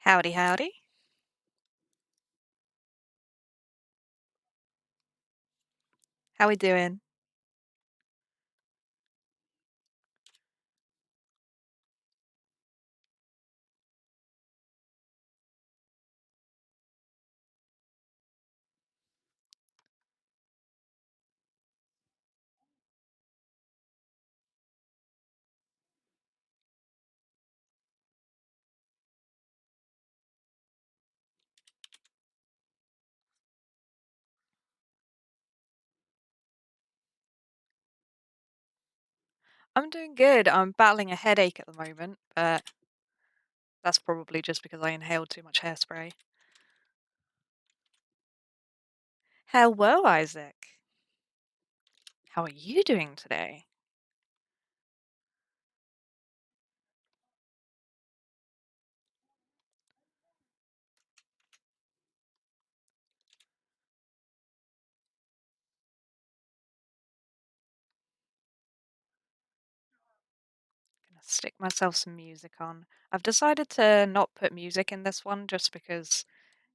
Howdy, howdy. How we doing? I'm doing good. I'm battling a headache at the moment, but that's probably just because I inhaled too much hairspray. Hello, Isaac. How are you doing today? Gonna stick myself some music on. I've decided to not put music in this one just because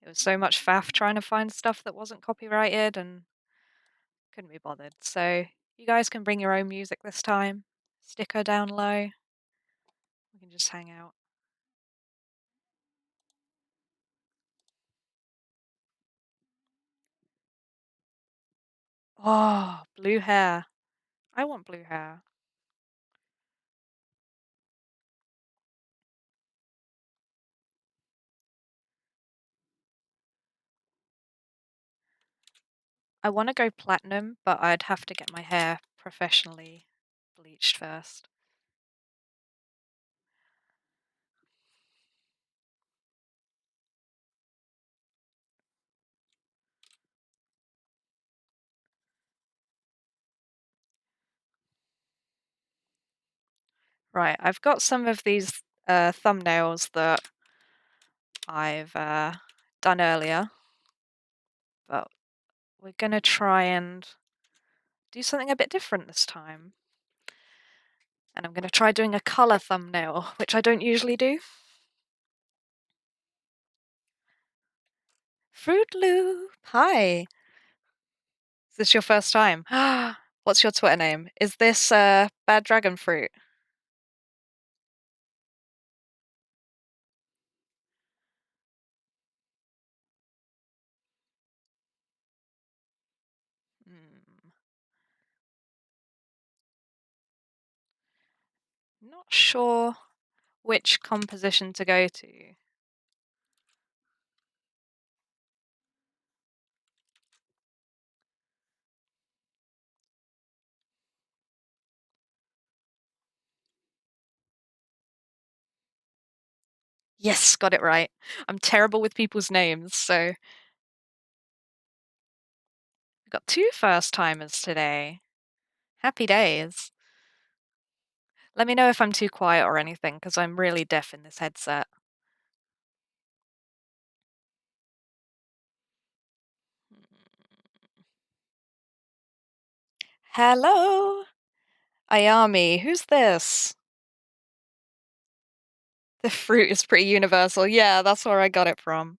it was so much faff trying to find stuff that wasn't copyrighted and couldn't be bothered. So you guys can bring your own music this time. Stick her down low. We can just hang out. Oh, blue hair. I want blue hair. I wanna go platinum, but I'd have to get my hair professionally bleached first. Right, I've got some of these, thumbnails that I've, done earlier, but we're gonna try and do something a bit different this time, and I'm gonna try doing a color thumbnail, which I don't usually do. Fruit Loop! Hi! Is this your first time? What's your Twitter name? Is this, Bad Dragon Fruit? Hmm, not sure which composition to go to. Yes, got it right. I'm terrible with people's names, so we've got two first timers today. Happy days. Let me know if I'm too quiet or anything, because I'm really deaf in this headset. Hello, Ayami. Who's this? The fruit is pretty universal. Yeah, that's where I got it from.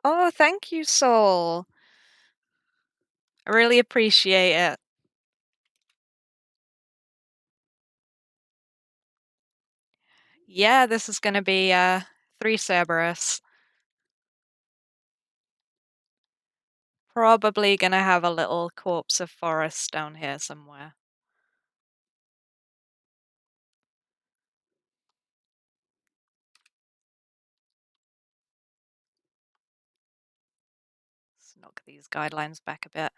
Oh, thank you, Soul. I really appreciate it. Yeah, this is gonna be three Cerberus. probably gonna have a little corpse of forest down here somewhere. Let's knock these guidelines back a bit.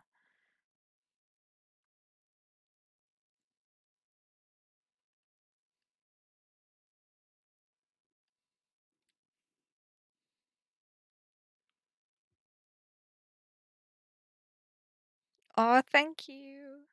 Oh, thank you.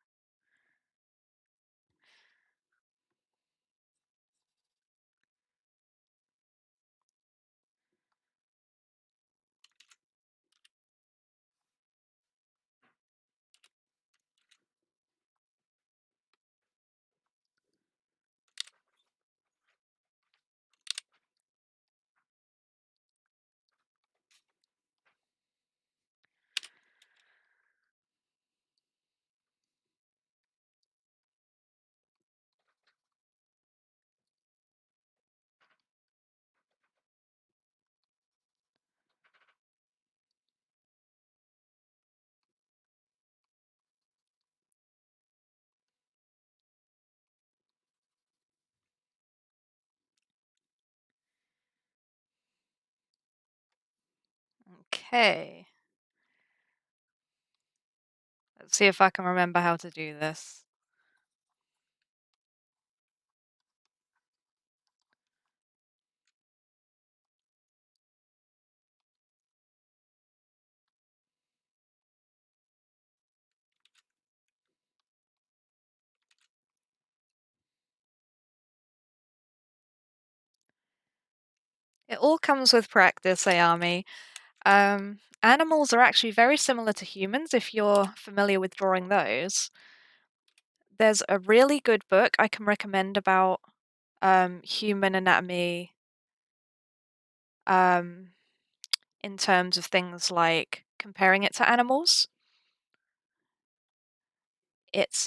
Okay. Let's see if I can remember how to do this. It all comes with practice, Ayami. Animals are actually very similar to humans if you're familiar with drawing those. There's a really good book I can recommend about human anatomy um, in terms of things like comparing it to animals. It's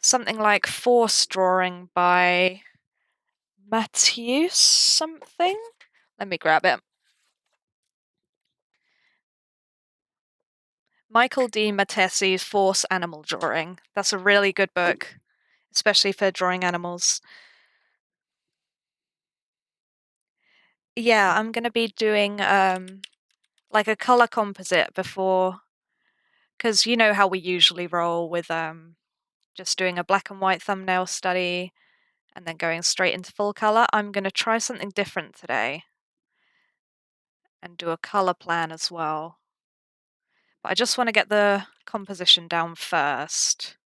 something like Force Drawing by Matthieu something. Let me grab it. Michael D. Mattesi's Force Animal Drawing. That's a really good book, especially for drawing animals. Yeah, I'm gonna be doing like a color composite before, because you know how we usually roll with just doing a black and white thumbnail study and then going straight into full color. I'm gonna try something different today and do a color plan as well. But I just want to get the composition down first.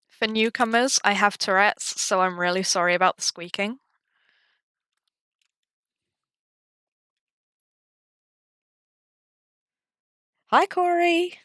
For newcomers, I have Tourette's, so I'm really sorry about the squeaking. Hi, Corey.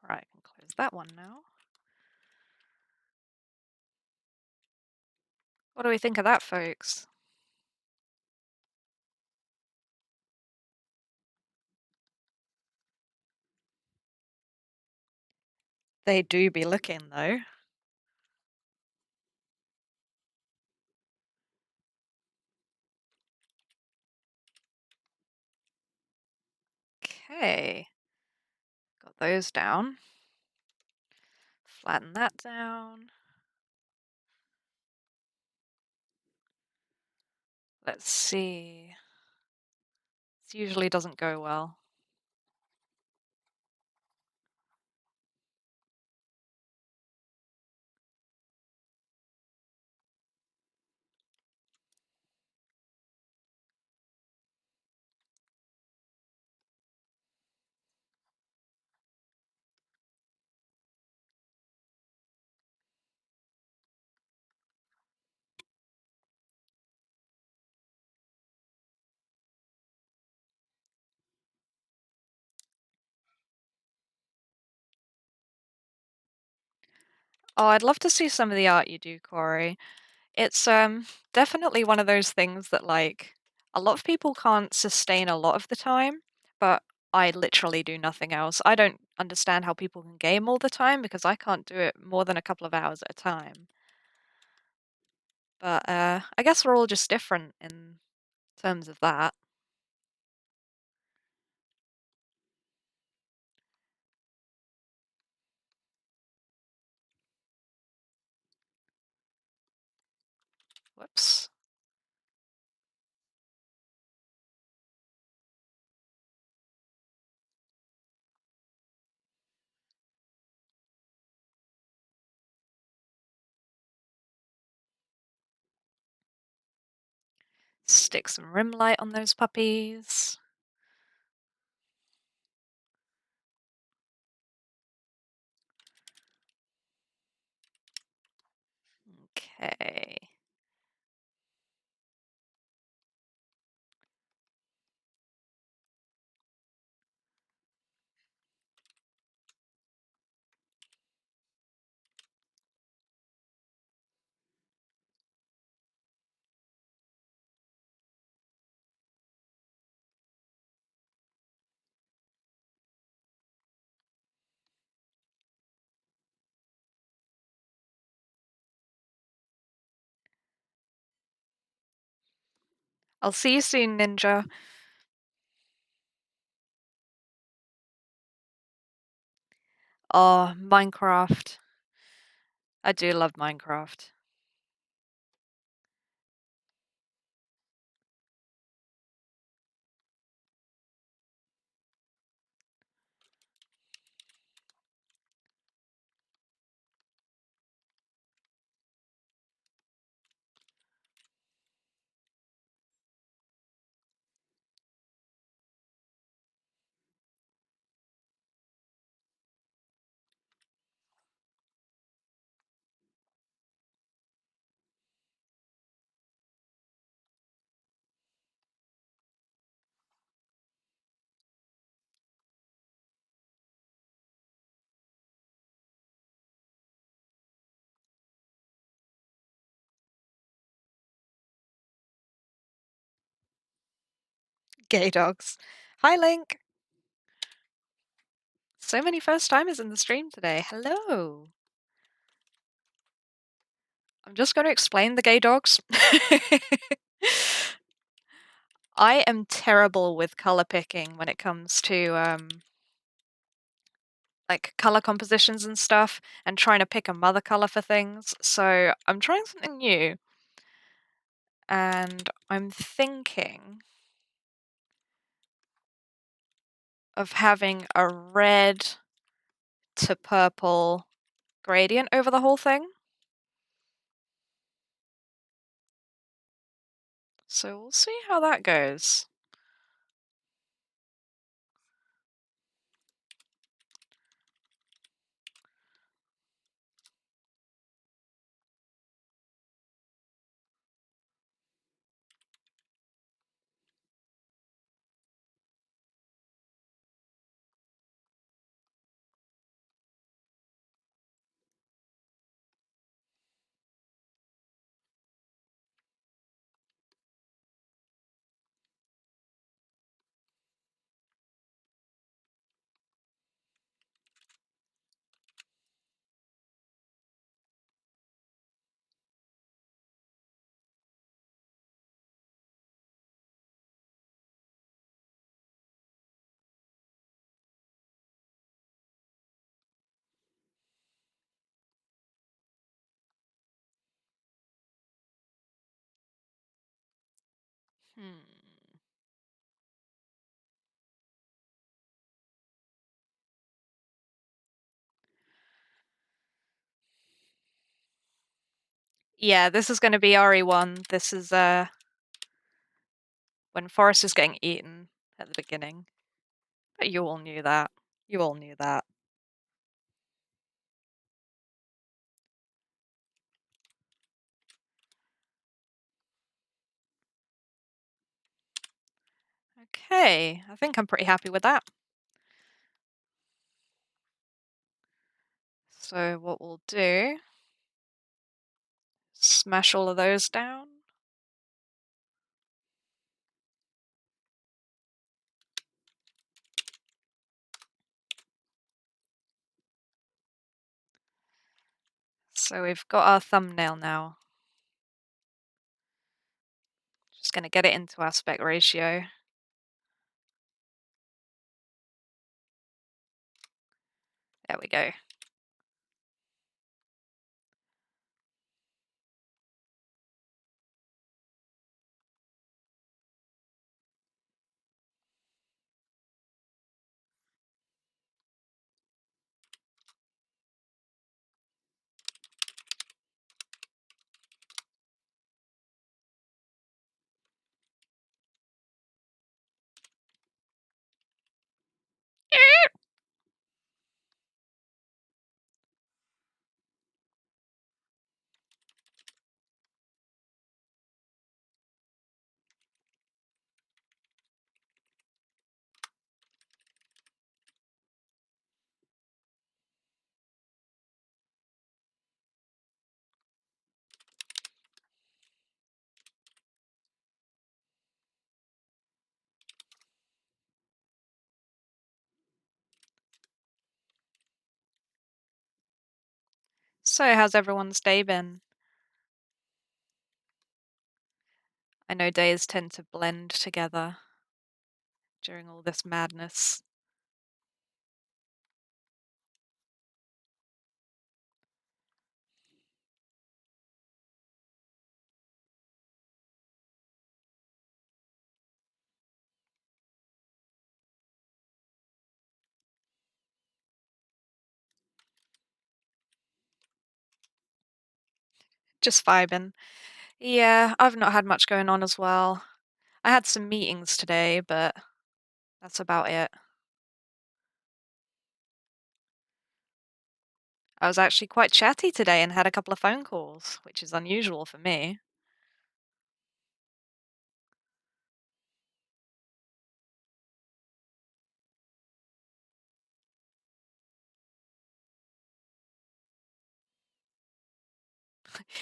Right, I can close that one now. What do we think of that, folks? They do be looking, though. Okay, got those down. Flatten that down. Let's see. This usually doesn't go well. Oh, I'd love to see some of the art you do, Corey. It's definitely one of those things that like a lot of people can't sustain a lot of the time, but I literally do nothing else. I don't understand how people can game all the time because I can't do it more than a couple of hours at a time. But I guess we're all just different in terms of that. Whoops. Stick some rim light on those puppies. Okay. I'll see you soon, Ninja. Oh, Minecraft. I do love Minecraft. Gay dogs. Hi, Link. So many first timers in the stream today. Hello. I'm just going to explain the gay dogs. I am terrible with color picking when it comes to like color compositions and stuff and trying to pick a mother color for things. So I'm trying something new and I'm thinking of having a red to purple gradient over the whole thing. So we'll see how that goes. Hmm. Yeah, this is going to be RE1. This is when Forrest is getting eaten at the beginning. But you all knew that. You all knew that. Okay, I think I'm pretty happy with that. So what we'll do, smash all of those down. So we've got our thumbnail now. Just going to get it into aspect ratio. There we go. So how's everyone's day been? I know days tend to blend together during all this madness. Just vibing. Yeah, I've not had much going on as well. I had some meetings today, but that's about it. I was actually quite chatty today and had a couple of phone calls, which is unusual for me.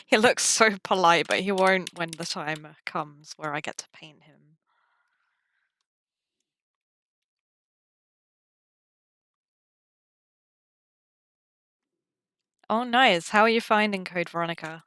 He looks so polite, but he won't when the time comes where I get to paint him. Oh, nice. How are you finding Code Veronica?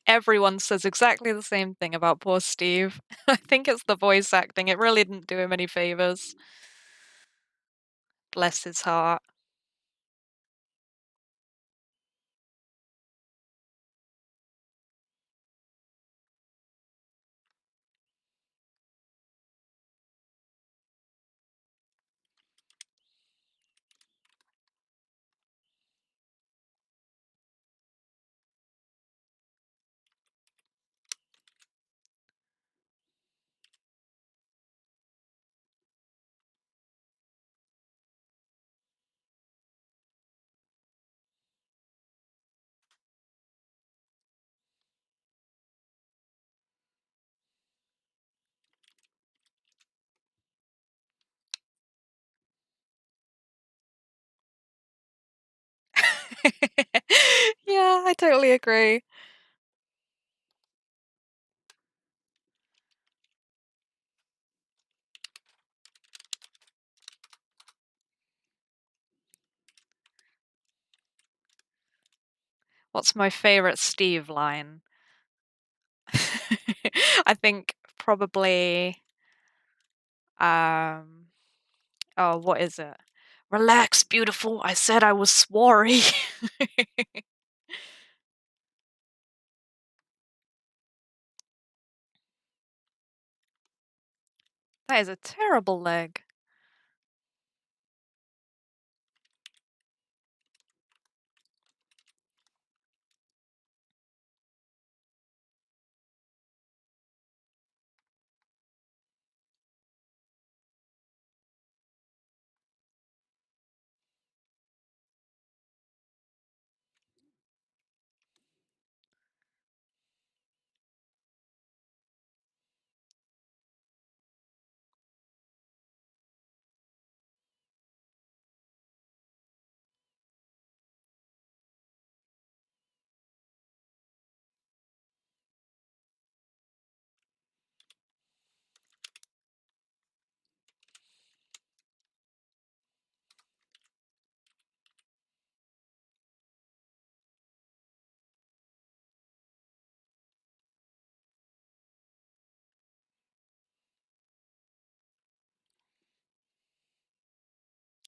Everyone says exactly the same thing about poor Steve. I think it's the voice acting. It really didn't do him any favors. Bless his heart. totally agree. What's my favorite Steve line? I think probably um oh, what is it? Relax, beautiful. I said I was sorry. That is a terrible leg.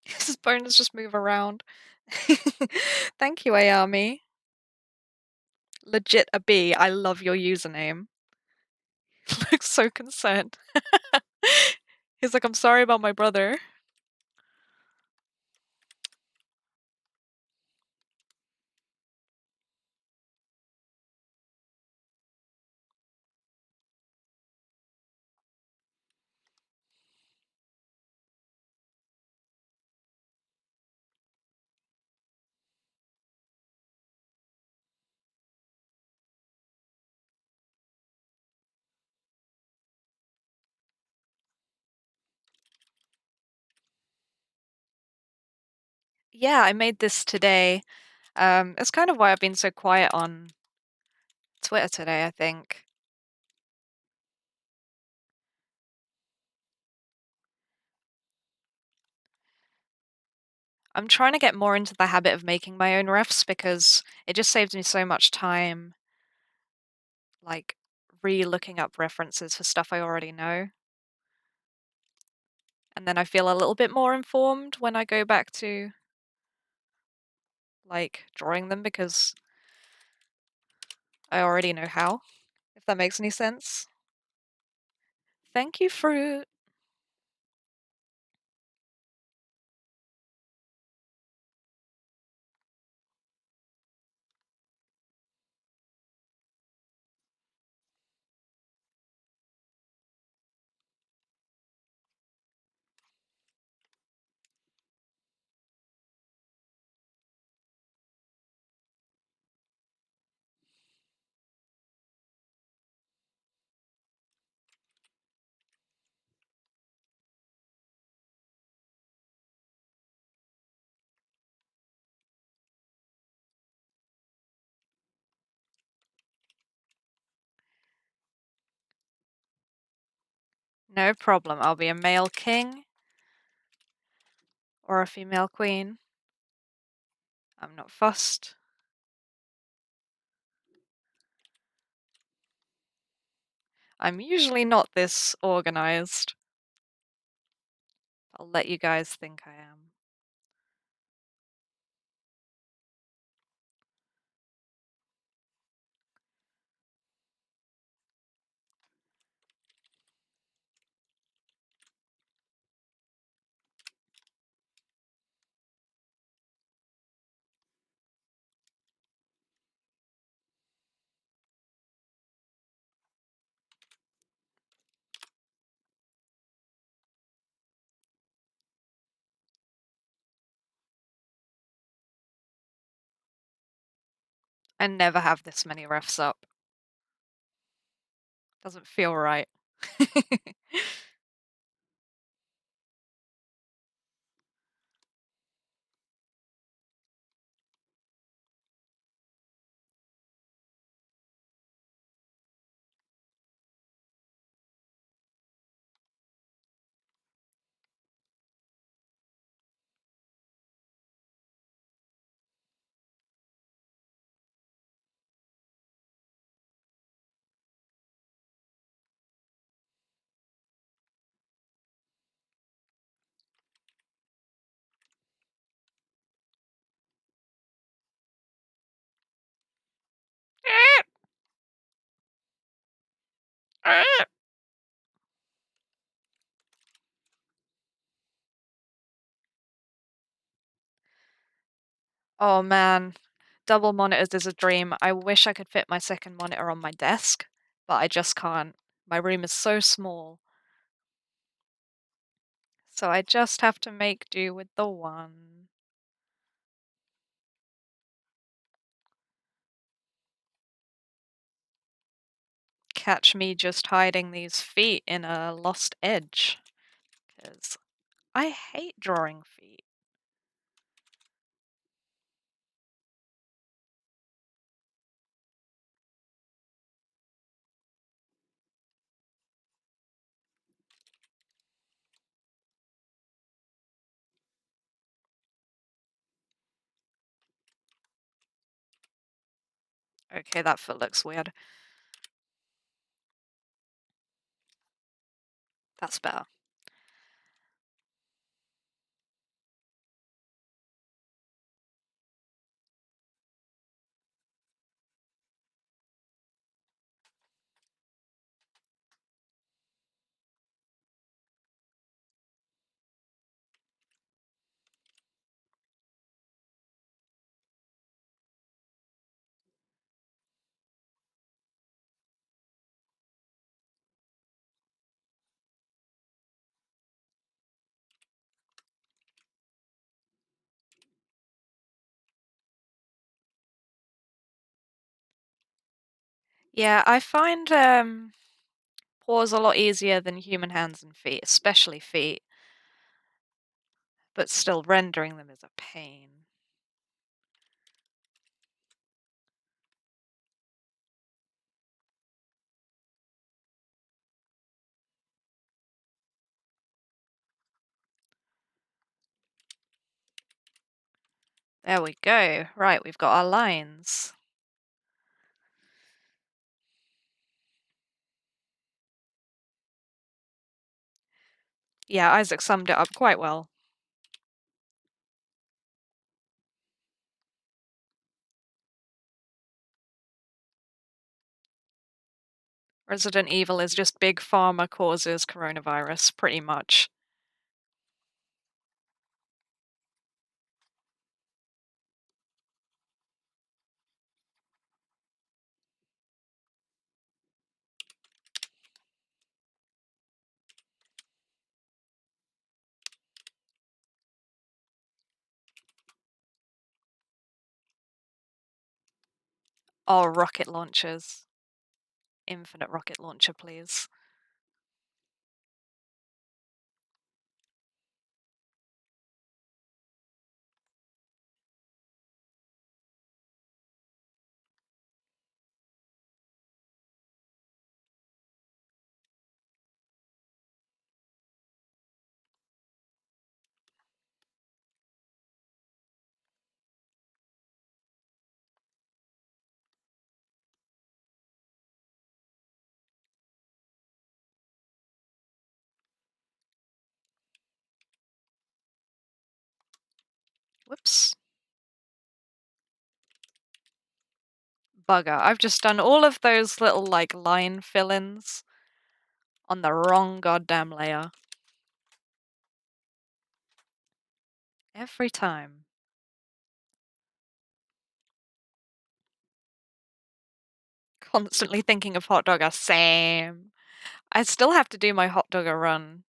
His bones just move around. Thank you, Ayami. Legit a B. I love your username. Looks so concerned. He's like, I'm sorry about my brother. Yeah, I made this today. It's kind of why I've been so quiet on Twitter today, I think. I'm trying to get more into the habit of making my own refs because it just saves me so much time, like re-looking up references for stuff I already know. And then I feel a little bit more informed when I go back to like drawing them because I already know how, if that makes any sense. Thank you, fruit. No problem. I'll be a male king or a female queen. I'm not fussed. I'm usually not this organized. I'll let you guys think I am. I never have this many refs up. Doesn't feel right. Oh man, double monitors is a dream. I wish I could fit my second monitor on my desk, but I just can't. My room is so small, so I just have to make do with the one. Catch me just hiding these feet in a lost edge, because I hate drawing feet. Okay, that foot looks weird. That's better. Yeah, I find paws a lot easier than human hands and feet, especially feet, but still rendering them is a pain. There we go. Right, we've got our lines. Yeah, Isaac summed it up quite well. Resident Evil is just Big Pharma causes coronavirus, pretty much. Oh, rocket launchers. Infinite rocket launcher, please. Whoops. Bugger. I've just done all of those little, like, line fill-ins on the wrong goddamn layer. Every time. Constantly thinking of hot dogger. Same. I still have to do my hot dogger run.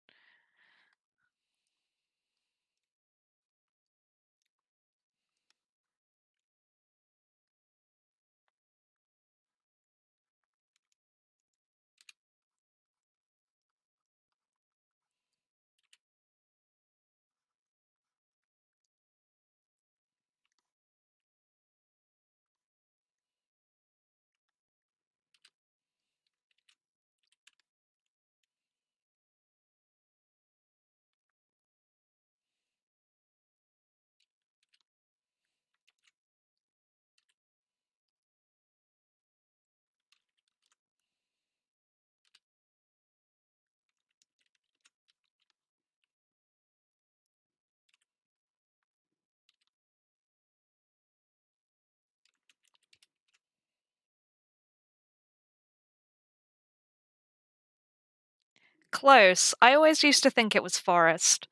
Close. I always used to think it was Forrest,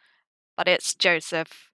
but it's Joseph.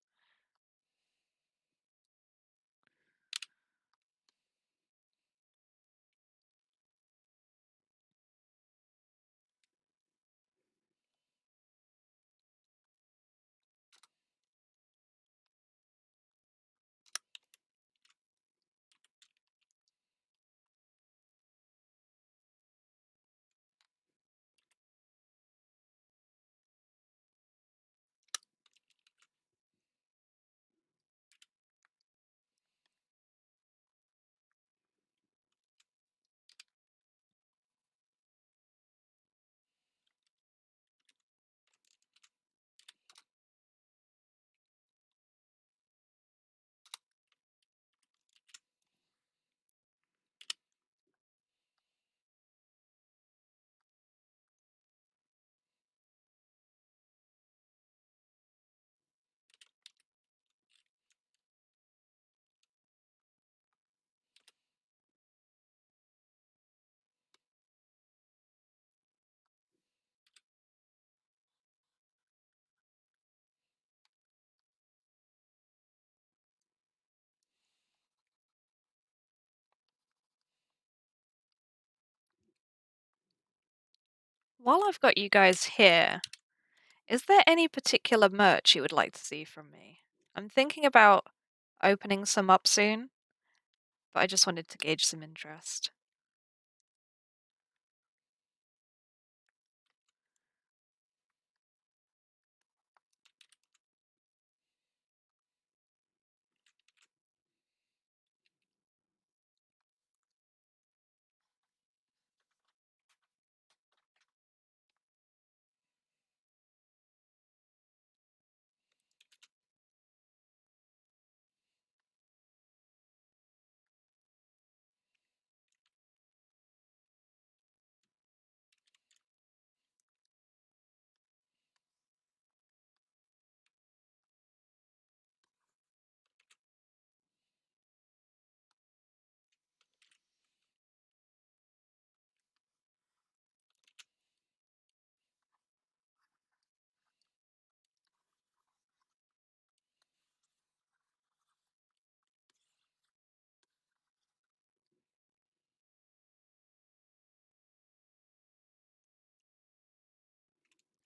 While I've got you guys here, is there any particular merch you would like to see from me? I'm thinking about opening some up soon, but I just wanted to gauge some interest.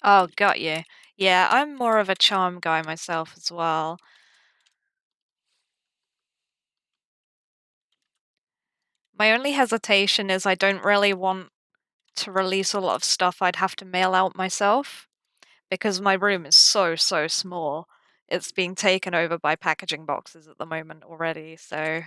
Oh, got you. Yeah, I'm more of a charm guy myself as well. My only hesitation is I don't really want to release a lot of stuff I'd have to mail out myself because my room is so small. It's being taken over by packaging boxes at the moment already, so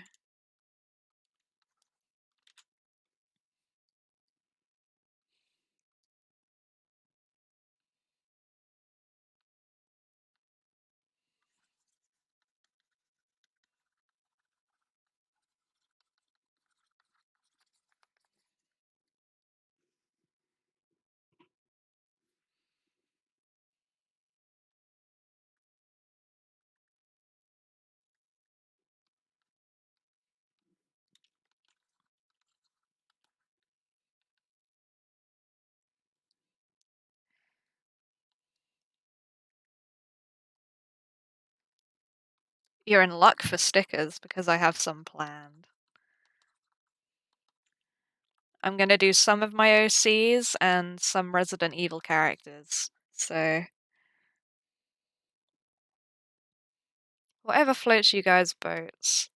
you're in luck for stickers because I have some planned. I'm gonna do some of my OCs and some Resident Evil characters. So, whatever floats you guys' boats.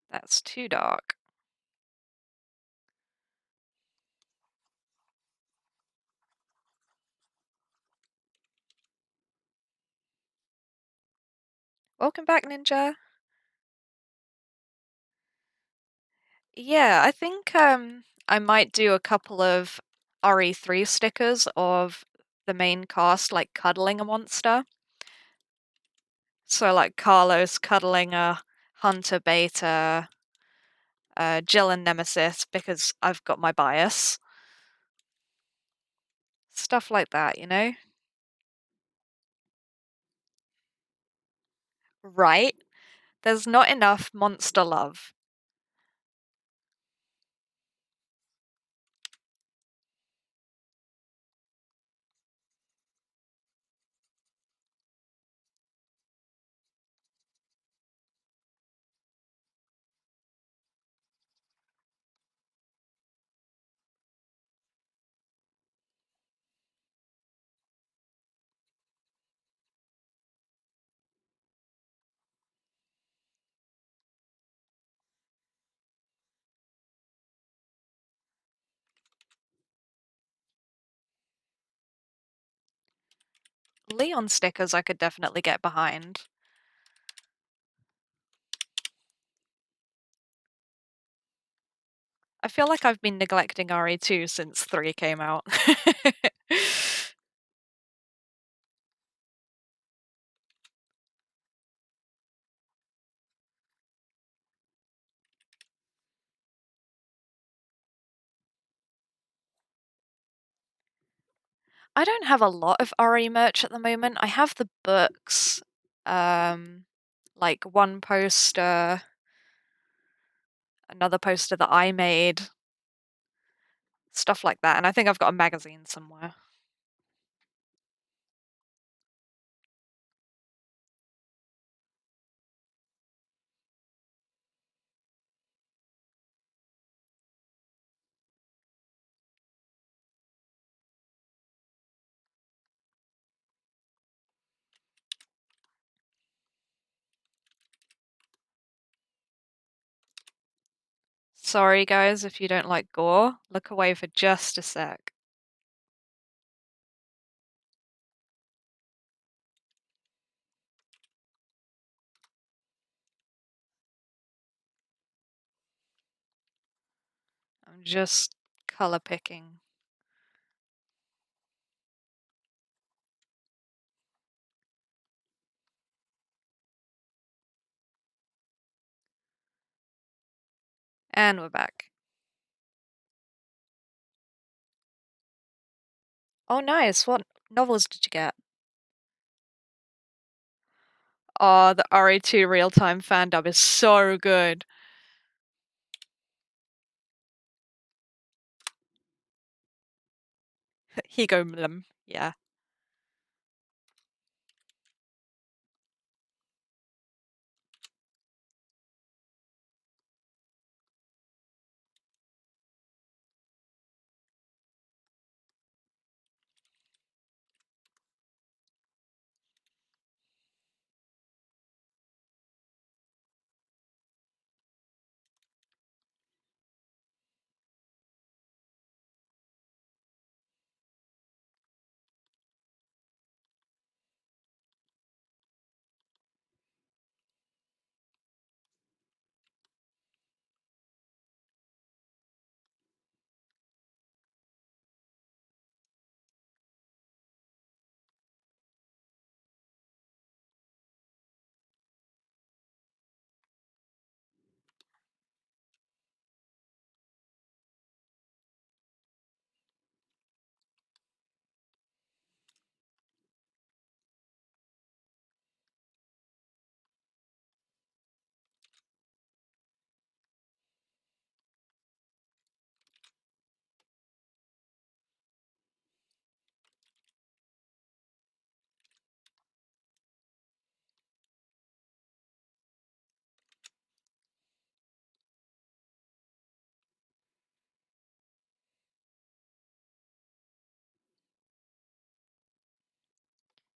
That's too dark. Welcome back, Ninja. Yeah, I think I might do a couple of RE3 stickers of the main cast like cuddling a monster. So like Carlos cuddling a Hunter Beta, Jill and Nemesis because I've got my bias. Stuff like that, you know? Right? There's not enough monster love. Leon stickers I could definitely get behind. I feel like I've been neglecting RE2 since 3 came out. I don't have a lot of RE merch at the moment. I have the books, um, like one poster, another poster that I made, stuff like that, and I think I've got a magazine somewhere. Sorry guys if you don't like gore. Look away for just a sec. I'm just color picking. And we're back. Oh nice, what novels did you get? Oh, the RE2 real-time fandom is so good. Higo Mlem, yeah.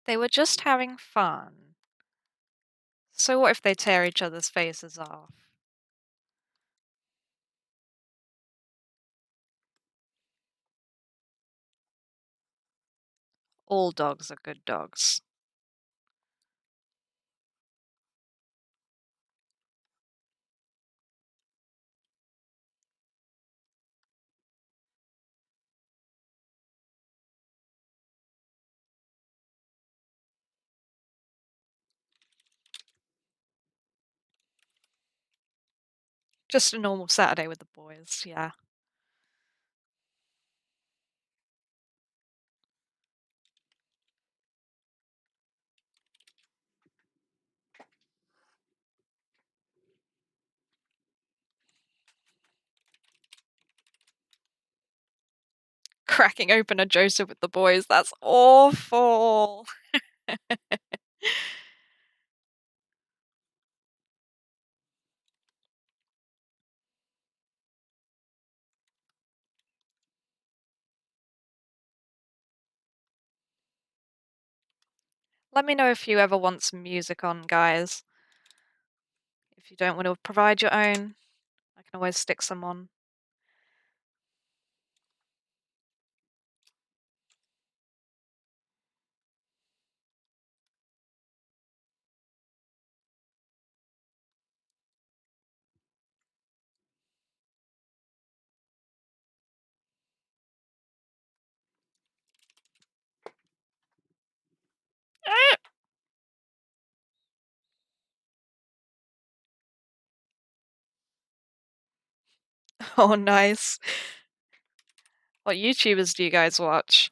They were just having fun. So what if they tear each other's faces off? All dogs are good dogs. Just a normal Saturday with the boys, yeah. cracking open a Joseph with the boys. That's awful. Let me know if you ever want some music on, guys. If you don't want to provide your own, I can always stick some on. Oh, nice. What YouTubers do you guys watch?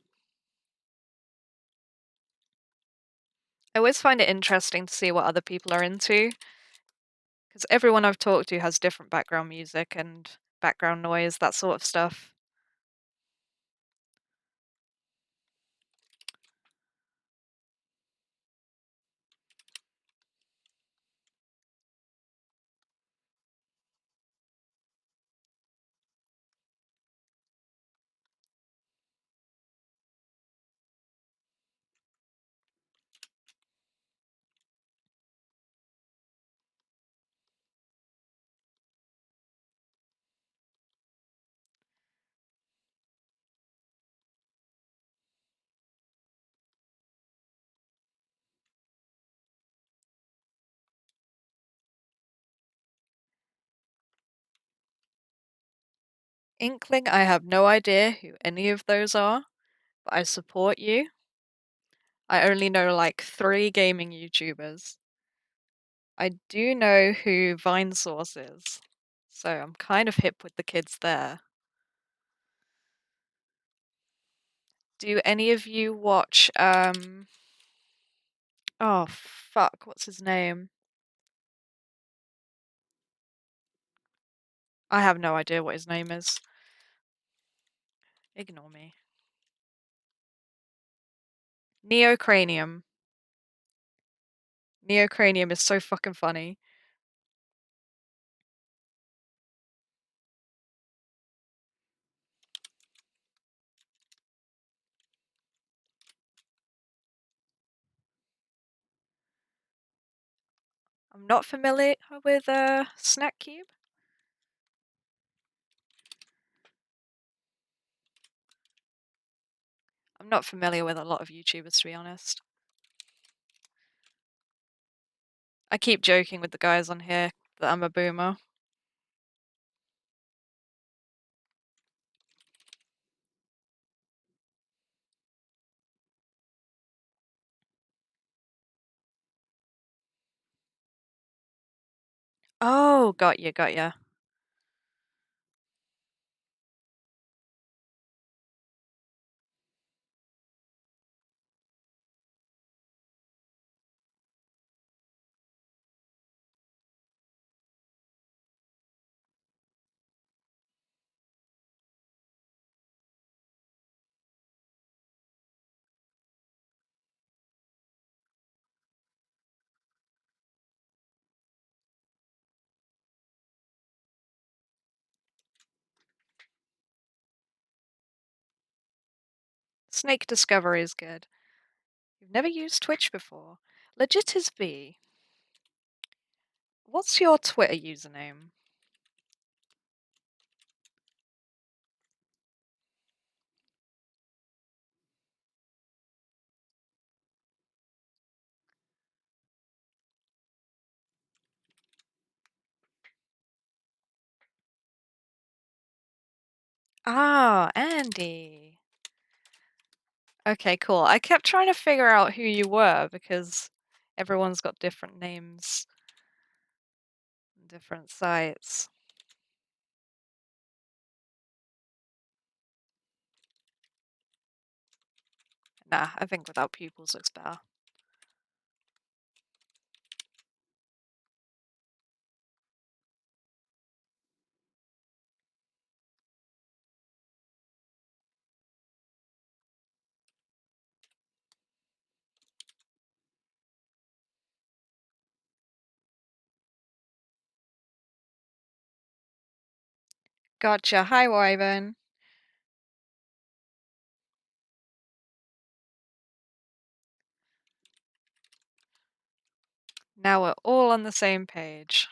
I always find it interesting to see what other people are into, because everyone I've talked to has different background music and background noise, that sort of stuff. Inkling, I have no idea who any of those are, but I support you. I only know like 3 gaming YouTubers. I do know who Vinesource is, so I'm kind of hip with the kids there. Do any of you watch, oh fuck, what's his name? I have no idea what his name is. Ignore me. Neocranium. Neocranium is so fucking funny. I'm not familiar with Snack Cube. I'm not familiar with a lot of YouTubers, to be honest. I keep joking with the guys on here that I'm a boomer. Oh, got you, got you. Snake Discovery is good. You've never used Twitch before. Legit is B. What's your Twitter username? Ah, Andy. Okay, cool. I kept trying to figure out who you were because everyone's got different names, different sites. Nah, I think without pupils looks better. Gotcha. Hi, Wyvern. Now we're all on the same page.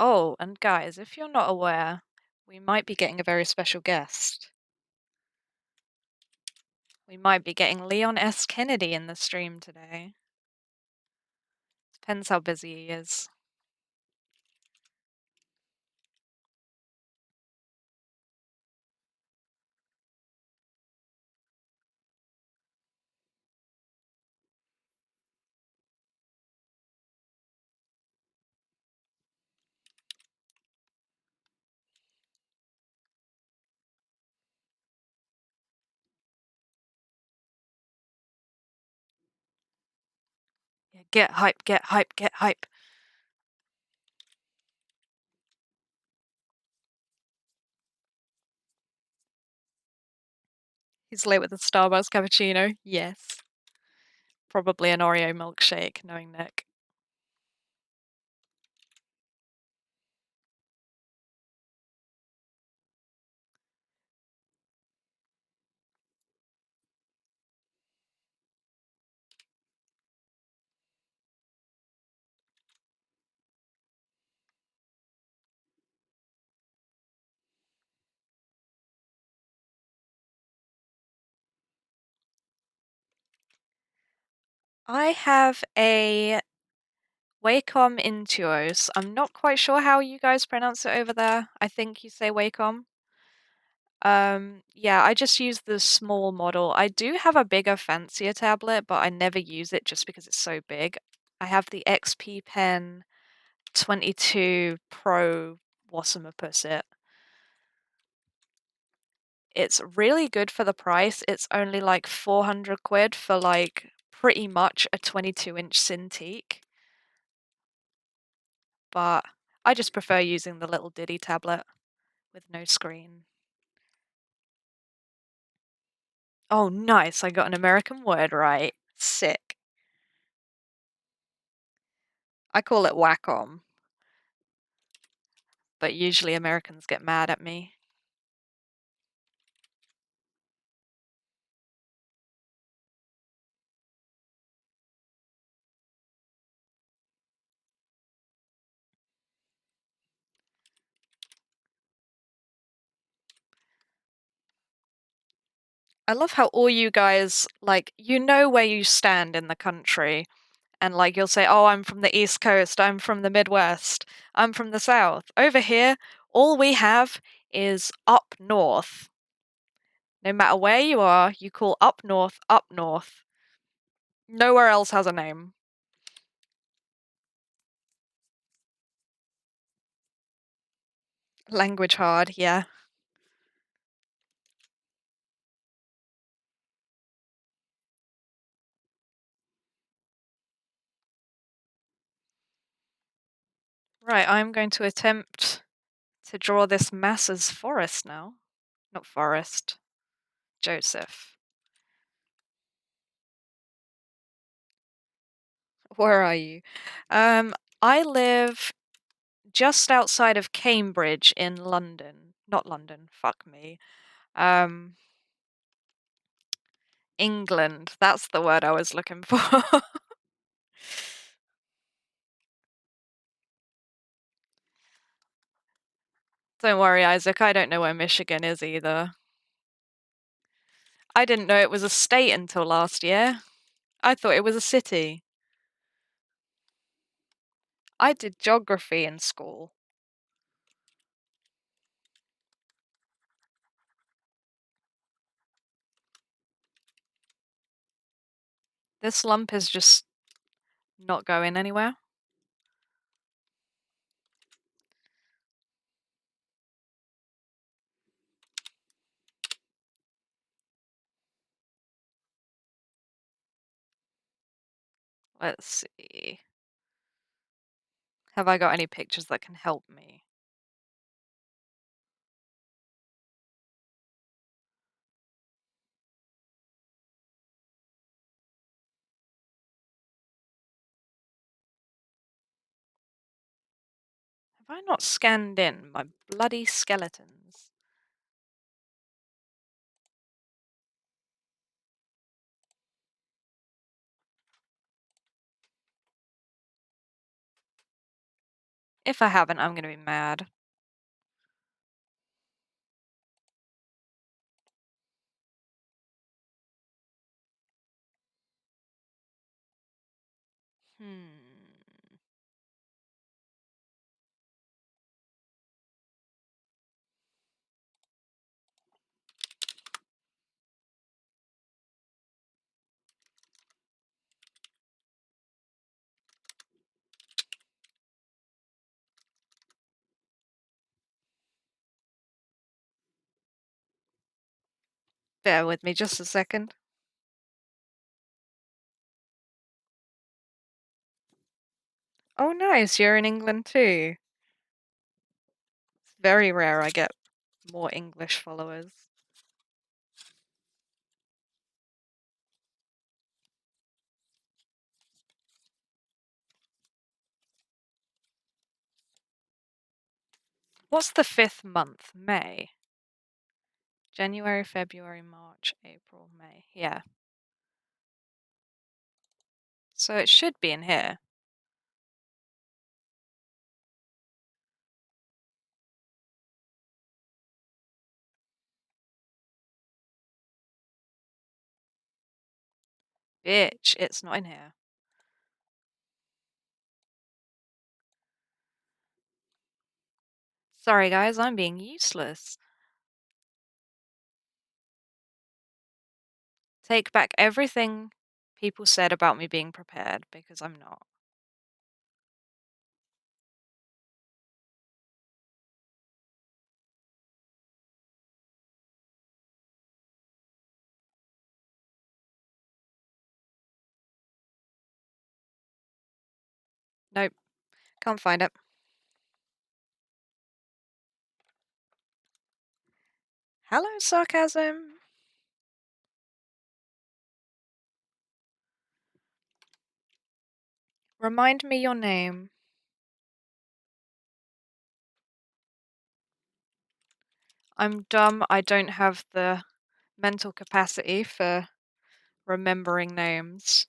Oh, and guys, if you're not aware, we might be getting a very special guest. We might be getting Leon S. Kennedy in the stream today. Depends how busy he is. Yeah, get hype, get hype, get hype. He's late with the Starbucks cappuccino. Yes. Probably an Oreo milkshake, knowing Nick. I have a Wacom Intuos. I'm not quite sure how you guys pronounce it over there. I think you say Wacom. Yeah, I just use the small model. I do have a bigger, fancier tablet, but I never use it just because it's so big. I have the XP Pen 22 Pro Wassermapussit. It's really good for the price. It's only like 400 quid for like pretty much a 22-inch Cintiq. But I just prefer using the little Diddy tablet with no screen. Oh, nice. I got an American word right. Sick. I call it Wacom, but usually Americans get mad at me. I love how all you guys, like, you know where you stand in the country, and like you'll say, "Oh, I'm from the East Coast, I'm from the Midwest, I'm from the South." Over here, all we have is up north. No matter where you are, you call up north up north. Nowhere else has a name. Language hard, yeah. Right, I'm going to attempt to draw this masses forest now. Not forest. Joseph. Where are you? I live just outside of Cambridge in London. Not London, fuck me. Um, England. That's the word I was looking for. Don't worry, Isaac, I don't know where Michigan is either. I didn't know it was a state until last year. I thought it was a city. I did geography in school. This lump is just not going anywhere. Let's see. Have I got any pictures that can help me? Have I not scanned in my bloody skeletons? If I haven't, I'm gonna be mad. Hmm. Bear with me just a second. Oh, nice, you're in England too. It's very rare I get more English followers. What's the 5th month? May. January, February, March, April, May. Yeah. So it should be in here. Bitch, it's not in here. Sorry guys, I'm being useless. Take back everything people said about me being prepared, because I'm not. Nope, can't find it. Hello, sarcasm. Remind me your name. I'm dumb. I don't have the mental capacity for remembering names.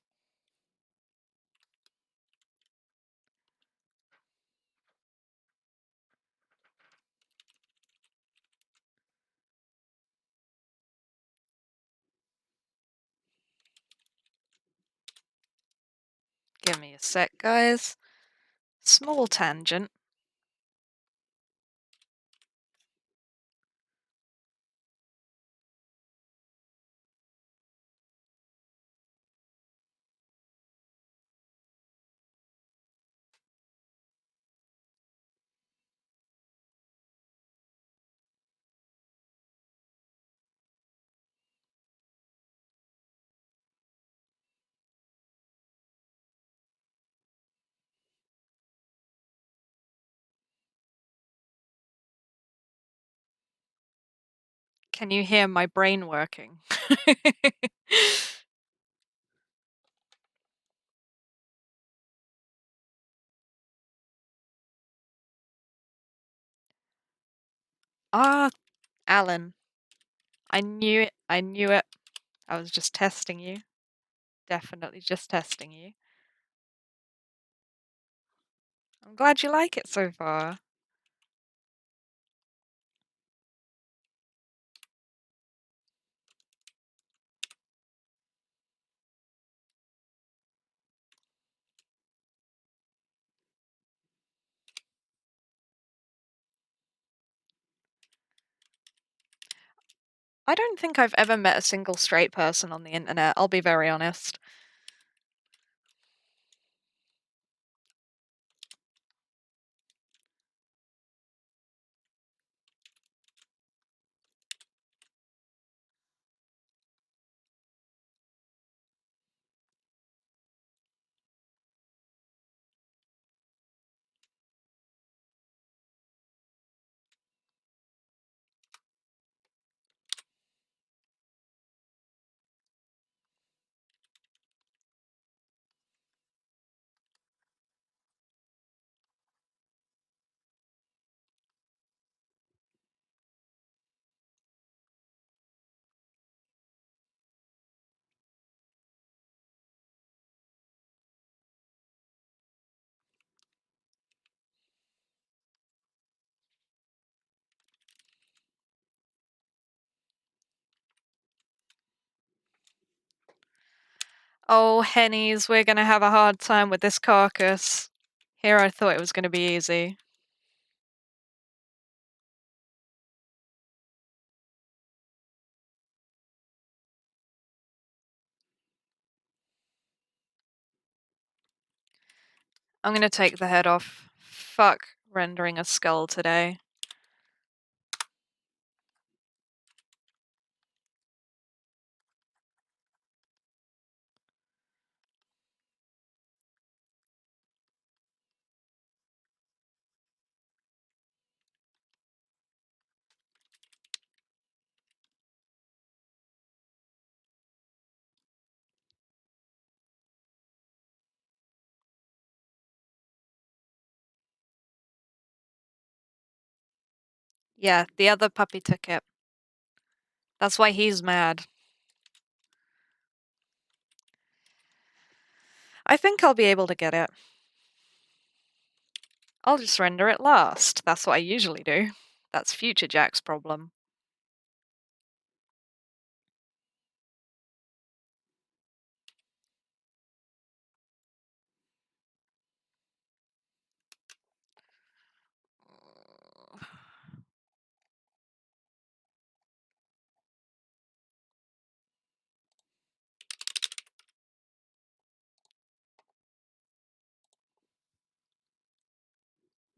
Give me a sec, guys. Small tangent. Can you hear my brain working? Ah, Alan. I knew it. I knew it. I was just testing you. Definitely just testing you. I'm glad you like it so far. I don't think I've ever met a single straight person on the internet, I'll be very honest. Oh, Hennies, we're gonna have a hard time with this carcass. Here I thought it was gonna be easy. I'm gonna take the head off. Fuck rendering a skull today. Yeah, the other puppy took it. That's why he's mad. I think I'll be able to get it. I'll just render it last. That's what I usually do. That's future Jack's problem.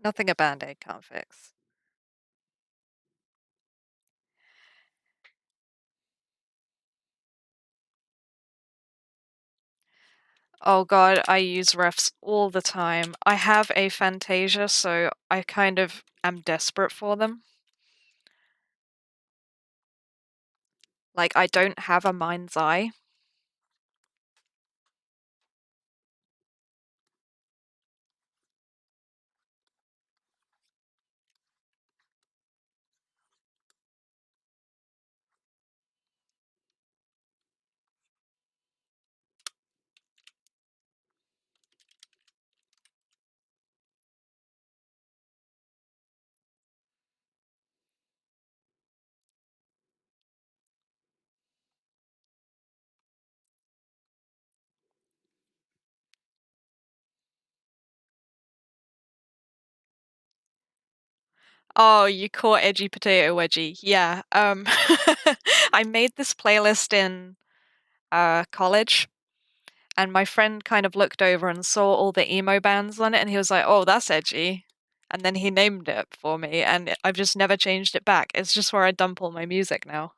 Nothing a band-aid can't fix. Oh god, I use refs all the time. I have aphantasia, so I kind of am desperate for them. Like, I don't have a mind's eye. Oh, you caught Edgy Potato Wedgie. Yeah, I made this playlist in college, and my friend kind of looked over and saw all the emo bands on it, and he was like, "Oh, that's edgy." And then he named it for me, and I've just never changed it back. It's just where I dump all my music now.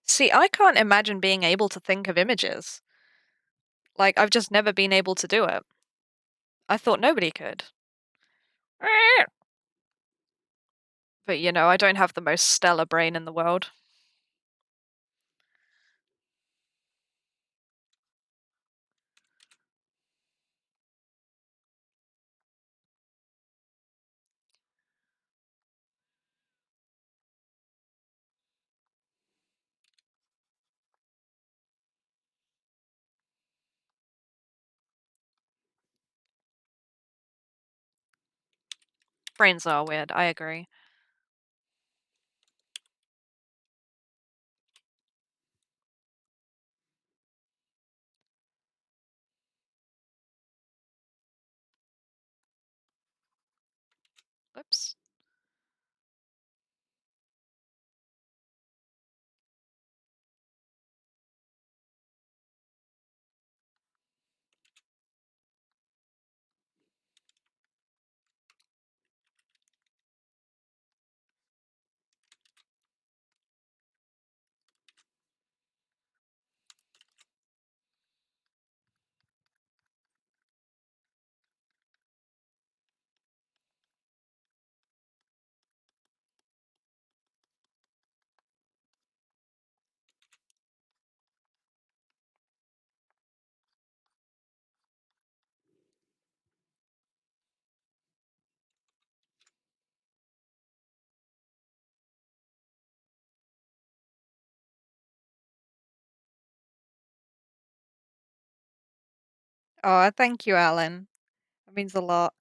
See, I can't imagine being able to think of images. Like, I've just never been able to do it. I thought nobody could. But, you know, I don't have the most stellar brain in the world. Brains are weird, I agree. Whoops. Oh, thank you, Alan. That means a lot.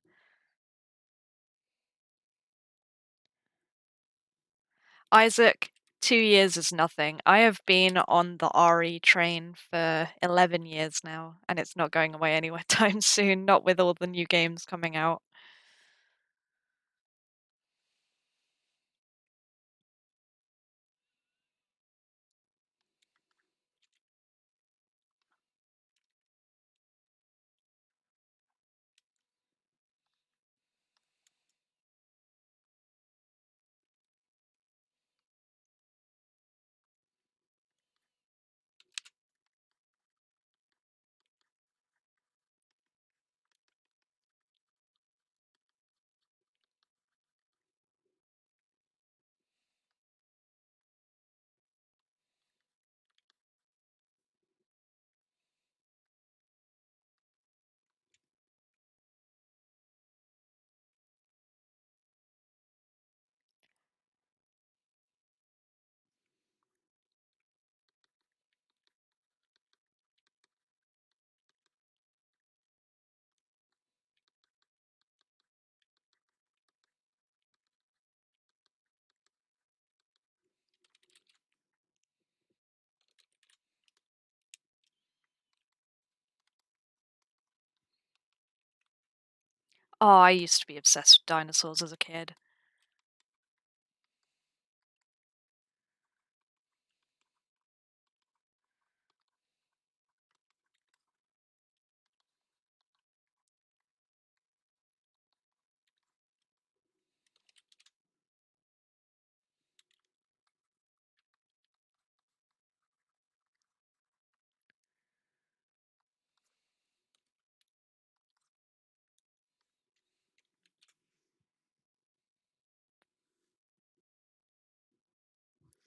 Isaac, 2 years is nothing. I have been on the RE train for 11 years now, and it's not going away anywhere time soon, not with all the new games coming out. Oh, I used to be obsessed with dinosaurs as a kid.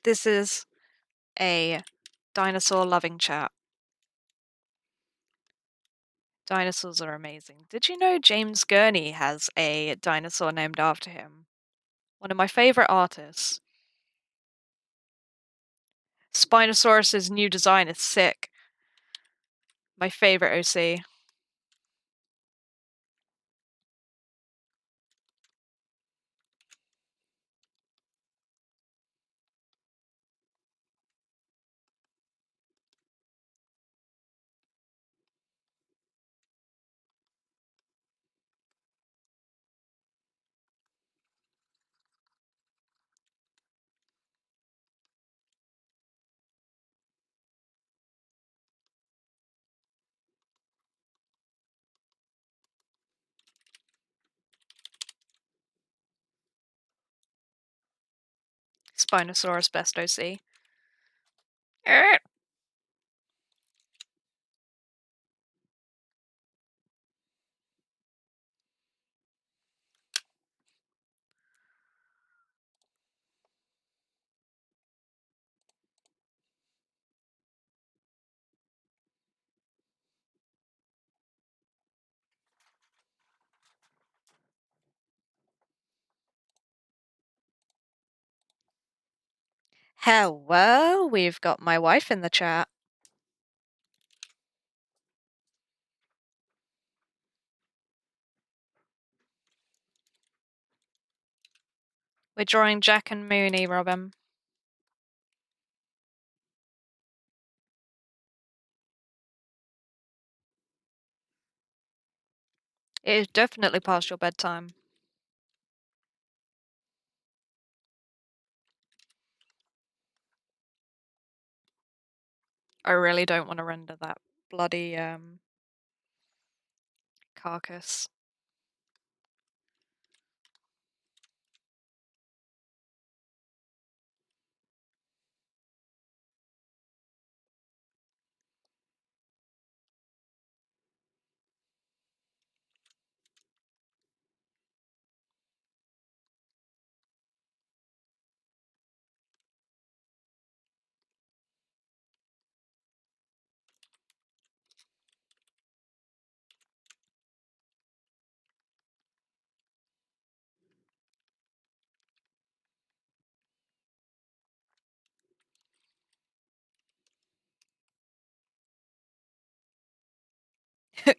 This is a dinosaur loving chat. Dinosaurs are amazing. Did you know James Gurney has a dinosaur named after him? One of my favorite artists. Spinosaurus's new design is sick. My favorite OC. Spinosaurus best OC. Hello, we've got my wife in the chat. We're drawing Jack and Mooney, Robin. It is definitely past your bedtime. I really don't want to render that bloody carcass.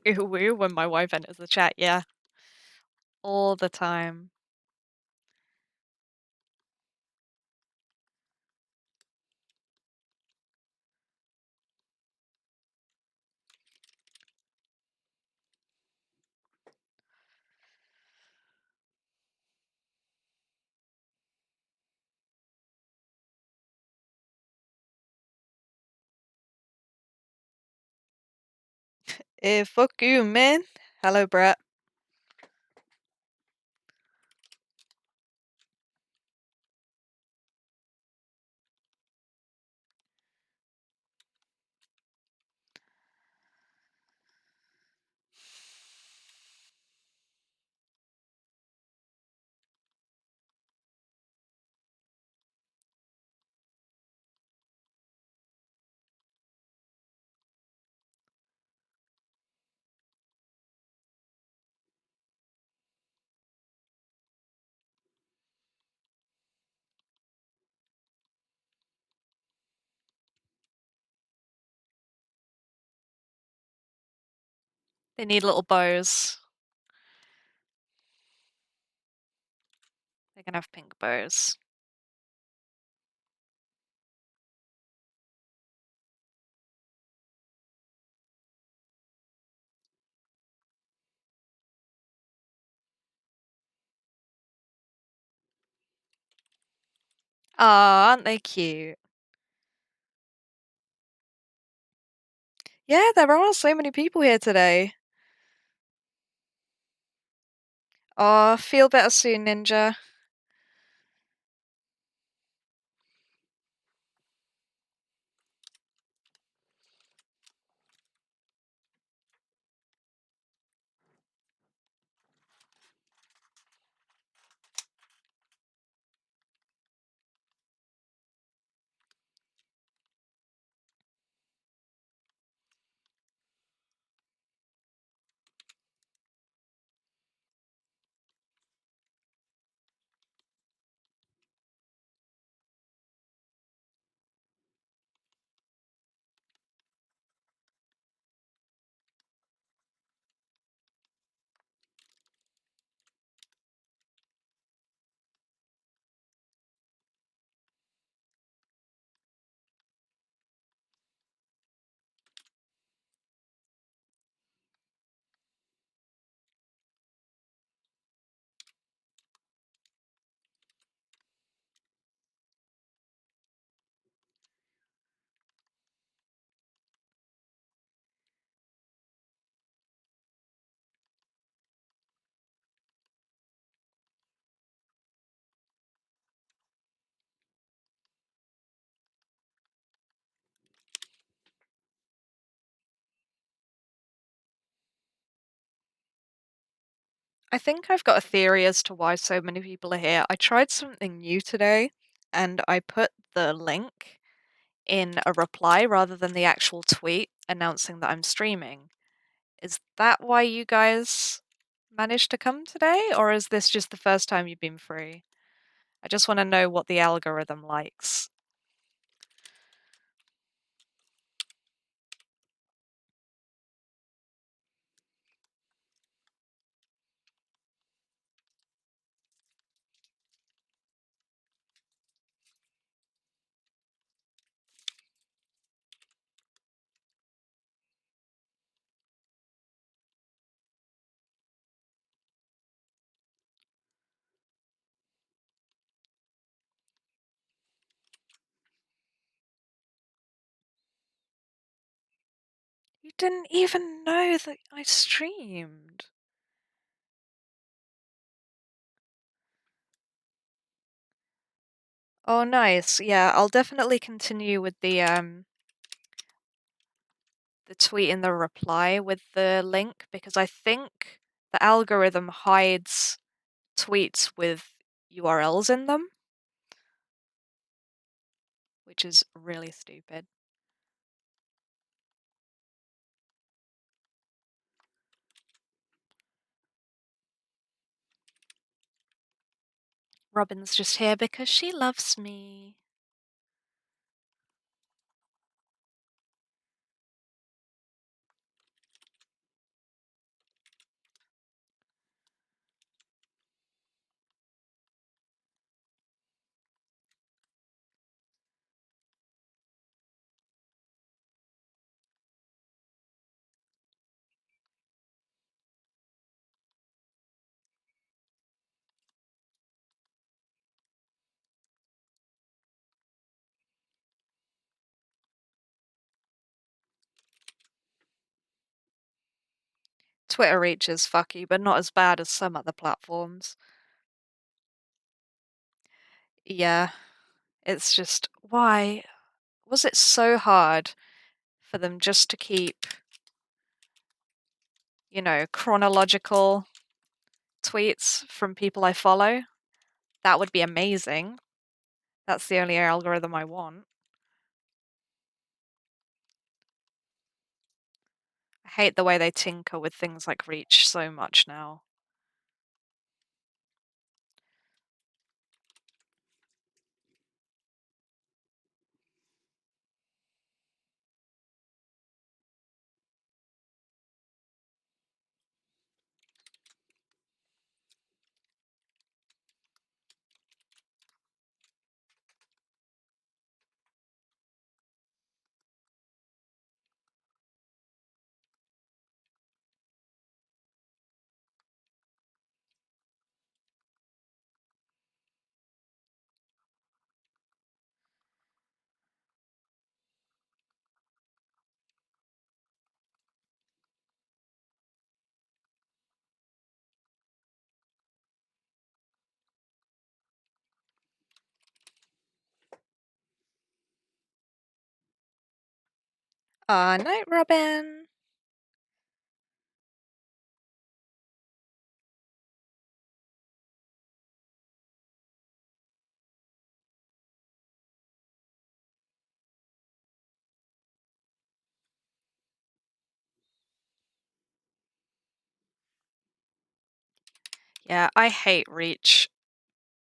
Ooh, ooh, when my wife enters the chat, yeah. All the time. Fuck you, man. Hello, Brett. They need little bows. They can have pink bows. Aw, aren't they cute? Yeah, there are so many people here today. Aw, feel better soon, Ninja. I think I've got a theory as to why so many people are here. I tried something new today, and I put the link in a reply rather than the actual tweet announcing that I'm streaming. Is that why you guys managed to come today, or is this just the first time you've been free? I just want to know what the algorithm likes. didn't even know that I streamed. Oh, nice. Yeah, I'll definitely continue with the tweet in the reply with the link because I think the algorithm hides tweets with URLs in them, which is really stupid. Robin's just here because she loves me. Twitter reach is fucky, but not as bad as some other platforms. Yeah, it's just, why was it so hard for them just to keep, chronological tweets from people I follow? That would be amazing. That's the only algorithm I want. I hate the way they tinker with things like reach so much now. Night, Robin. Yeah, I hate reach.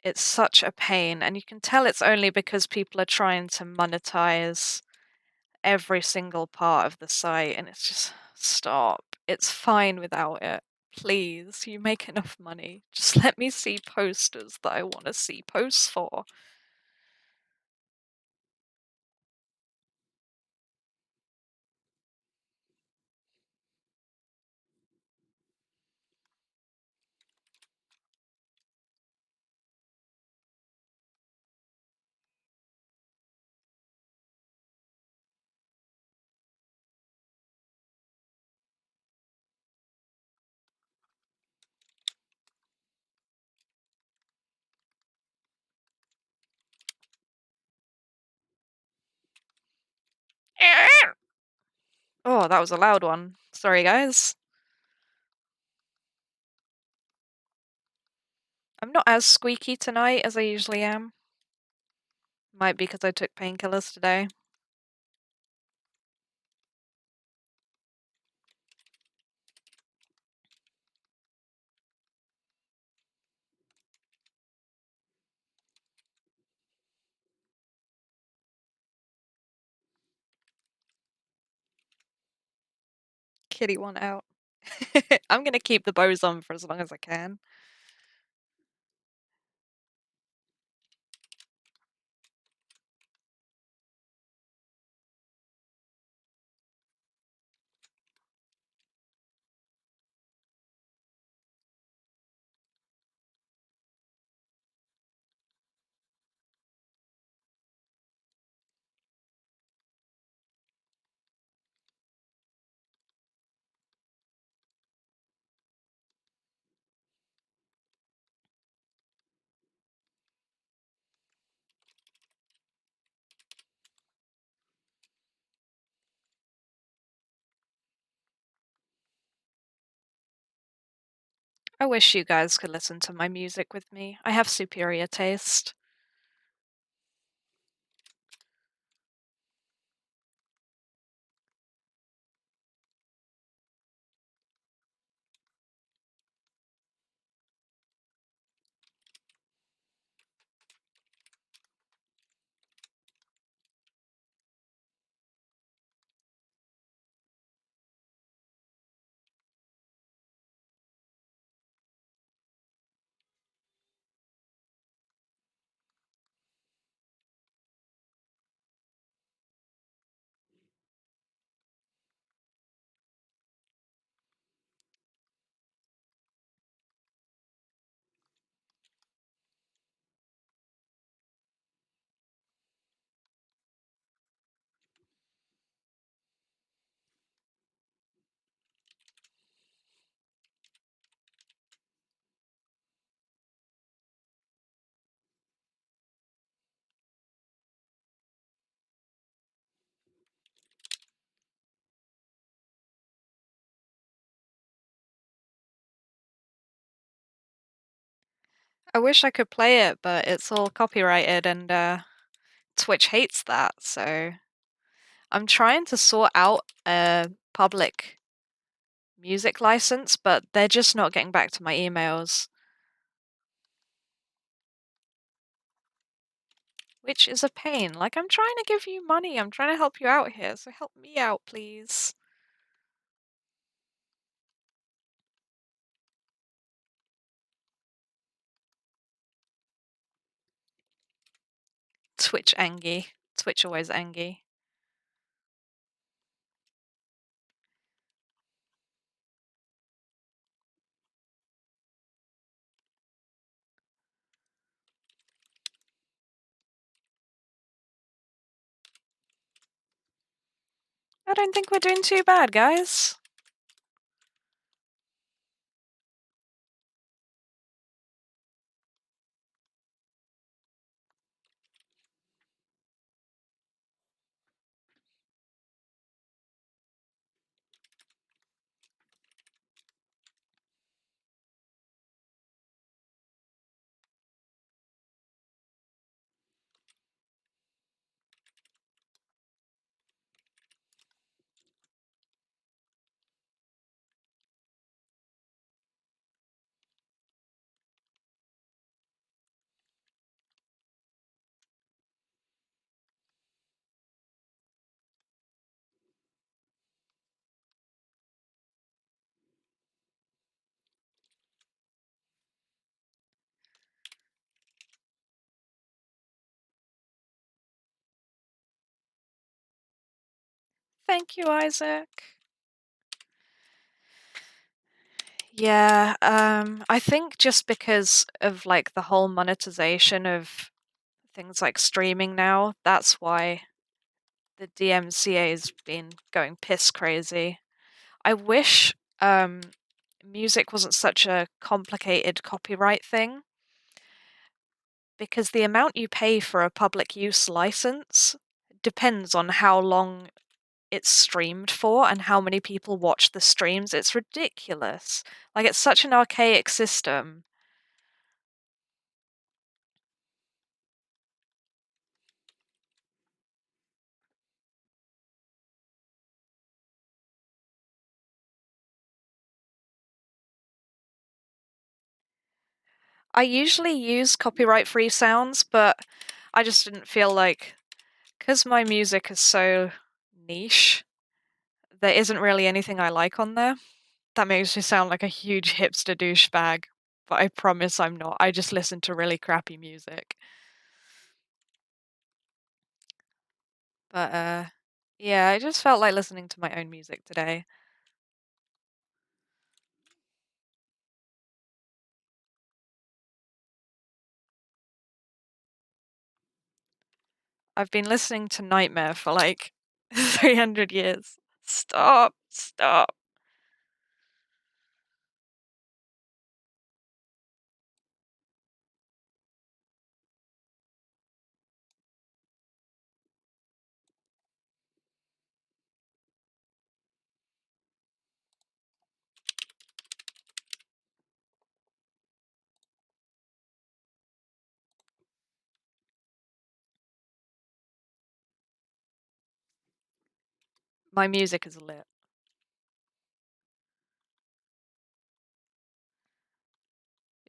It's such a pain, and you can tell it's only because people are trying to monetize every single part of the site, and it's just, stop. It's fine without it. Please, you make enough money. Just let me see posters that I want to see posts for. Oh, that was a loud one. Sorry, guys. I'm not as squeaky tonight as I usually am. Might be because I took painkillers today. Kitty one out. I'm gonna keep the bows on for as long as I can. I wish you guys could listen to my music with me. I have superior taste. I wish I could play it, but it's all copyrighted and Twitch hates that, so I'm trying to sort out a public music license, but they're just not getting back to my emails. Which is a pain. Like, I'm trying to give you money. I'm trying to help you out here, so help me out, please. Twitch Angie. Twitch always Angie. I don't think we're doing too bad, guys. Thank you, Isaac. Yeah, I think just because of like the whole monetization of things like streaming now, that's why the DMCA's been going piss crazy. I wish music wasn't such a complicated copyright thing, because the amount you pay for a public use license depends on how long it's streamed for and how many people watch the streams. It's ridiculous. Like, it's such an archaic system. I usually use copyright-free sounds, but I just didn't feel like, because my music is so niche, there isn't really anything I like on there. That makes me sound like a huge hipster douchebag, but I promise I'm not. I just listen to really crappy music. But yeah, I just felt like listening to my own music today. I've been listening to Nightmare for like 300 years. Stop, stop. My music is lit.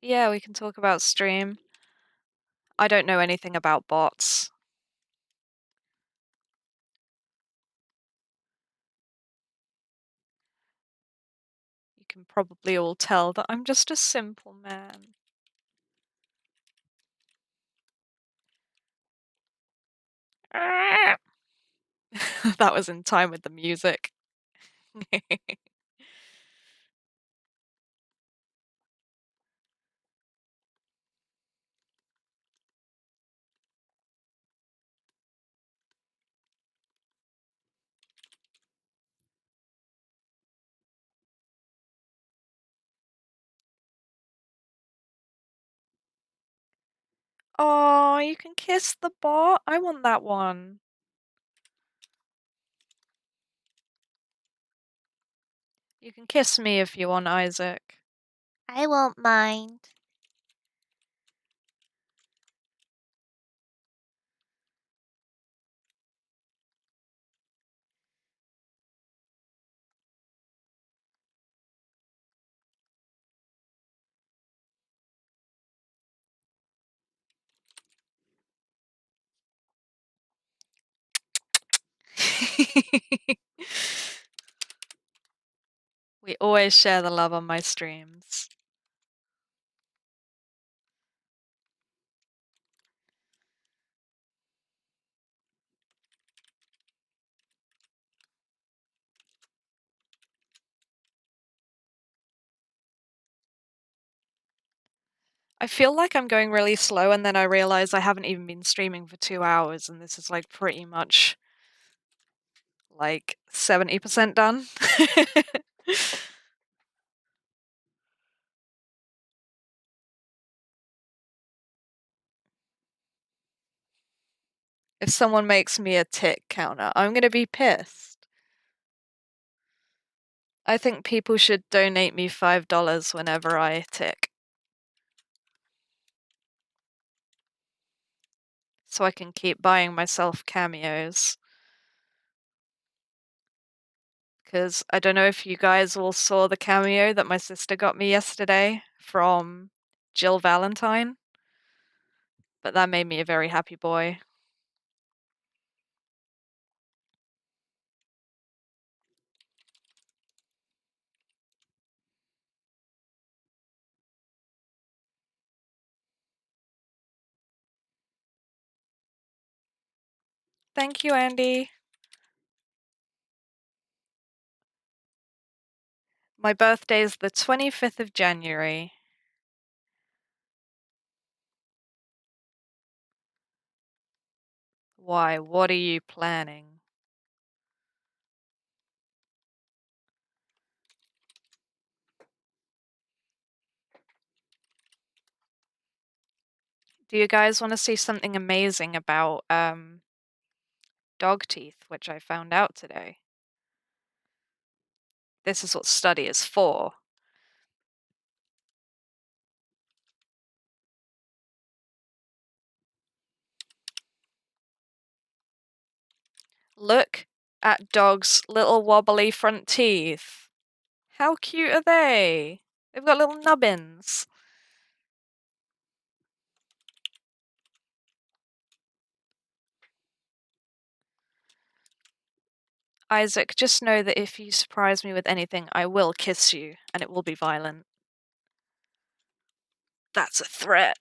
Yeah, we can talk about stream. I don't know anything about bots. You can probably all tell that I'm just a simple man. That was in time with the music. Oh, you can kiss the bot? I want that one. You can kiss me if you want, Isaac. I won't mind. We always share the love on my streams. I feel like I'm going really slow, and then I realize I haven't even been streaming for 2 hours, and this is like pretty much like 70% done. If someone makes me a tick counter, I'm gonna be pissed. I think people should donate me $5 whenever I tick, so I can keep buying myself cameos. Because I don't know if you guys all saw the cameo that my sister got me yesterday from Jill Valentine, but that made me a very happy boy. Thank you, Andy. My birthday is the 25th of January. Why? What are you planning? Do you guys want to see something amazing about dog teeth, which I found out today? This is what study is for. Look at dogs' little wobbly front teeth. How cute are they? They've got little nubbins. Isaac, just know that if you surprise me with anything, I will kiss you, and it will be violent. That's a threat.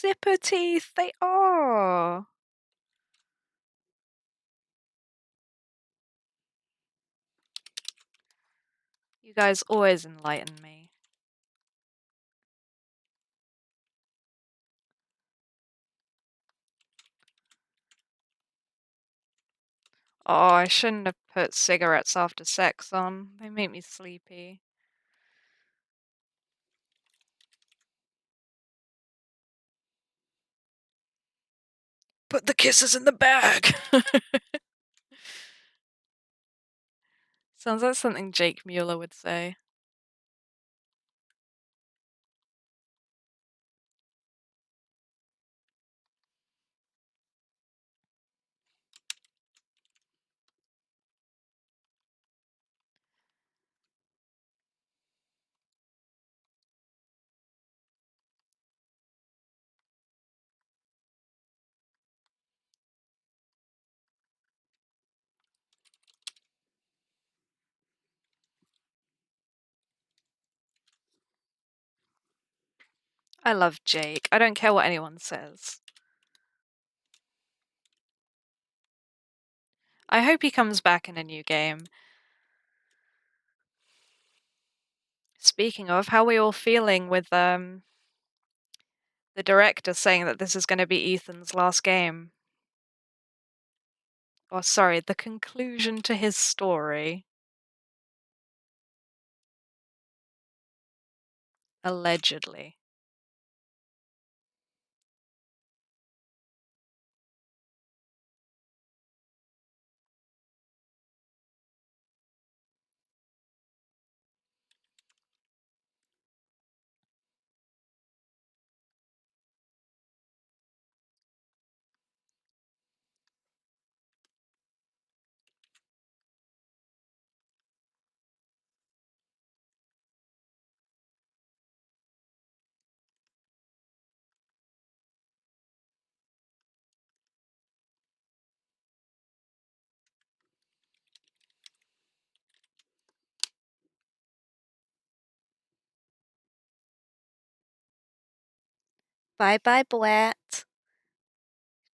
Zipper teeth, they are. You You guys always enlighten me. Oh, I shouldn't have put cigarettes after sex on. They make me sleepy. Put the kisses in the bag! Sounds like something Jake Mueller would say. I love Jake. I don't care what anyone says. I hope he comes back in a new game. Speaking of, how are we all feeling with the director saying that this is going to be Ethan's last game? Or sorry, the conclusion to his story. Allegedly. Bye bye, Blat.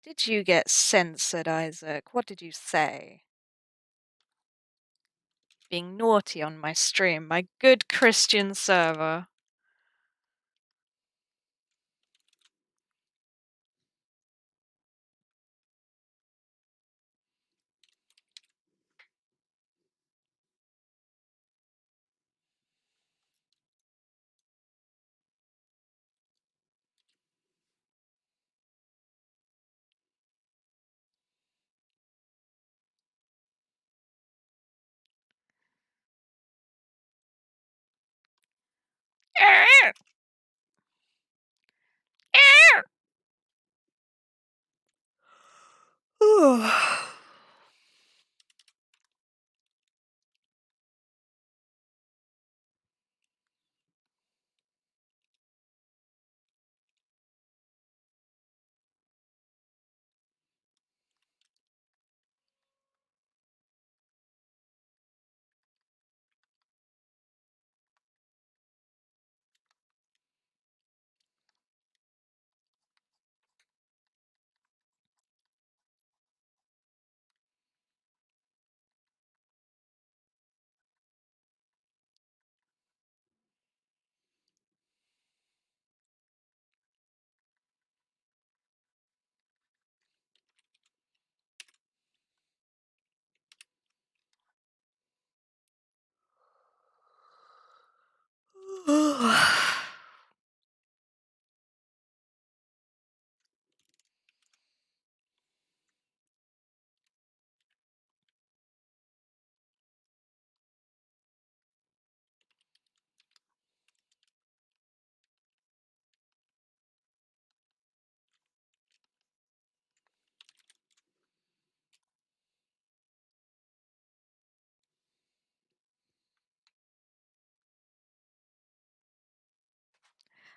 Did you get censored, Isaac? What did you say? Being naughty on my stream, my good Christian server.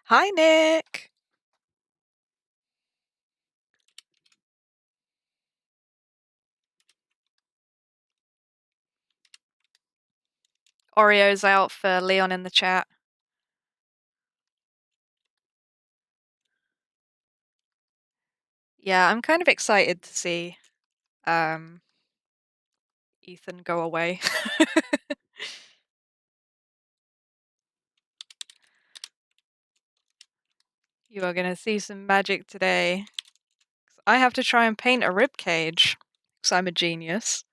Hi, Nick. Oreo's out for Leon in the chat. Yeah, I'm kind of excited to see Ethan go away. You are gonna see some magic today. I have to try and paint a rib cage, because I'm a genius.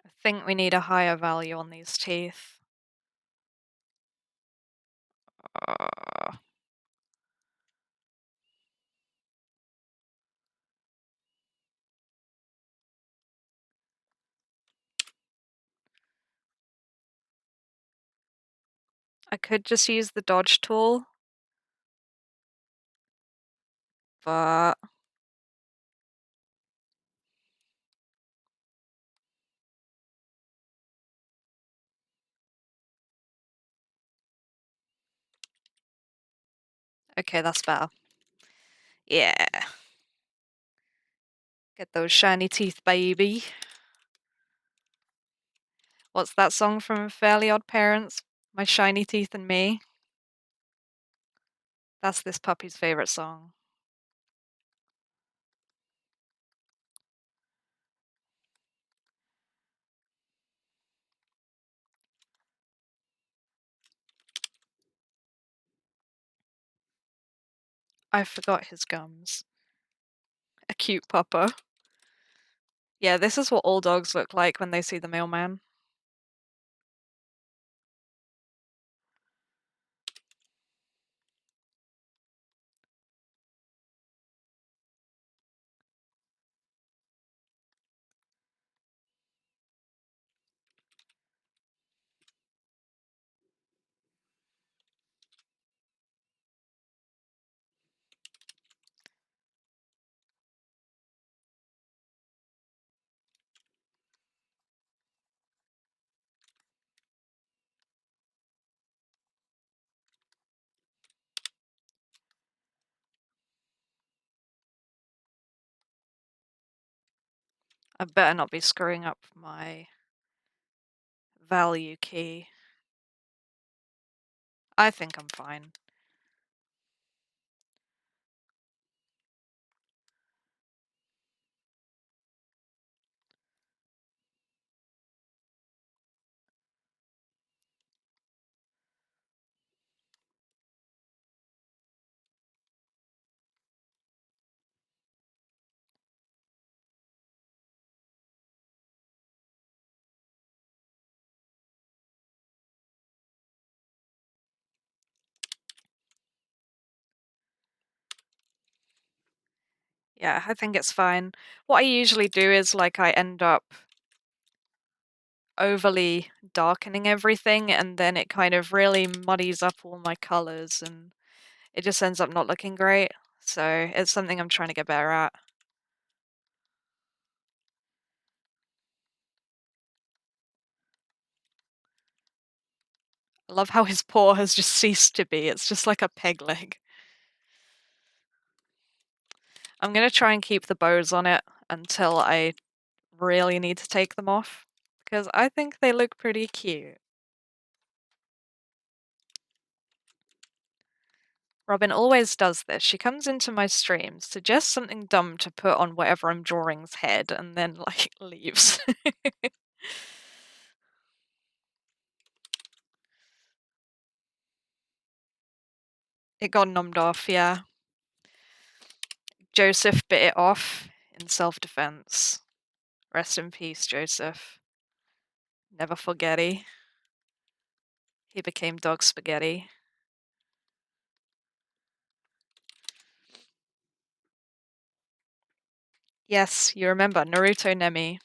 I think we need a higher value on these teeth. Uh, I could just use the dodge tool, but okay, that's better. Yeah. Get those shiny teeth, baby. What's that song from Fairly Odd Parents? My Shiny Teeth and Me? That's this puppy's favorite song. I forgot his gums. A cute pupper. Yeah, this is what all dogs look like when they see the mailman. I better not be screwing up my value key. I think I'm fine. Yeah, I think it's fine. What I usually do is like I end up overly darkening everything and then it kind of really muddies up all my colors and it just ends up not looking great. So it's something I'm trying to get better at. I love how his paw has just ceased to be. It's just like a peg leg. I'm gonna try and keep the bows on it until I really need to take them off because I think they look pretty cute. Robin always does this. She comes into my streams, suggests something dumb to put on whatever I'm drawing's head, and then, like, leaves. It got numbed off, yeah. Joseph bit it off in self-defense. Rest in peace, Joseph. Never forgetty. He became dog spaghetti. Yes, you remember Naruto Nemi.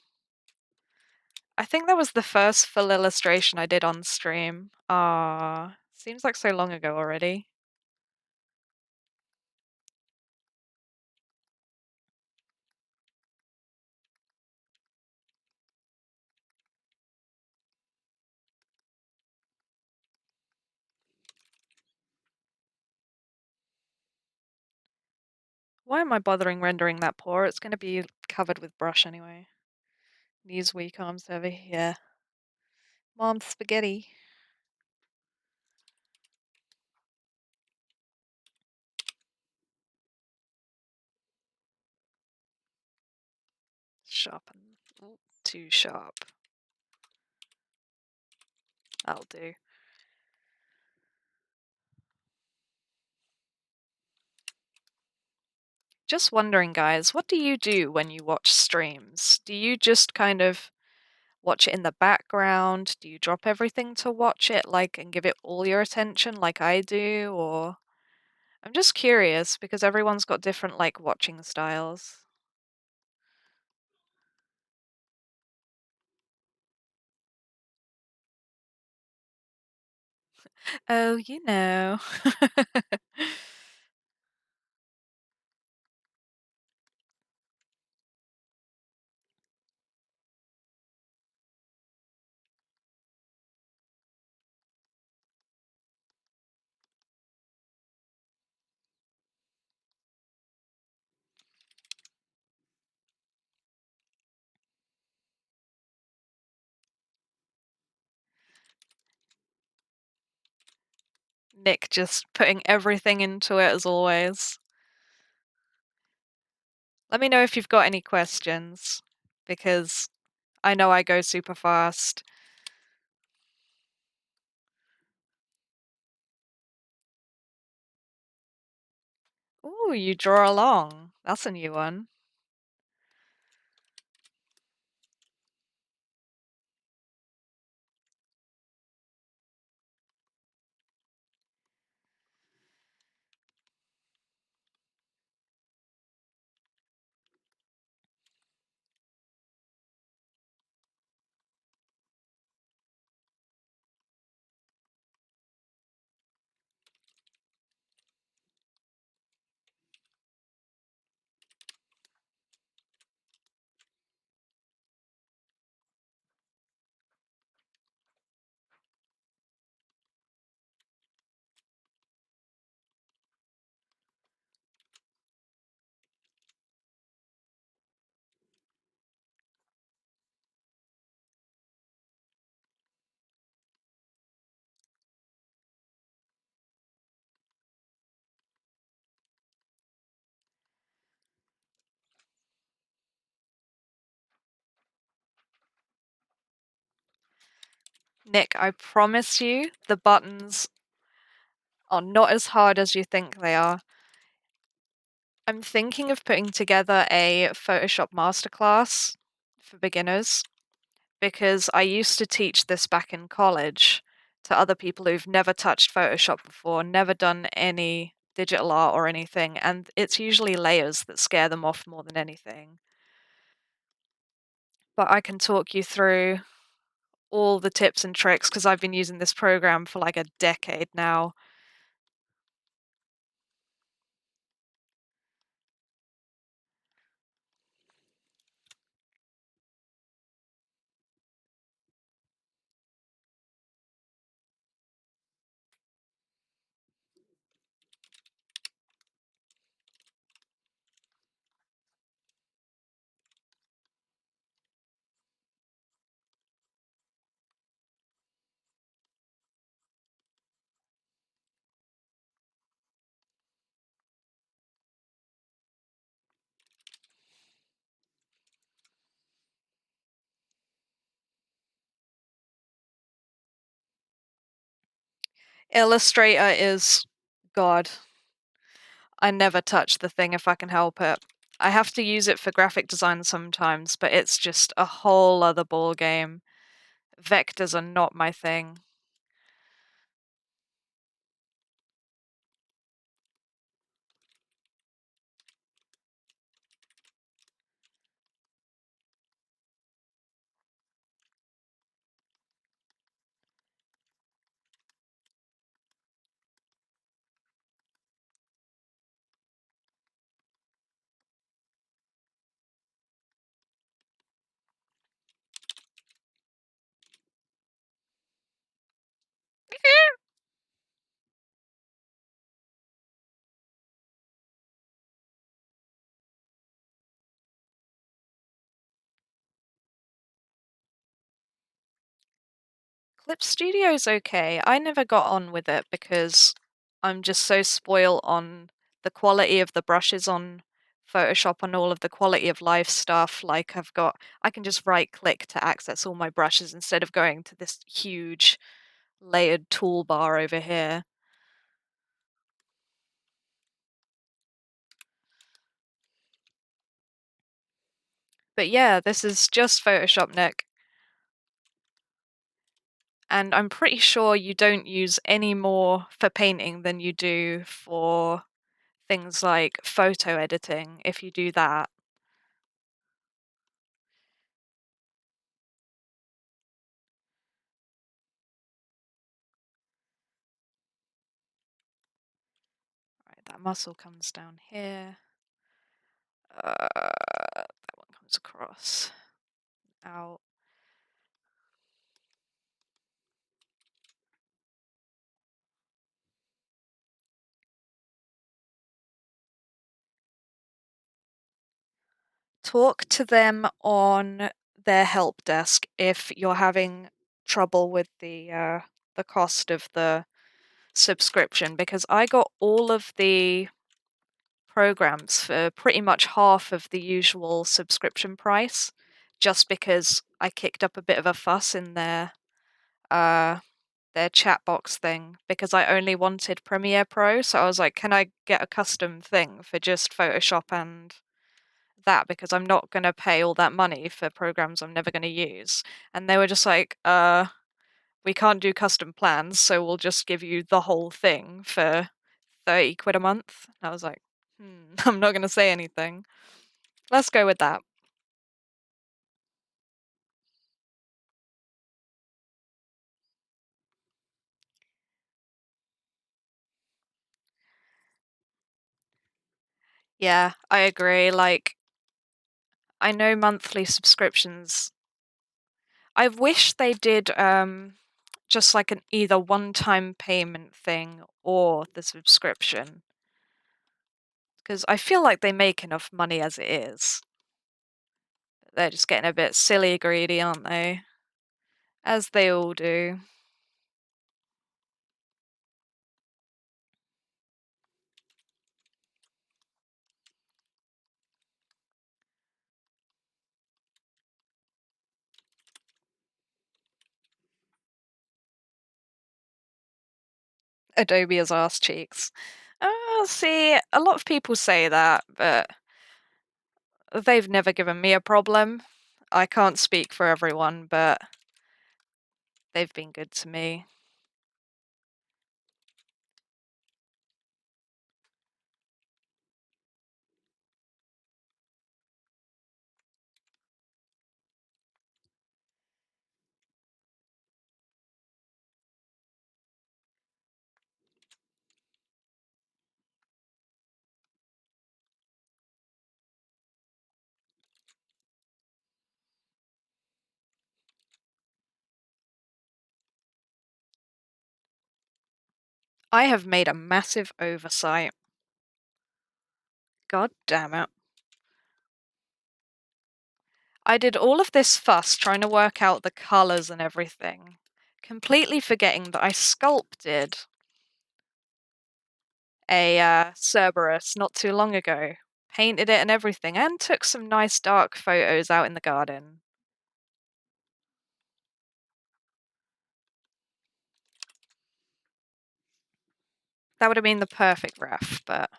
I think that was the first full illustration I did on stream. Ah, seems like so long ago already. Why am I bothering rendering that paw? It's going to be covered with brush anyway. Knees weak, arms heavy. Yeah. Mom spaghetti. Sharpen. Ooh, too sharp. That'll do. Just wondering, guys, what do you do when you watch streams? Do you just kind of watch it in the background? Do you drop everything to watch it, like, and give it all your attention like I do? Or I'm just curious because everyone's got different, like, watching styles. Oh, you know. Nick just putting everything into it as always. Let me know if you've got any questions because I know I go super fast. Ooh, you draw along. That's a new one. Nick, I promise you the buttons are not as hard as you think they are. I'm thinking of putting together a Photoshop masterclass for beginners because I used to teach this back in college to other people who've never touched Photoshop before, never done any digital art or anything, and it's usually layers that scare them off more than anything. But I can talk you through all the tips and tricks because I've been using this program for like a decade now. Illustrator is God. I never touch the thing if I can help it. I have to use it for graphic design sometimes, but it's just a whole other ball game. Vectors are not my thing. Clip Studio's okay. I never got on with it because I'm just so spoiled on the quality of the brushes on Photoshop and all of the quality of life stuff. Like I can just right click to access all my brushes instead of going to this huge layered toolbar over here. But yeah, this is just Photoshop, Nick. And I'm pretty sure you don't use any more for painting than you do for things like photo editing if you do that. Right, that muscle comes down here. That one comes across. Out. Talk to them on their help desk if you're having trouble with the cost of the subscription because I got all of the programs for pretty much half of the usual subscription price just because I kicked up a bit of a fuss in uh their chat box thing because I only wanted Premiere Pro, so I was like, can I get a custom thing for just Photoshop and that because I'm not going to pay all that money for programs I'm never going to use. And they were just like, we can't do custom plans, so we'll just give you the whole thing for 30 quid a month. And I was like, I'm not going to say anything. Let's go with that. Yeah, I agree. Like, I know monthly subscriptions. I wish they did just like an either one-time payment thing or the subscription. Because I feel like they make enough money as it is. They're just getting a bit silly greedy, aren't they? As they all do. Adobe has ass cheeks. See, a lot of people say that, but they've never given me a problem. I can't speak for everyone, but they've been good to me. I have made a massive oversight. God damn it. I did all of this fuss trying to work out the colors and everything, completely forgetting that I sculpted a Cerberus not too long ago, painted it and everything, and took some nice dark photos out in the garden. That would have been the perfect ref, but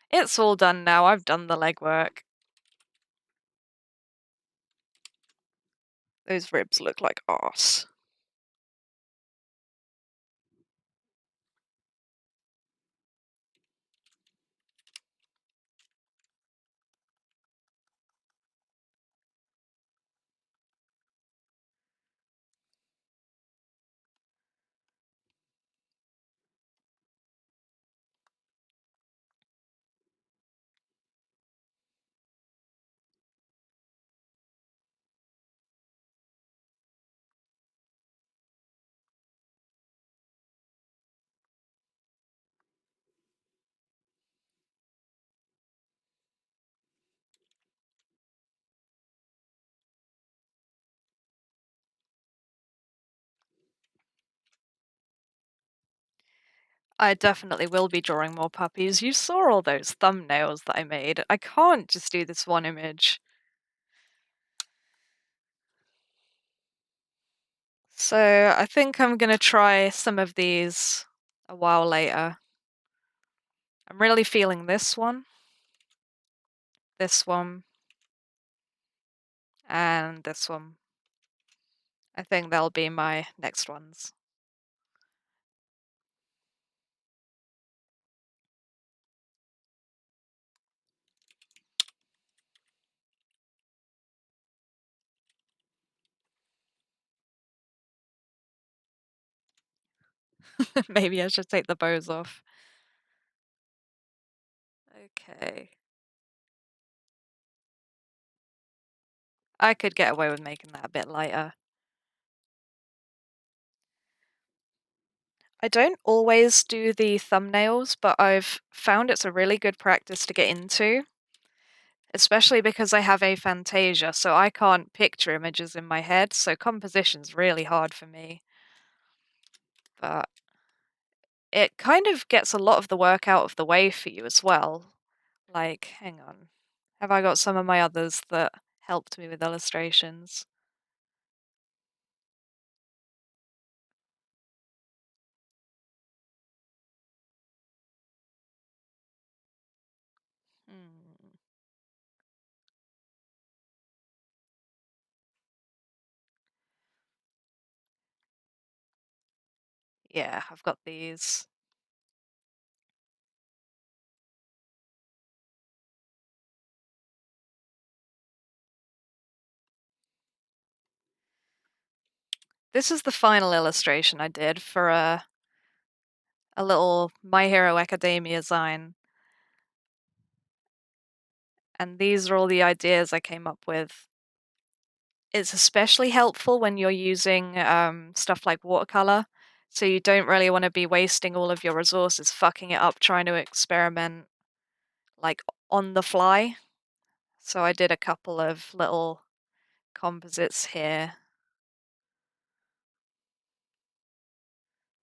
it's all done now. I've done the legwork. Those ribs look like arse. I definitely will be drawing more puppies. You saw all those thumbnails that I made. I can't just do this one image. So I think I'm gonna try some of these a while later. I'm really feeling this one, and this one. I think they'll be my next ones. Maybe I should take the bows off. Okay. I could get away with making that a bit lighter. I don't always do the thumbnails, but I've found it's a really good practice to get into, especially because I have aphantasia, so I can't picture images in my head, so composition's really hard for me. But it kind of gets a lot of the work out of the way for you as well. Like, hang on. Have I got some of my others that helped me with illustrations? Hmm. Yeah, I've got these. This is the final illustration I did for a little My Hero Academia Zine. And these are all the ideas I came up with. It's especially helpful when you're using stuff like watercolor, so you don't really want to be wasting all of your resources fucking it up trying to experiment like on the fly. So I did a couple of little composites here.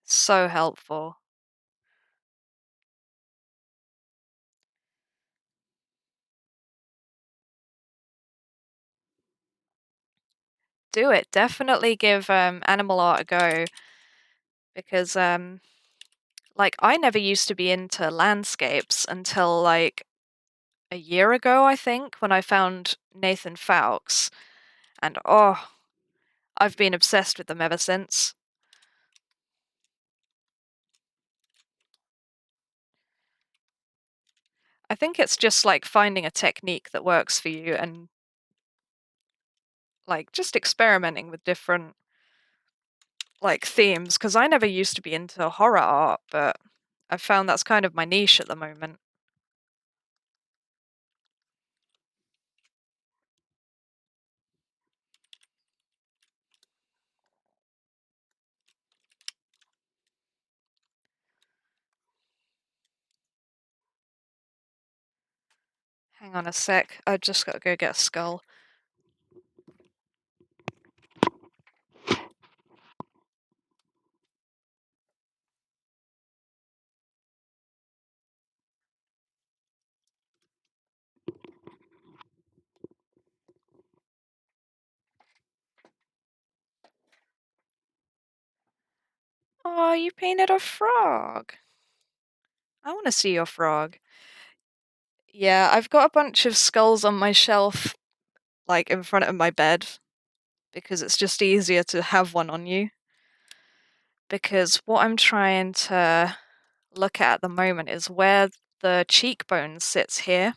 So helpful. Do it. Definitely give animal art a go because like I never used to be into landscapes until like a year ago, I think, when I found Nathan Fowkes, and oh, I've been obsessed with them ever since. I think it's just like finding a technique that works for you and like just experimenting with different like themes because I never used to be into horror art, but I've found that's kind of my niche at the moment. Hang on a sec, I just gotta go get a skull. Oh, you painted a frog. I want to see your frog. Yeah, I've got a bunch of skulls on my shelf, like in front of my bed, because it's just easier to have one on you. Because what I'm trying to look at the moment is where the cheekbone sits here.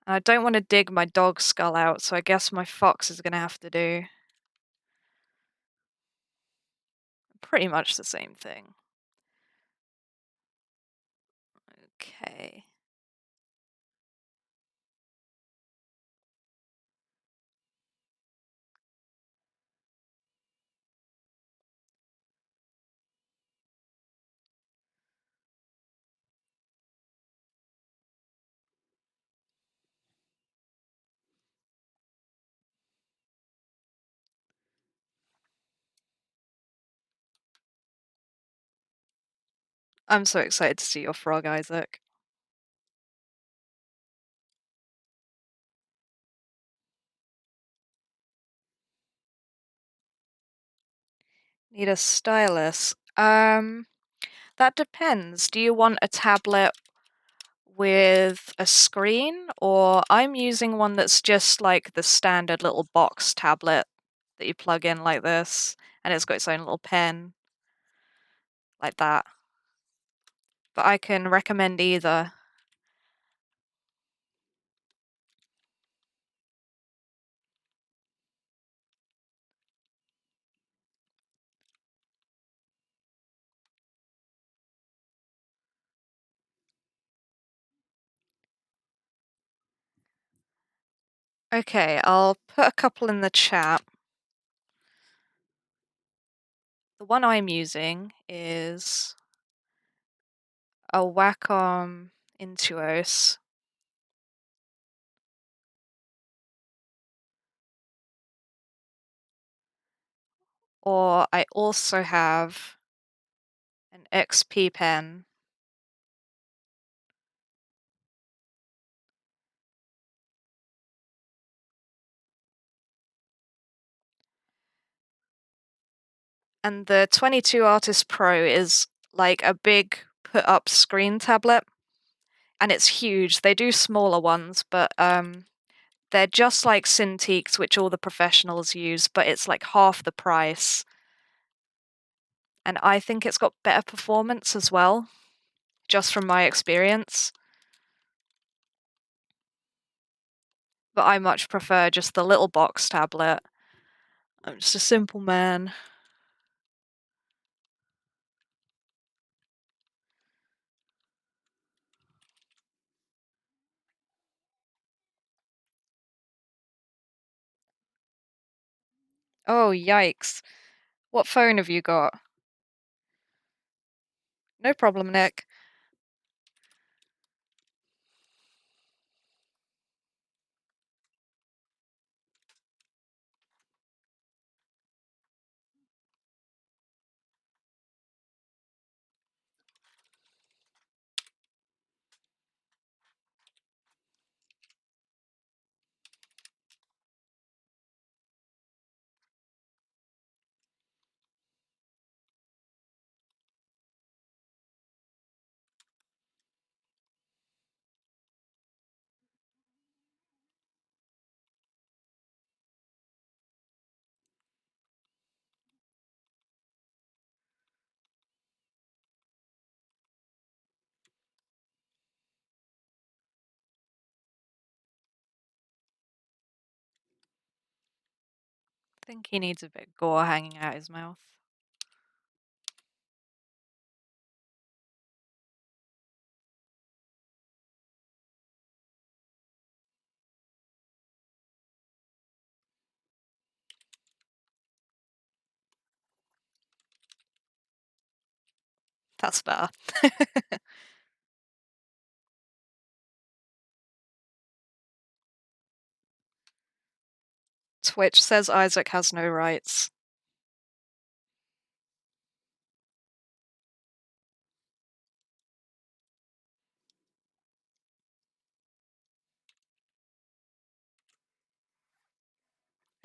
And I don't want to dig my dog's skull out, so I guess my fox is going to have to do pretty much the same thing. Okay. I'm so excited to see your frog, Isaac. Need a stylus. That depends. Do you want a tablet with a screen, or I'm using one that's just like the standard little box tablet that you plug in like this, and it's got its own little pen, like that. But I can recommend either. Okay, I'll put a couple in the chat. The one I'm using is a Wacom Intuos. Or I also have an XP pen. And the 22 Artist Pro is like a big put up screen tablet, and it's huge. They do smaller ones, but they're just like Cintiqs, which all the professionals use, but it's like half the price. And I think it's got better performance as well, just from my experience. But I much prefer just the little box tablet. I'm just a simple man. Oh, yikes. What phone have you got? No problem, Nick. I think he needs a bit of gore hanging out his mouth. That's better. Twitch says Isaac has no rights.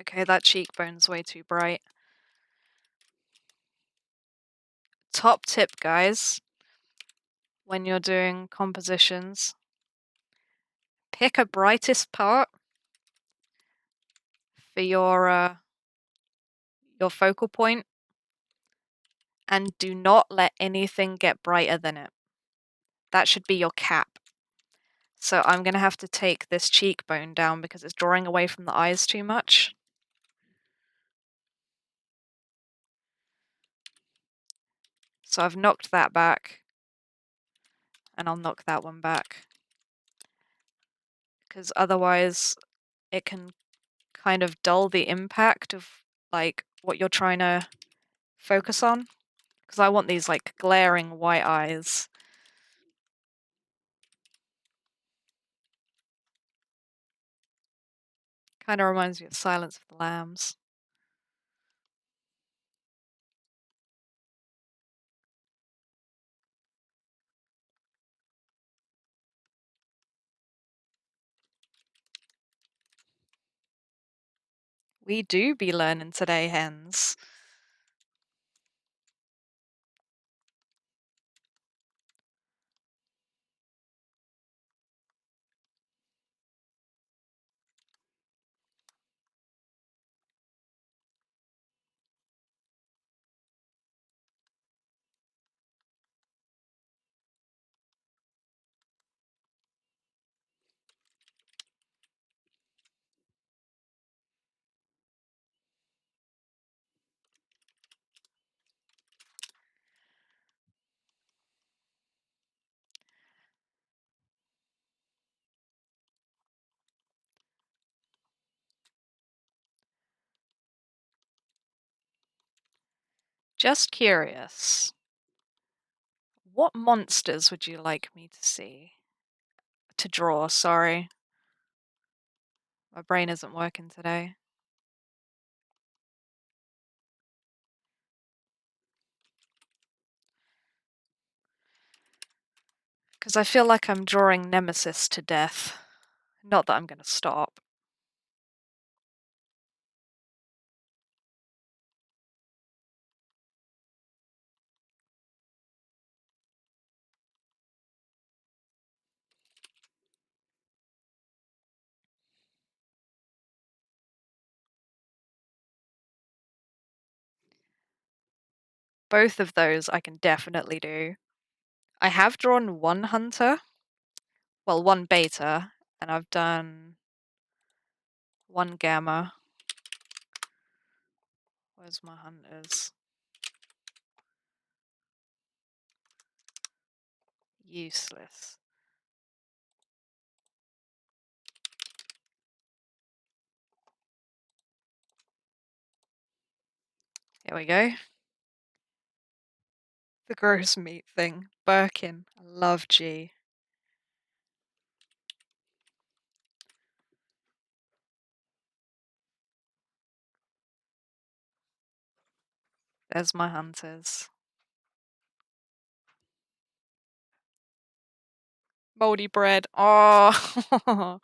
Okay, that cheekbone's way too bright. Top tip, guys, when you're doing compositions, pick a brightest part for your focal point, and do not let anything get brighter than it. That should be your cap. So I'm gonna have to take this cheekbone down because it's drawing away from the eyes too much. So I've knocked that back, and I'll knock that one back. Because otherwise it can kind of dull the impact of like what you're trying to focus on. Because I want these like glaring white eyes. Kind of reminds me of Silence of the Lambs. We do be learning today, hens. Just curious. What monsters would you like me to see? To draw, sorry. My brain isn't working today. Because I feel like I'm drawing Nemesis to death. Not that I'm going to stop. Both of those I can definitely do. I have drawn one hunter. Well, one beta. And I've done one gamma. Where's my hunters? Useless. Here we go. The gross meat thing. Birkin. I love G. There's my hunters. Moldy bread. Oh. I'm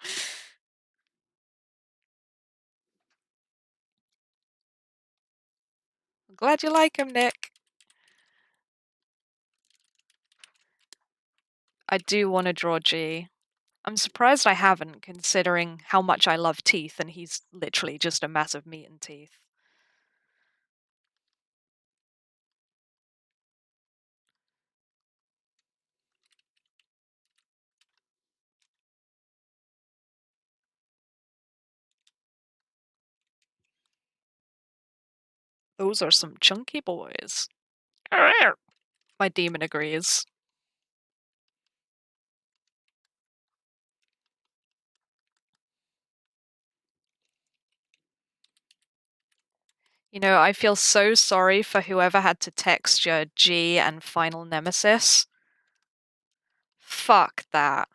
glad you like him, Nick. I do want to draw G. I'm surprised I haven't, considering how much I love teeth, and he's literally just a mass of meat and teeth. Those are some chunky boys. My demon agrees. You know, I feel so sorry for whoever had to texture G and Final Nemesis. Fuck that.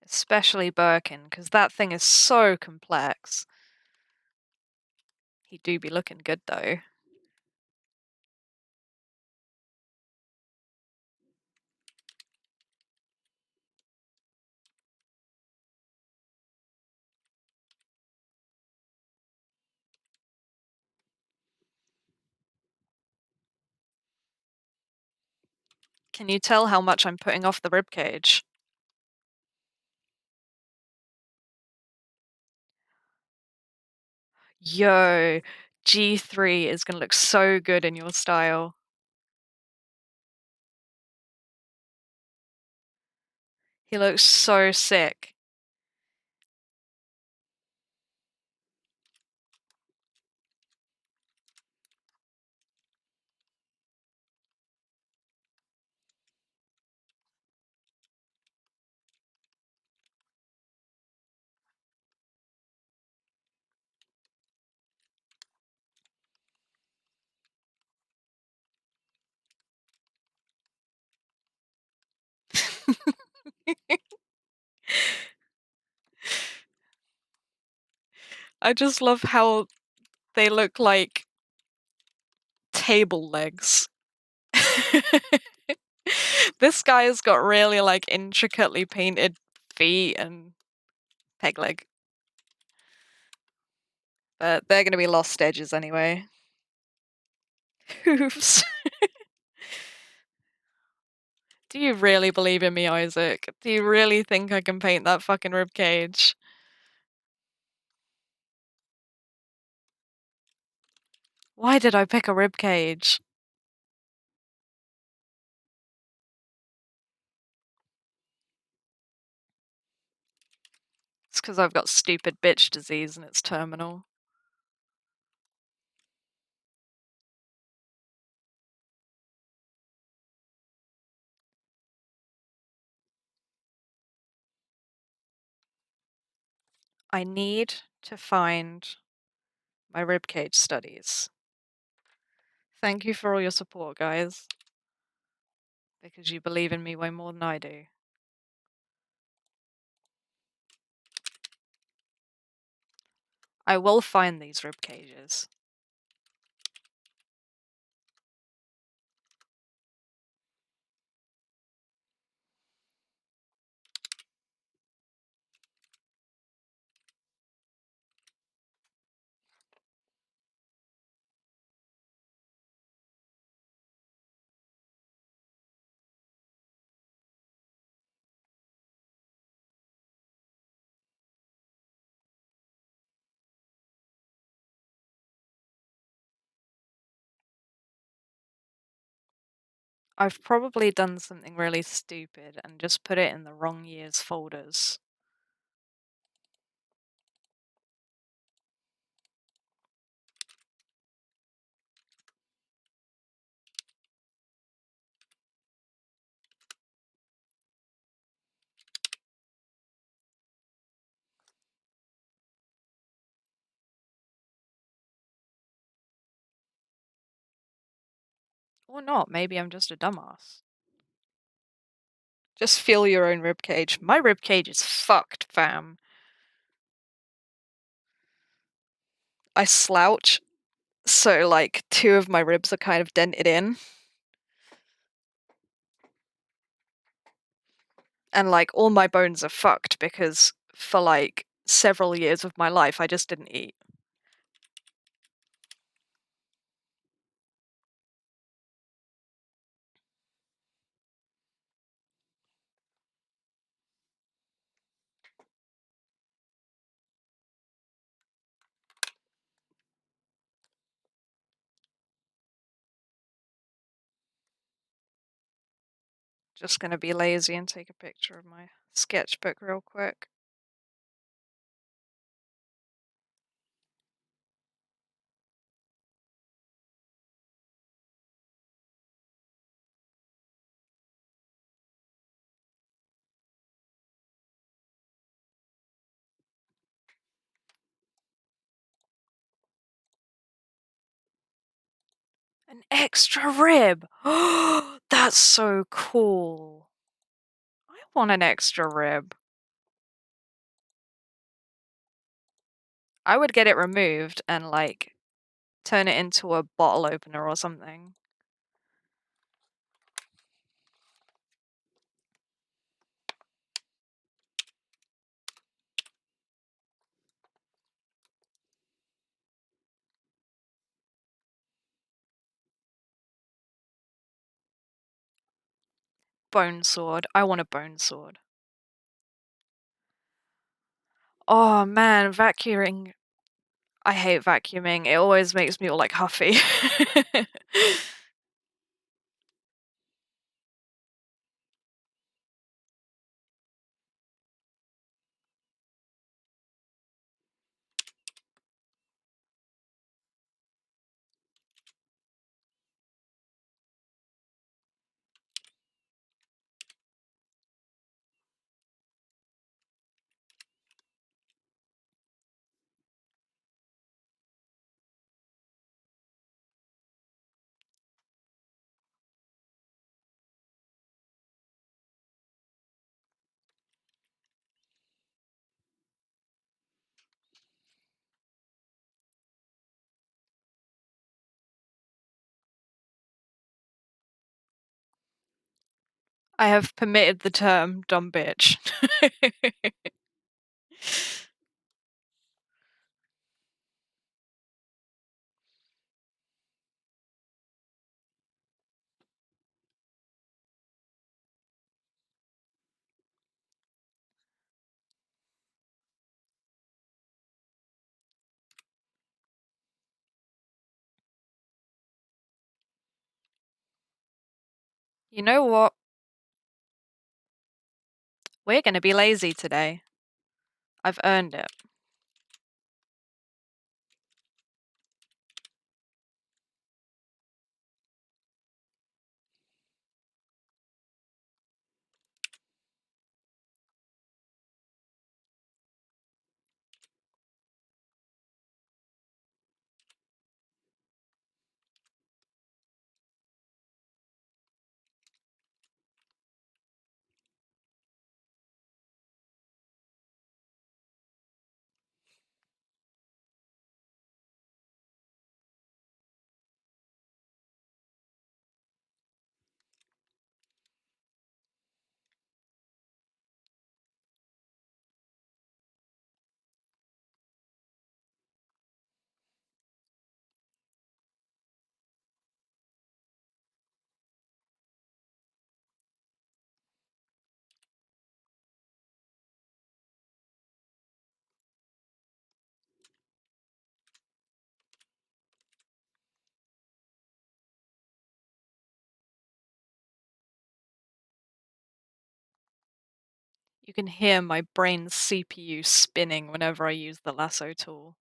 Especially Birkin, because that thing is so complex. He do be looking good, though. Can you tell how much I'm putting off the ribcage? Yo, G3 is gonna look so good in your style. He looks so sick. I just love how they look like table legs. This guy has got really like intricately painted feet and peg leg. But they're gonna be lost edges anyway. Hooves. Do you really believe in me, Isaac? Do you really think I can paint that fucking rib cage? Why did I pick a rib cage? It's because I've got stupid bitch disease and it's terminal. I need to find my ribcage studies. Thank you for all your support, guys. Because you believe in me way more than I do. I will find these rib cages. I've probably done something really stupid and just put it in the wrong year's folders. Or not, maybe I'm just a dumbass. Just feel your own ribcage. My ribcage is fucked, fam. I slouch, so like 2 of my ribs are kind of dented in. And like all my bones are fucked because for like several years of my life I just didn't eat. Just gonna be lazy and take a picture of my sketchbook real quick. An extra rib! That's so cool. I want an extra rib. I would get it removed and like turn it into a bottle opener or something. Bone sword. I want a bone sword. Oh man, vacuuming. I hate vacuuming. It always makes me all like huffy. I have permitted the term dumb bitch. You know what? We're gonna be lazy today. I've earned it. You can hear my brain's CPU spinning whenever I use the lasso tool.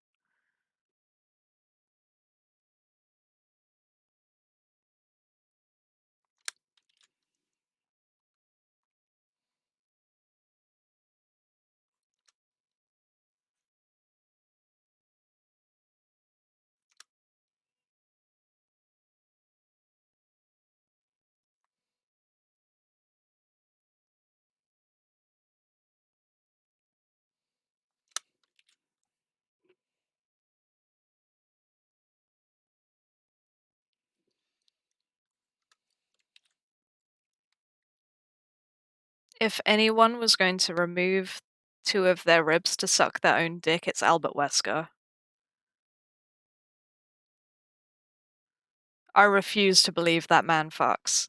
If anyone was going to remove two of their ribs to suck their own dick, it's Albert Wesker. I refuse to believe that man fucks.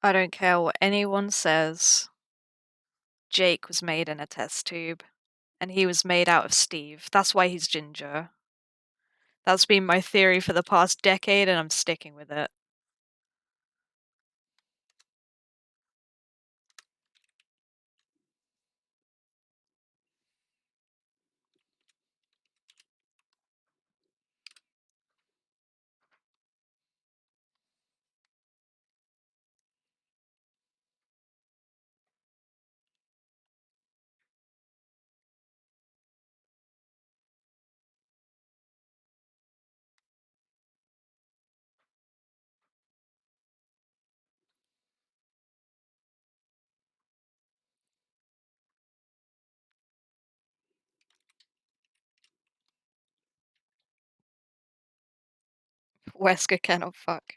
I don't care what anyone says. Jake was made in a test tube, and he was made out of Steve. That's why he's ginger. That's been my theory for the past decade, and I'm sticking with it. Wesker cannot fuck.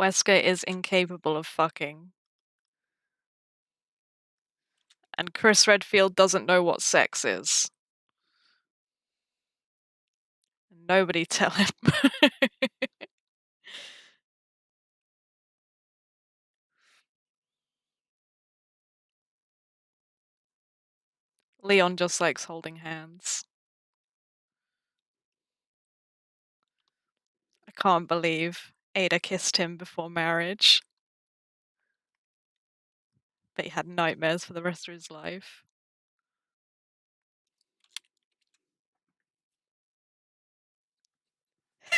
Wesker is incapable of fucking. And Chris Redfield doesn't know what sex is. Nobody tell him. Leon just likes holding hands. I can't believe Ada kissed him before marriage, but he had nightmares for the rest of his life.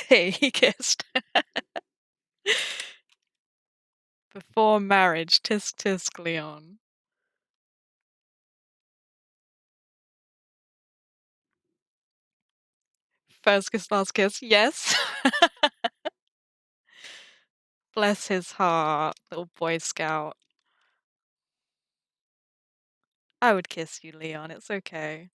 Hey, he kissed. Before marriage, tisk tisk, Leon. First kiss, last kiss, yes. Bless his heart, little Boy Scout. I would kiss you, Leon, it's okay.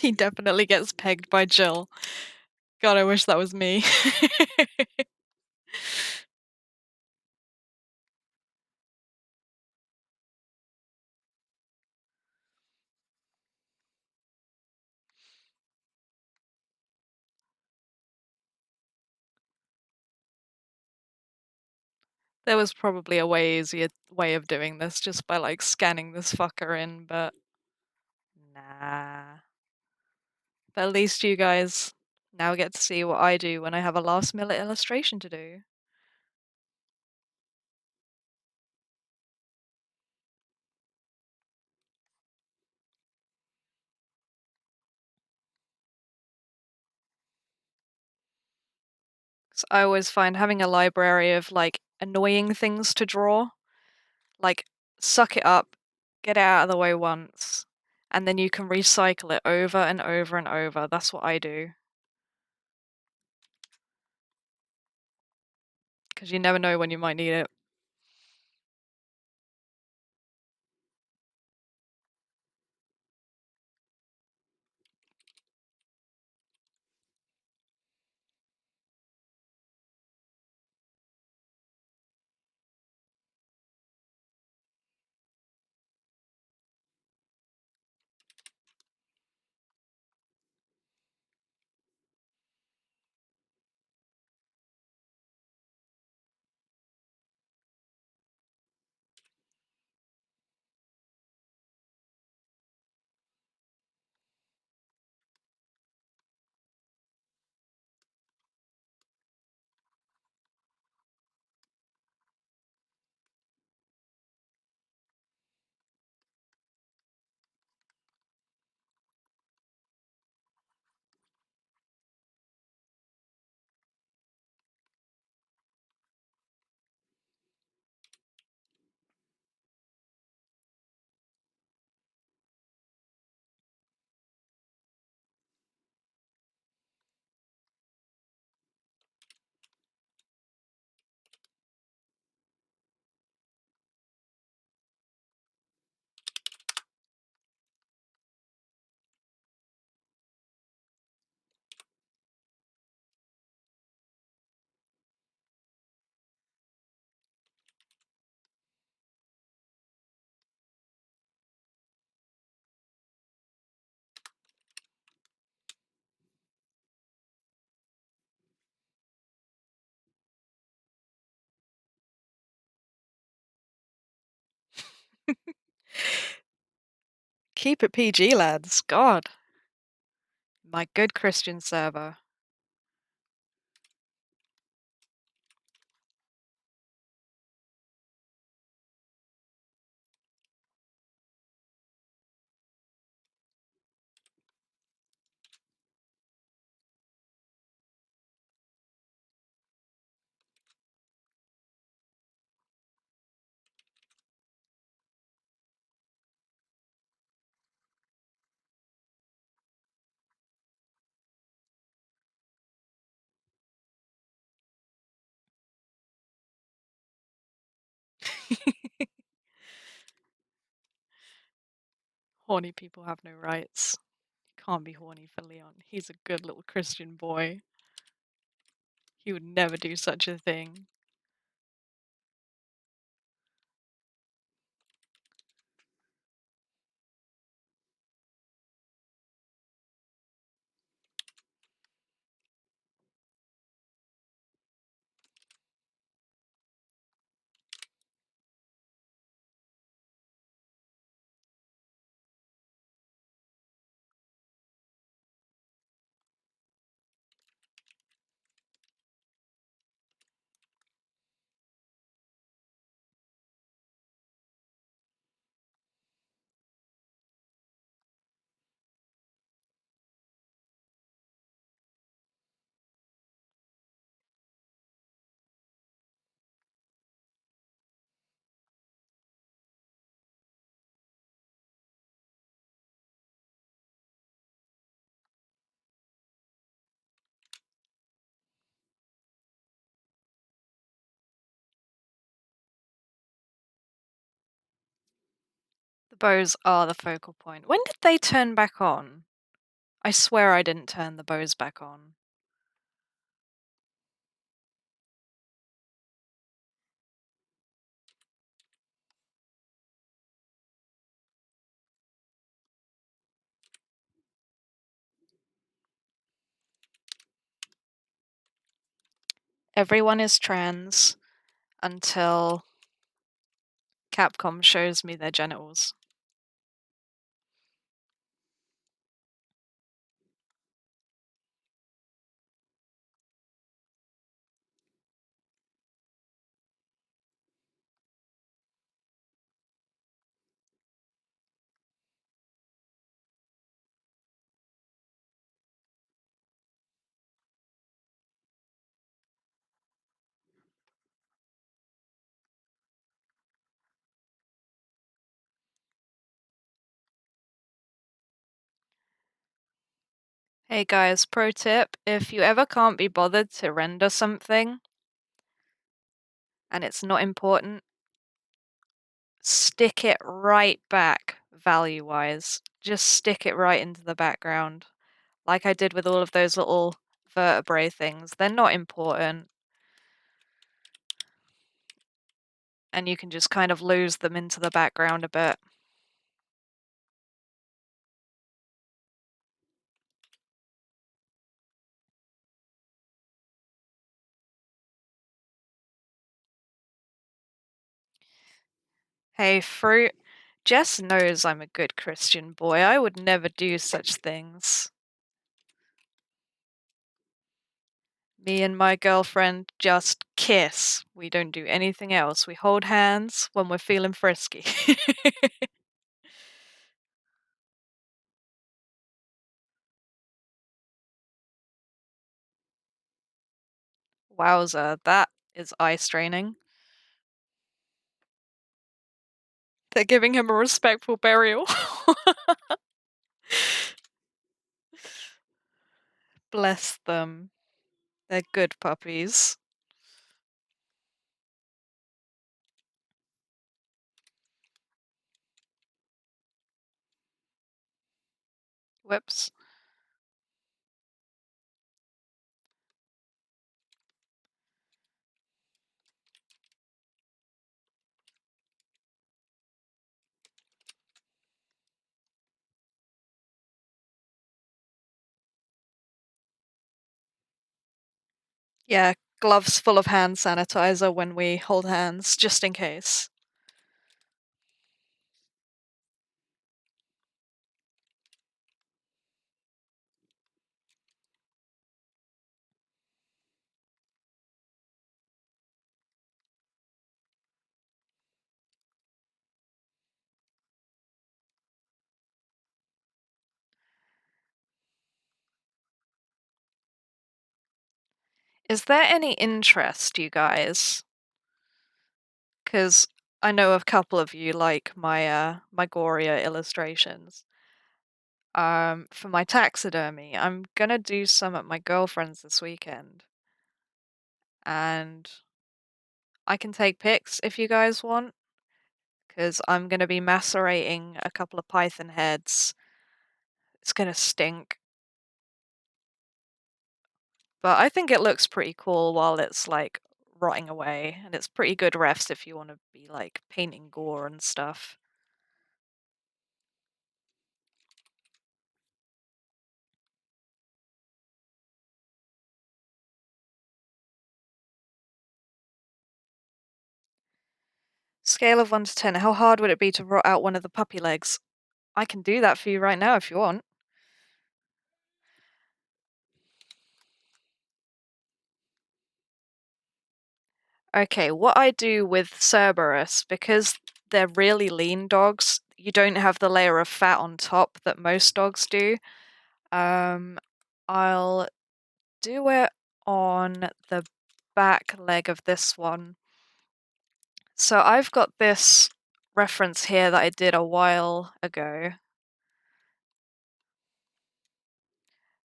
He definitely gets pegged by Jill. God, I wish that was me. There was probably a way easier way of doing this just by like scanning this fucker in, but nah. But at least you guys now get to see what I do when I have a last minute illustration to do. 'Cause I always find having a library of like annoying things to draw, like suck it up, get it out of the way once, and then you can recycle it over and over and over. That's what I do. Because you never know when you might need it. Keep it PG, lads. God. My good Christian server. Horny people have no rights. You can't be horny for Leon. He's a good little Christian boy. He would never do such a thing. Bows are the focal point. When did they turn back on? I swear I didn't turn the bows back on. Everyone is trans until Capcom shows me their genitals. Hey guys, pro tip, if you ever can't be bothered to render something and it's not important, stick it right back value-wise. Just stick it right into the background. Like I did with all of those little vertebrae things. They're not important. And you can just kind of lose them into the background a bit. Hey, fruit. Jess knows I'm a good Christian boy. I would never do such things. Me and my girlfriend just kiss. We don't do anything else. We hold hands when we're feeling frisky. Wowza, that is eye straining. They're giving him a respectful burial. Bless them. They're good puppies. Whoops. Yeah, gloves full of hand sanitizer when we hold hands, just in case. Is there any interest, you guys? Because I know a couple of you like my Goria illustrations. For my taxidermy, I'm gonna do some at my girlfriend's this weekend. And I can take pics if you guys want, because I'm gonna be macerating a couple of python heads. It's gonna stink. But I think it looks pretty cool while it's like rotting away, and it's pretty good refs if you want to be like painting gore and stuff. Scale of 1 to 10, how hard would it be to rot out one of the puppy legs? I can do that for you right now if you want. Okay, what I do with Cerberus, because they're really lean dogs, you don't have the layer of fat on top that most dogs do. I'll do it on the back leg of this one. So I've got this reference here that I did a while ago.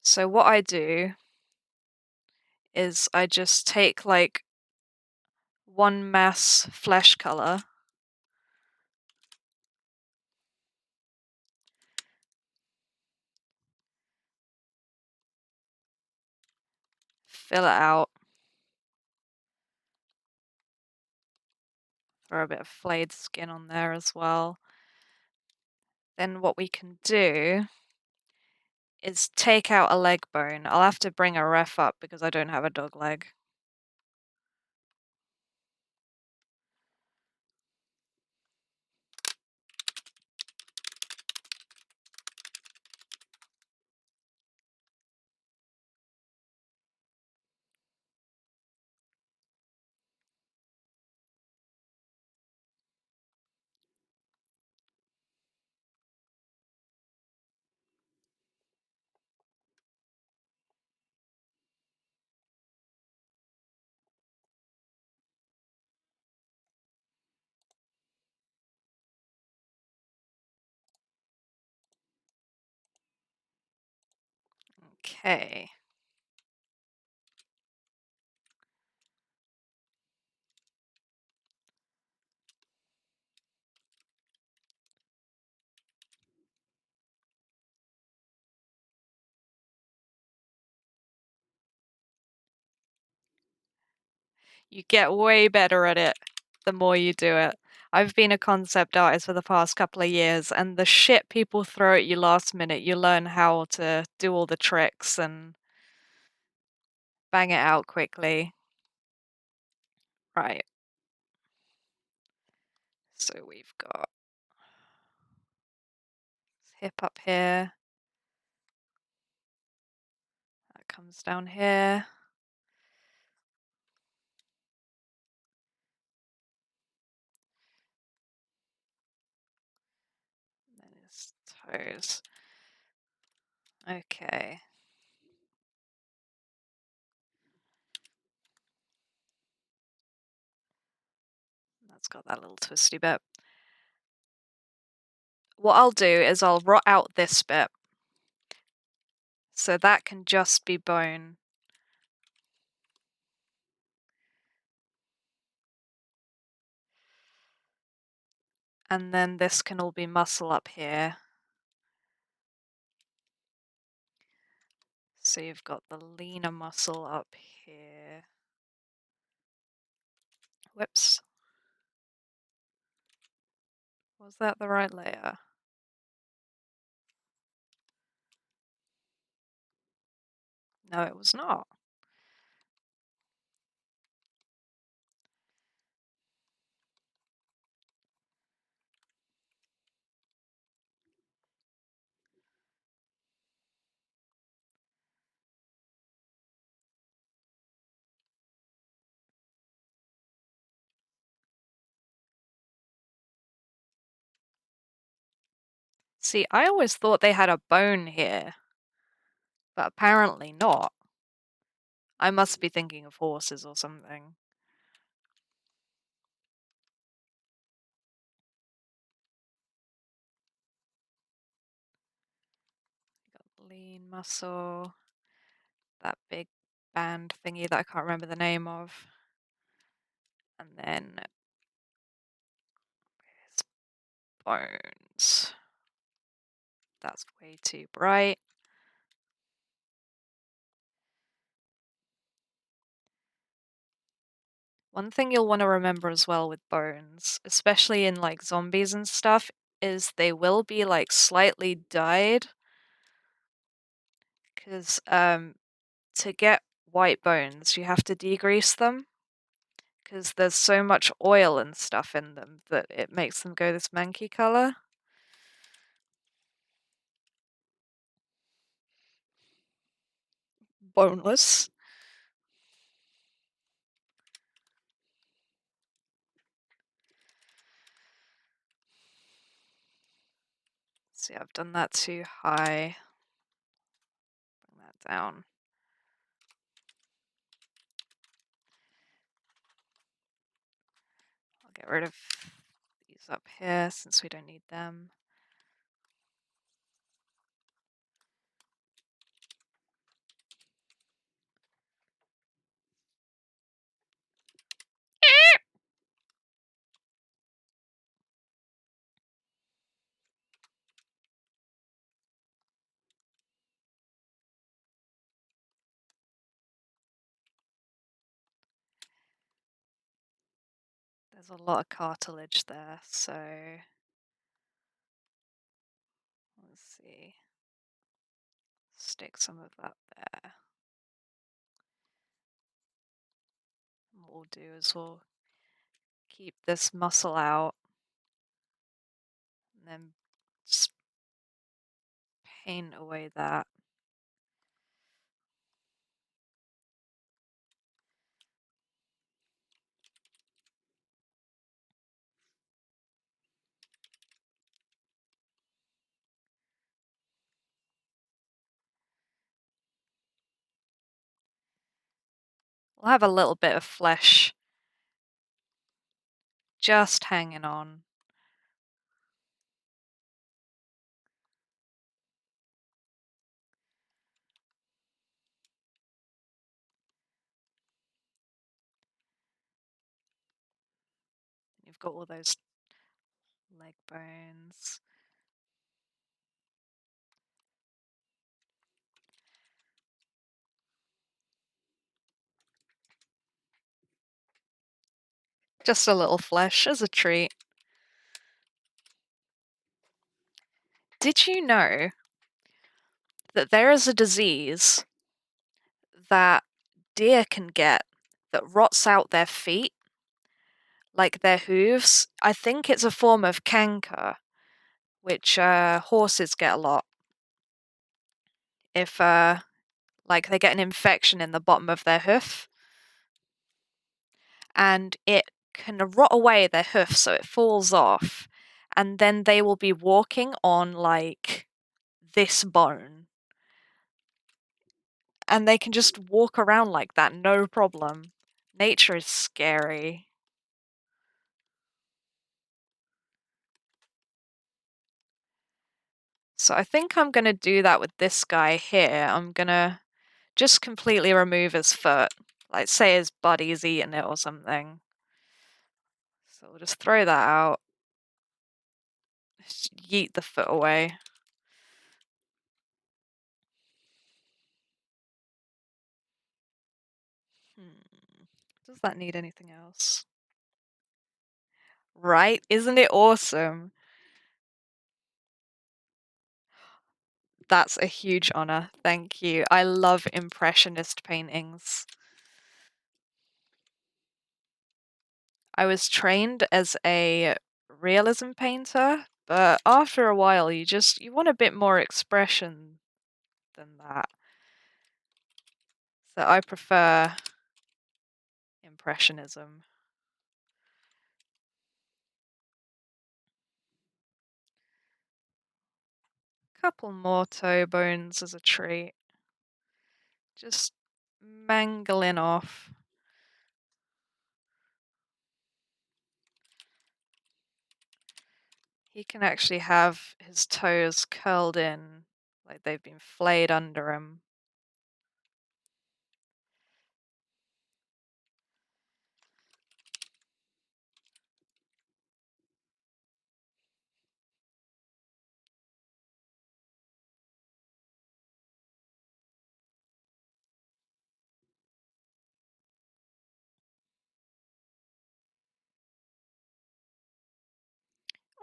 So what I do is I just take like one mass flesh color fill it out. Throw a bit of flayed skin on there as well. Then what we can do is take out a leg bone. I'll have to bring a ref up because I don't have a dog leg. Okay. You get way better at it the more you do it. I've been a concept artist for the past couple of years, and the shit people throw at you last minute, you learn how to do all the tricks and bang it out quickly. Right. So we've got hip up here. That comes down here. And then his toes. Okay. That's got that little twisty bit. What I'll do is I'll rot out this bit. So that can just be bone. And then this can all be muscle up here. So you've got the leaner muscle up here. Whoops. Was that the right layer? No, it was not. See, I always thought they had a bone here, but apparently not. I must be thinking of horses or something. Got lean muscle, that big band thingy that I can't remember the name of. And then his bones. That's way too bright. One thing you'll want to remember as well with bones, especially in like zombies and stuff, is they will be like slightly dyed. Because to get white bones, you have to degrease them. Because there's so much oil and stuff in them that it makes them go this manky color. Boneless. See, I've done that too high. Bring that down. I'll get rid of these up here since we don't need them. There's a lot of cartilage there, so let's see. Stick some of that there. And what we'll do is we'll keep this muscle out and then just paint away that. We'll have a little bit of flesh just hanging on. You've got all those leg bones. Just a little flesh as a treat. Did you know that there is a disease that deer can get that rots out their feet, like their hooves? I think it's a form of canker, which horses get a lot. If like they get an infection in the bottom of their hoof, and it can rot away their hoof so it falls off, and then they will be walking on like this bone, and they can just walk around like that, no problem. Nature is scary. So I think I'm gonna do that with this guy here. I'm gonna just completely remove his foot. Like, say his buddy's eating it or something. So we'll just throw that out. Just yeet the foot away. Does that need anything else? Right? Isn't it awesome? That's a huge honor. Thank you. I love impressionist paintings. I was trained as a realism painter, but after a while you want a bit more expression than that. So I prefer impressionism. Couple more toe bones as a treat. Just mangling off. He can actually have his toes curled in, like they've been flayed under him.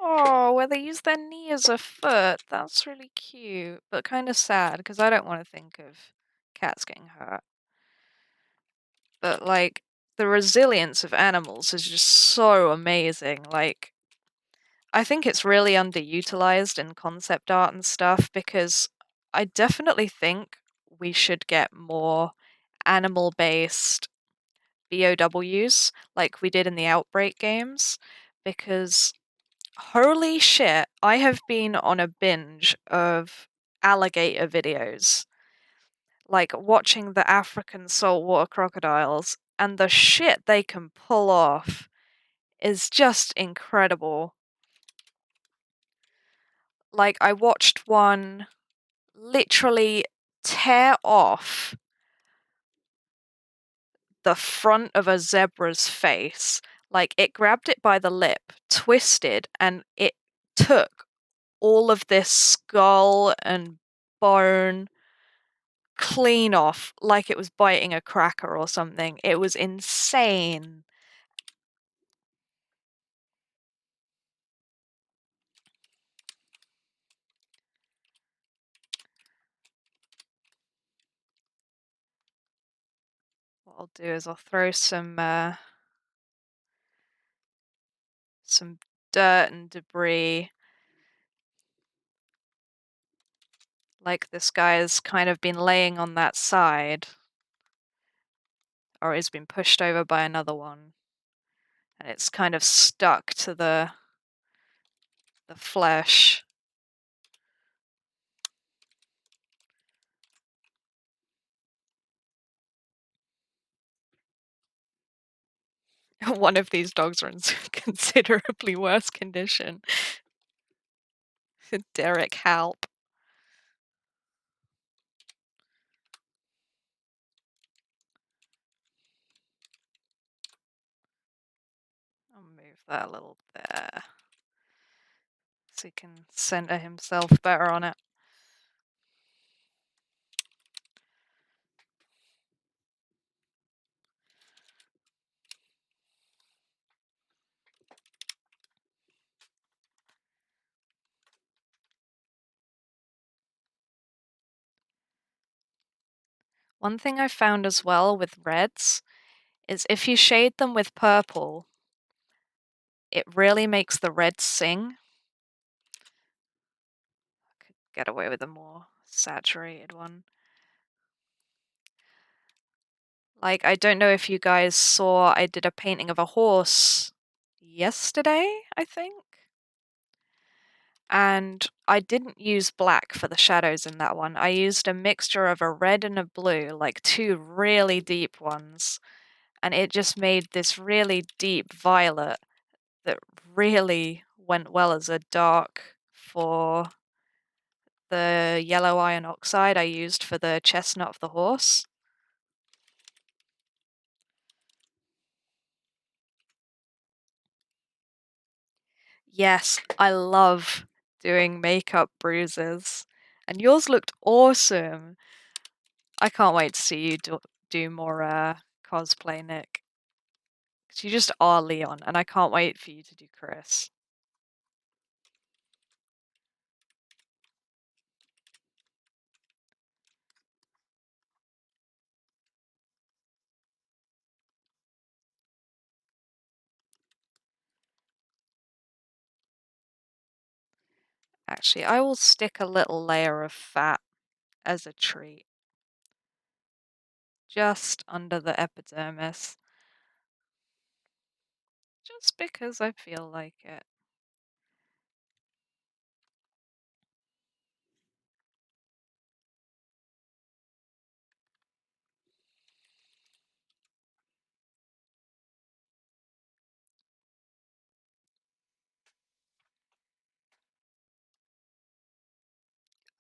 Oh, where they use their knee as a foot. That's really cute, but kind of sad because I don't want to think of cats getting hurt. But like the resilience of animals is just so amazing. Like I think it's really underutilized in concept art and stuff because I definitely think we should get more animal-based BOWs like we did in the Outbreak games because holy shit, I have been on a binge of alligator videos, like watching the African saltwater crocodiles, and the shit they can pull off is just incredible. Like, I watched one literally tear off the front of a zebra's face. Like, it grabbed it by the lip, twisted, and it took all of this skull and bone clean off like it was biting a cracker or something. It was insane. I'll do is I'll throw some dirt and debris. Like this guy's kind of been laying on that side, or he's been pushed over by another one, and it's kind of stuck to the flesh. One of these dogs are in considerably worse condition. Derek, help. I'll move that a little there so he can center himself better on it. One thing I found as well with reds is if you shade them with purple, it really makes the reds sing. I could get away with a more saturated one. Like, I don't know if you guys saw, I did a painting of a horse yesterday, I think. And I didn't use black for the shadows in that one. I used a mixture of a red and a blue, like two really deep ones. And it just made this really deep violet that really went well as a dark for the yellow iron oxide I used for the chestnut of the horse. Yes, I love doing makeup bruises. And yours looked awesome. I can't wait to see you do more cosplay, Nick. 'Cause you just are Leon, and I can't wait for you to do Chris. Actually, I will stick a little layer of fat as a treat. Just under the epidermis. Just because I feel like it.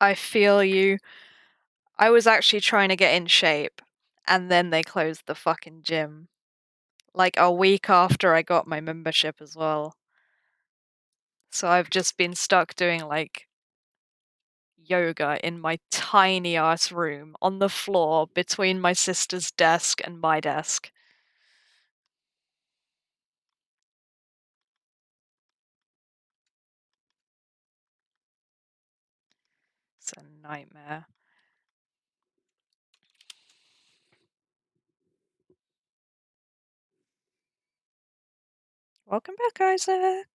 I feel you. I was actually trying to get in shape, and then they closed the fucking gym. Like a week after I got my membership as well. So I've just been stuck doing like yoga in my tiny ass room on the floor between my sister's desk and my desk. It's a nightmare. Welcome back, Isaac.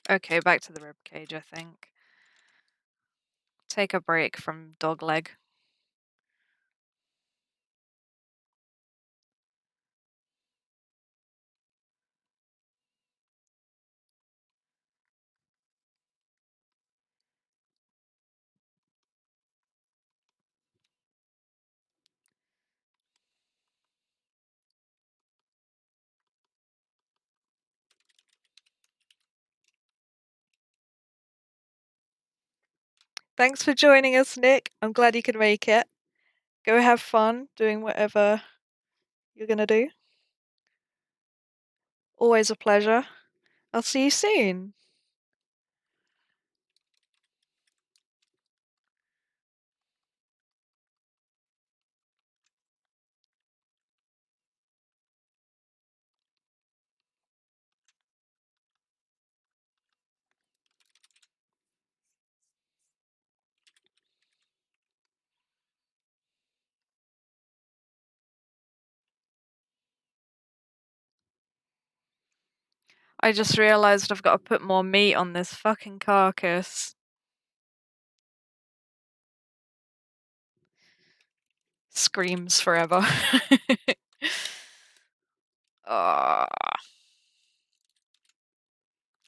Okay, back to the rib cage, I think. Take a break from dog leg. Thanks for joining us, Nick. I'm glad you could make it. Go have fun doing whatever you're gonna do. Always a pleasure. I'll see you soon. I just realized I've got to put more meat on this fucking carcass. Screams forever. Ah,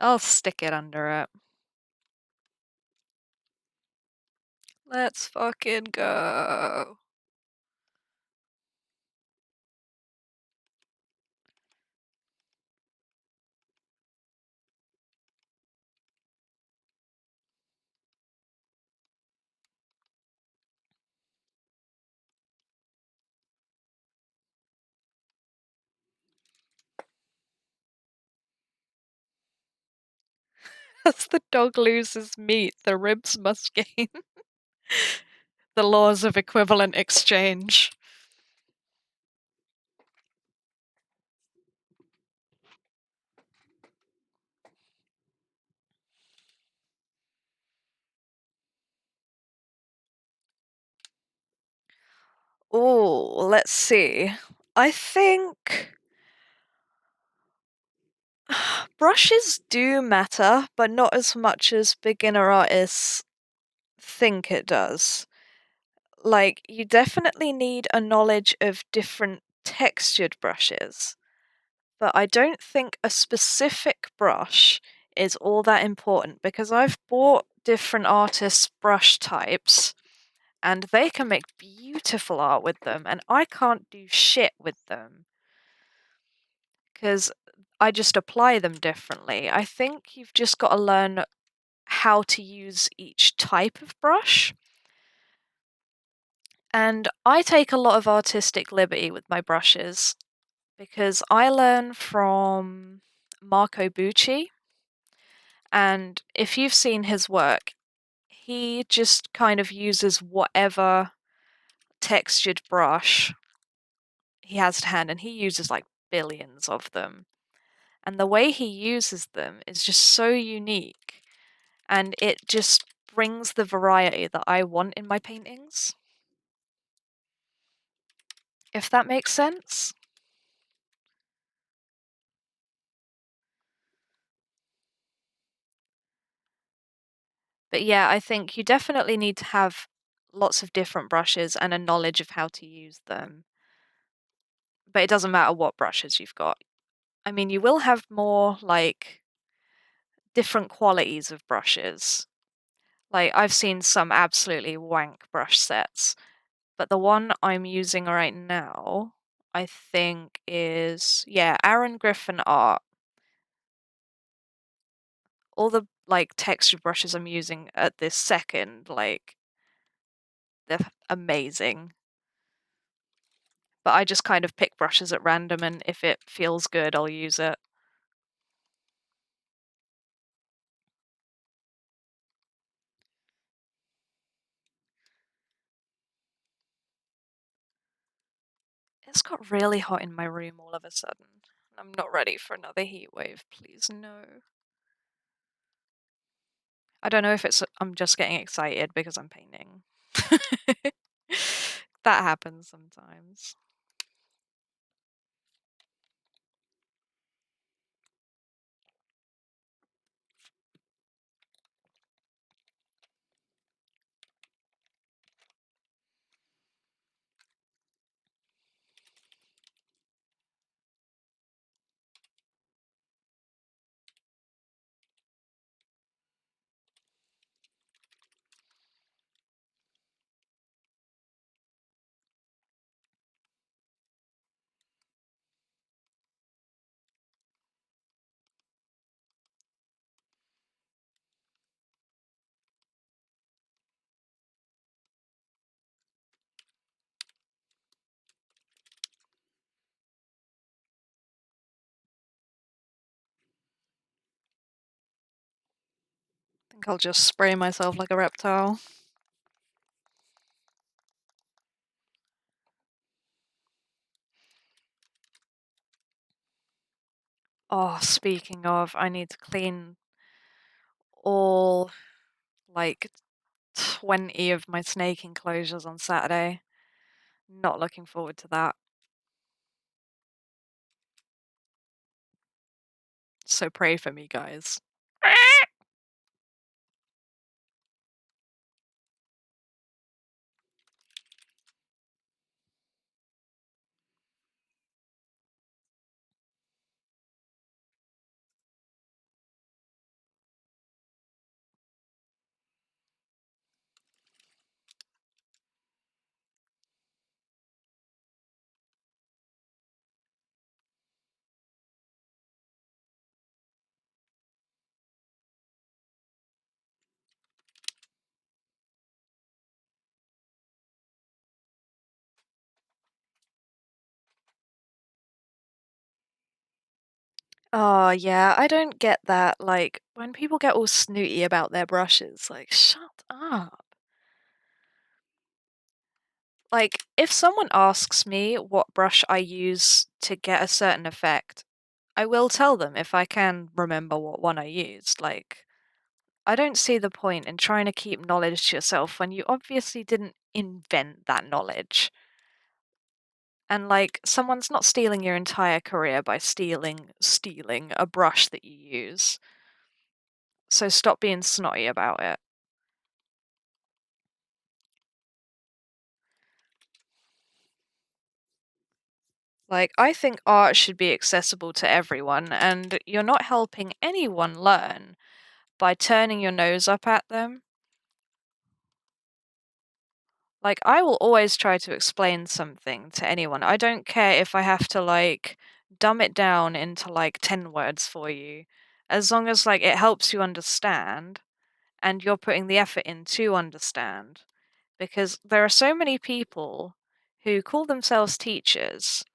I'll stick it under it. Let's fucking go. As the dog loses meat, the ribs must gain. The laws of equivalent exchange. Oh, let's see. I think brushes do matter, but not as much as beginner artists think it does. Like, you definitely need a knowledge of different textured brushes, but I don't think a specific brush is all that important because I've bought different artists' brush types and they can make beautiful art with them, and I can't do shit with them because I just apply them differently. I think you've just got to learn how to use each type of brush. And I take a lot of artistic liberty with my brushes because I learn from Marco Bucci. And if you've seen his work, he just kind of uses whatever textured brush he has to hand, and he uses like billions of them. And the way he uses them is just so unique, and it just brings the variety that I want in my paintings. If that makes sense. But yeah, I think you definitely need to have lots of different brushes and a knowledge of how to use them. But it doesn't matter what brushes you've got. I mean, you will have more like different qualities of brushes. Like, I've seen some absolutely wank brush sets, but the one I'm using right now, I think is, yeah, Aaron Griffin Art. All the like textured brushes I'm using at this second, like, they're amazing. But I just kind of pick brushes at random, and if it feels good, I'll use it. It's got really hot in my room all of a sudden. I'm not ready for another heat wave, please no. I don't know if it's I'm just getting excited because I'm painting. That happens sometimes. I think I'll just spray myself like a reptile. Oh, speaking of, I need to clean all like 20 of my snake enclosures on Saturday. Not looking forward to that. So pray for me, guys. Oh, yeah, I don't get that, like, when people get all snooty about their brushes, like, shut up. Like, if someone asks me what brush I use to get a certain effect, I will tell them if I can remember what one I used. Like, I don't see the point in trying to keep knowledge to yourself when you obviously didn't invent that knowledge. And like, someone's not stealing your entire career by stealing a brush that you use. So stop being snotty about it. Like, I think art should be accessible to everyone, and you're not helping anyone learn by turning your nose up at them. Like, I will always try to explain something to anyone. I don't care if I have to, like, dumb it down into, like, 10 words for you. As long as, like, it helps you understand and you're putting the effort in to understand. Because there are so many people who call themselves teachers,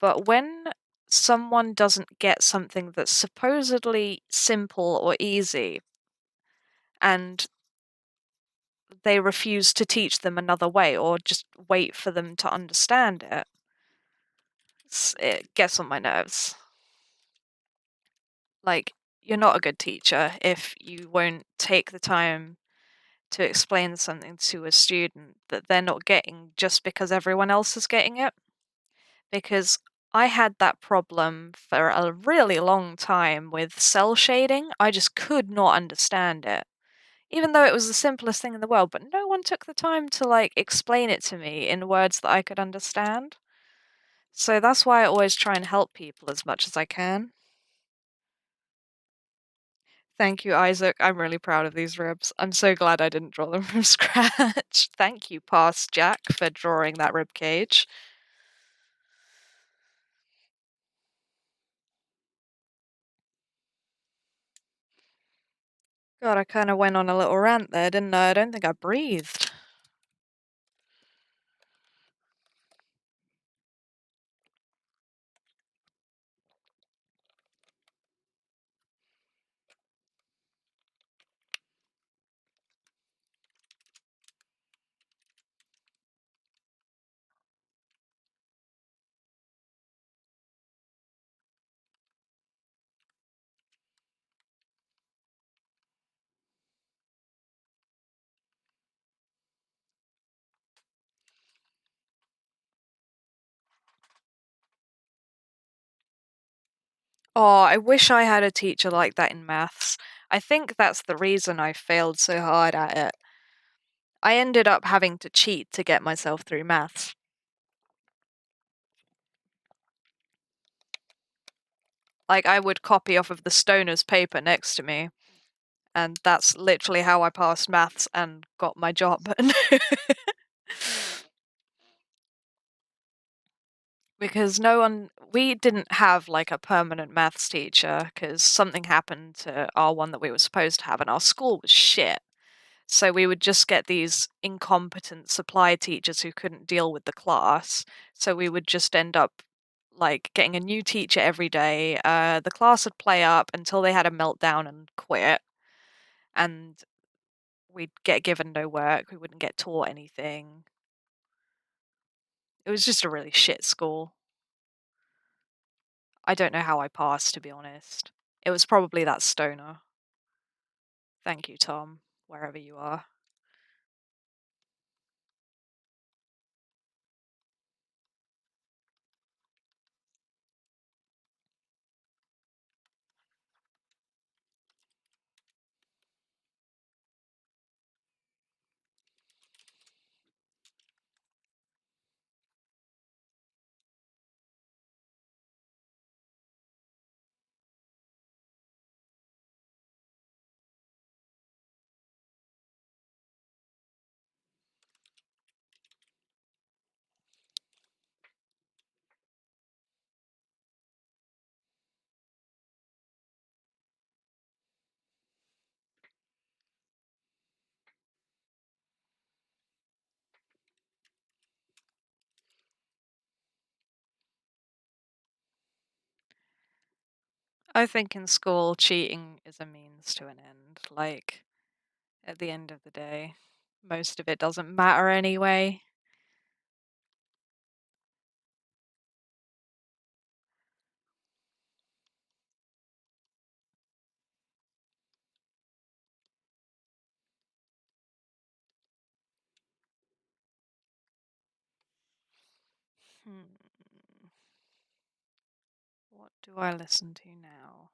but when someone doesn't get something that's supposedly simple or easy and they refuse to teach them another way or just wait for them to understand it, it gets on my nerves. Like, you're not a good teacher if you won't take the time to explain something to a student that they're not getting just because everyone else is getting it. Because I had that problem for a really long time with cell shading. I just could not understand it. Even though it was the simplest thing in the world, but no one took the time to like explain it to me in words that I could understand. So that's why I always try and help people as much as I can. Thank you, Isaac. I'm really proud of these ribs. I'm so glad I didn't draw them from scratch. Thank you, Past Jack, for drawing that rib cage. God, I kind of went on a little rant there, didn't I? I don't think I breathed. Oh, I wish I had a teacher like that in maths. I think that's the reason I failed so hard at it. I ended up having to cheat to get myself through maths. Like, I would copy off of the stoner's paper next to me, and that's literally how I passed maths and got my job. Because we didn't have like a permanent maths teacher because something happened to our one that we were supposed to have, and our school was shit. So we would just get these incompetent supply teachers who couldn't deal with the class. So we would just end up like getting a new teacher every day. The class would play up until they had a meltdown and quit, and we'd get given no work. We wouldn't get taught anything. It was just a really shit school. I don't know how I passed, to be honest. It was probably that stoner. Thank you, Tom, wherever you are. I think in school, cheating is a means to an end. Like, at the end of the day, most of it doesn't matter anyway. Hmm. What do I listen to now?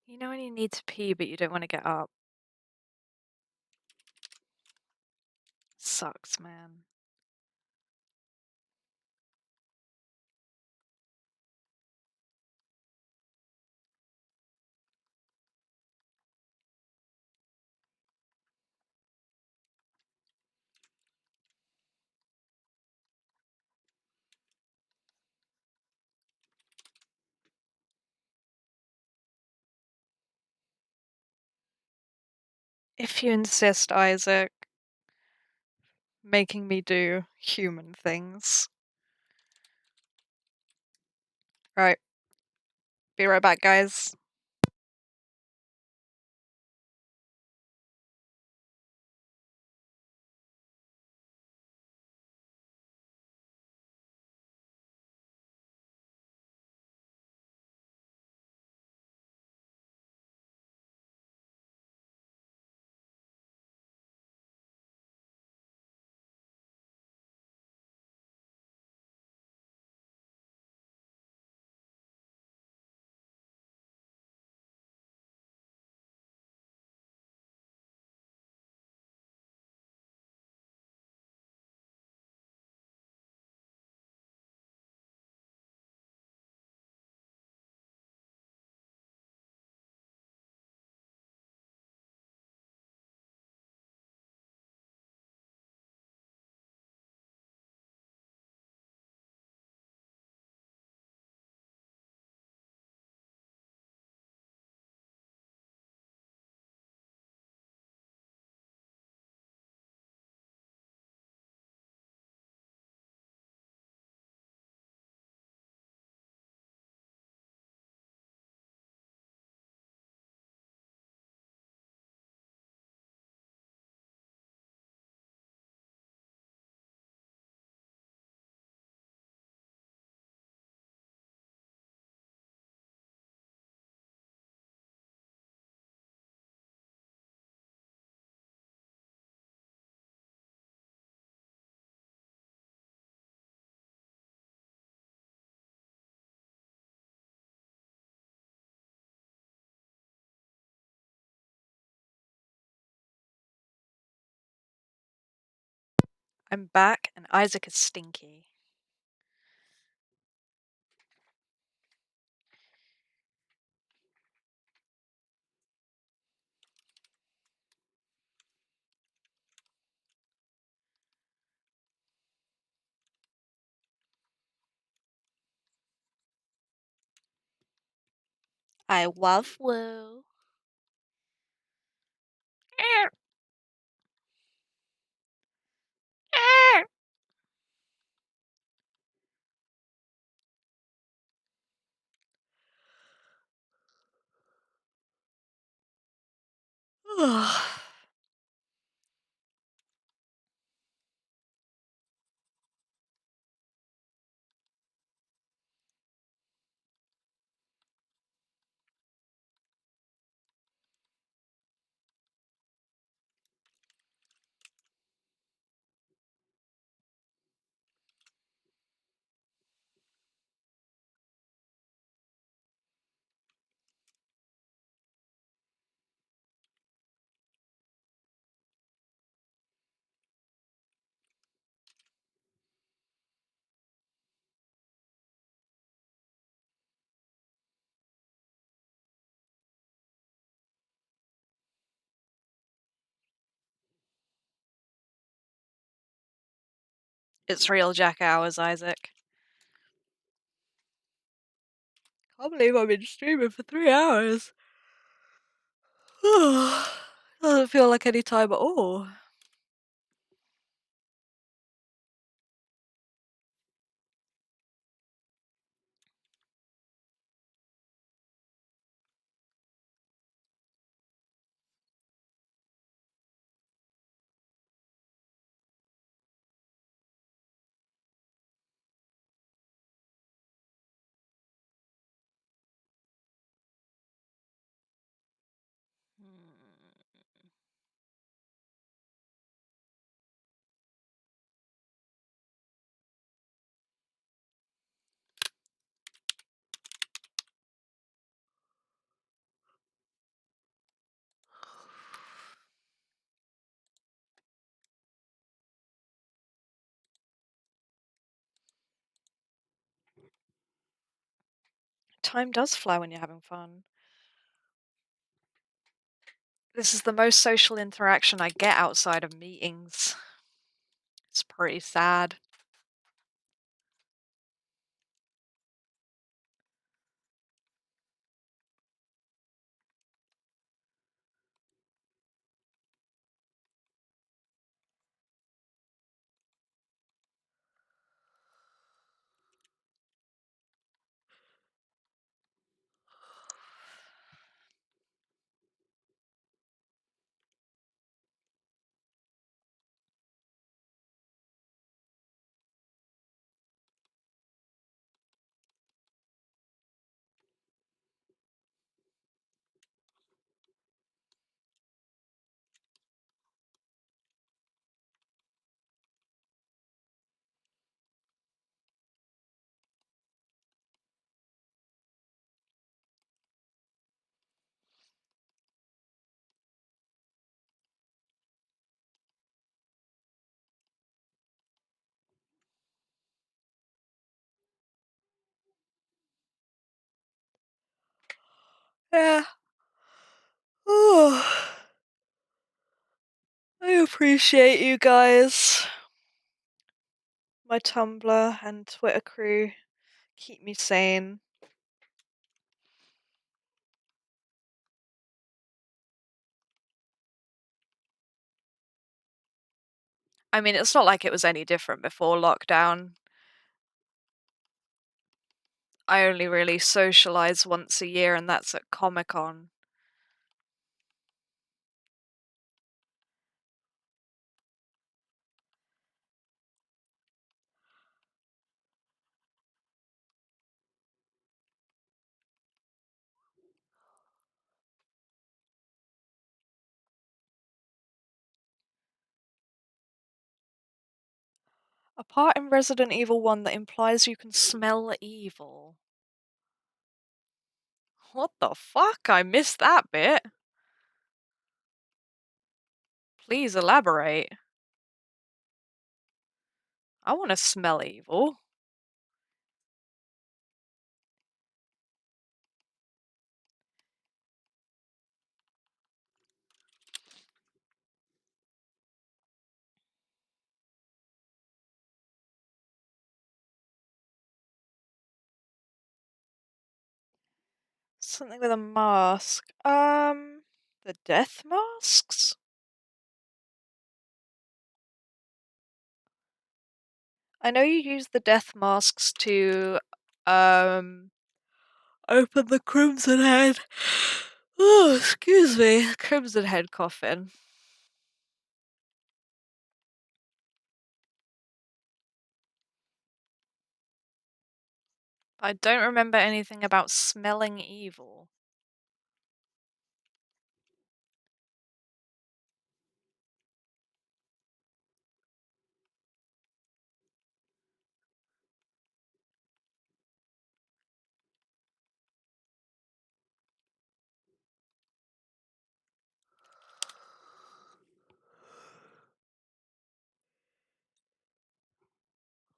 You know when you need to pee but you don't want to get up? Sucks, man. If you insist, Isaac, making me do human things. Right, be right back, guys. I'm back, and Isaac is stinky. I love Woo. It's real Jack Hours, Isaac. Can't believe I've been streaming for 3 hours. Doesn't feel like any time at all. Time does fly when you're having fun. This is the most social interaction I get outside of meetings. It's pretty sad. Yeah. Oh, I appreciate you guys. My Tumblr and Twitter crew keep me sane. I mean, it's not like it was any different before lockdown. I only really socialize once a year, and that's at Comic-Con. A part in Resident Evil 1 that implies you can smell evil. What the fuck? I missed that bit. Please elaborate. I want to smell evil. Something with a mask. The death masks? I know you use the death masks to, um, open the Crimson Head. Oh, excuse me. Crimson Head coffin. I don't remember anything about smelling evil.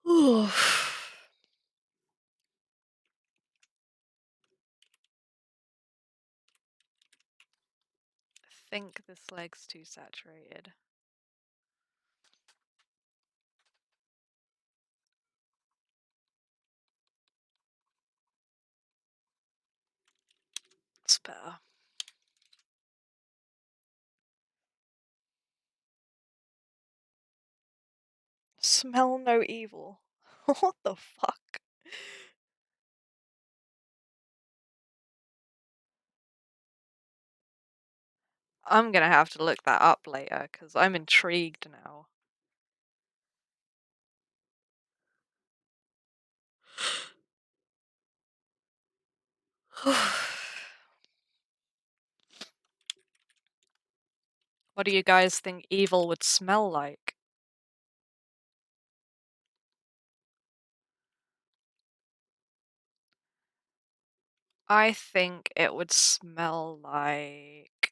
Oof. I think this leg's too saturated. That's better. Smell no evil. What the fuck? I'm gonna have to look that up later because I'm intrigued now. What do you guys think evil would smell like? I think it would smell like.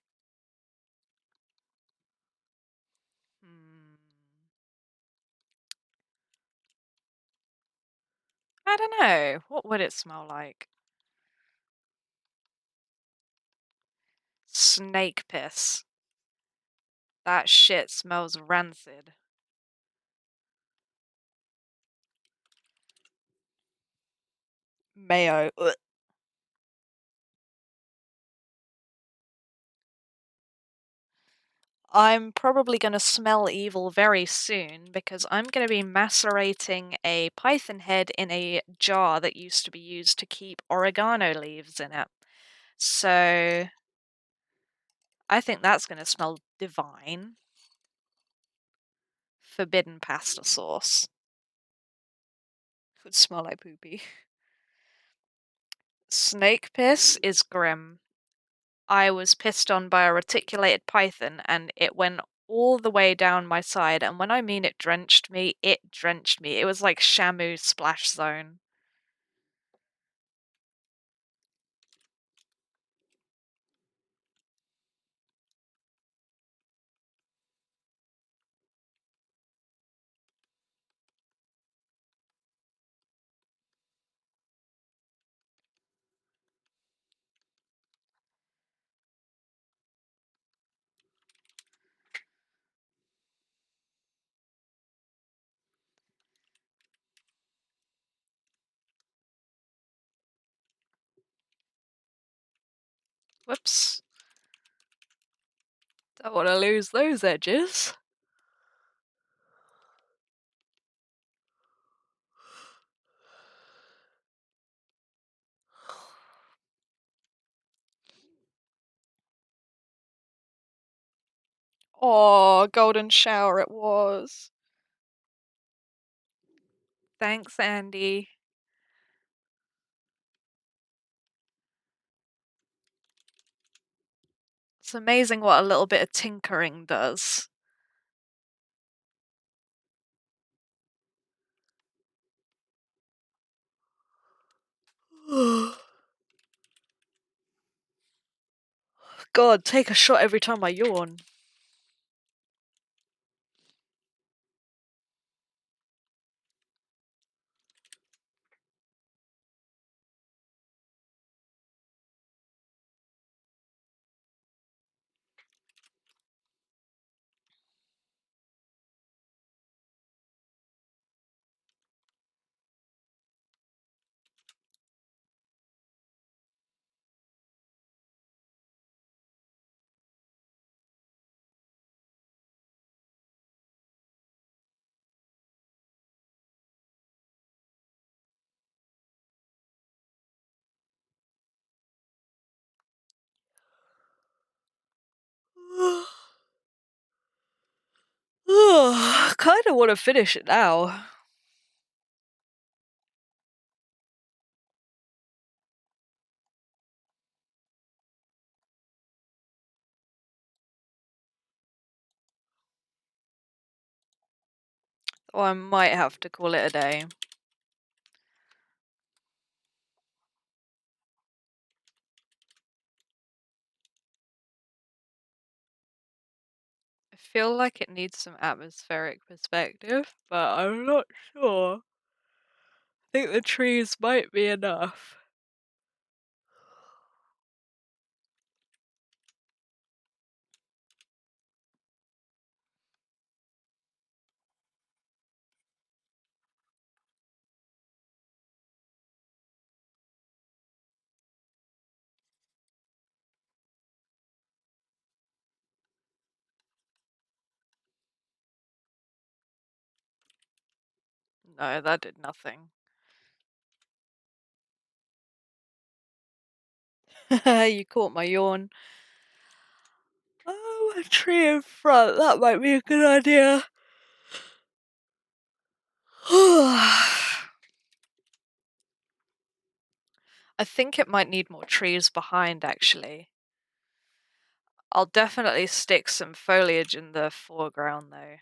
Hmm, I don't know. What would it smell like? Snake piss. That shit smells rancid. Mayo. Ugh. I'm probably going to smell evil very soon because I'm going to be macerating a python head in a jar that used to be used to keep oregano leaves in it. So I think that's going to smell divine. Forbidden pasta sauce. Would smell like poopy. Snake piss is grim. I was pissed on by a reticulated python and it went all the way down my side. And when I mean it drenched me, it drenched me. It was like Shamu splash zone. Whoops. Don't want to lose those edges. Oh, golden shower it was. Thanks, Andy. It's amazing what a little bit of tinkering does. God, take a shot every time I yawn. Kind of want to finish it now. Or I might have to call it a day. I feel like it needs some atmospheric perspective, but I'm not sure. I think the trees might be enough. No, that did nothing. You caught my yawn. Oh, a tree in front. That might be a good idea. I think it might need more trees behind, actually. I'll definitely stick some foliage in the foreground, though.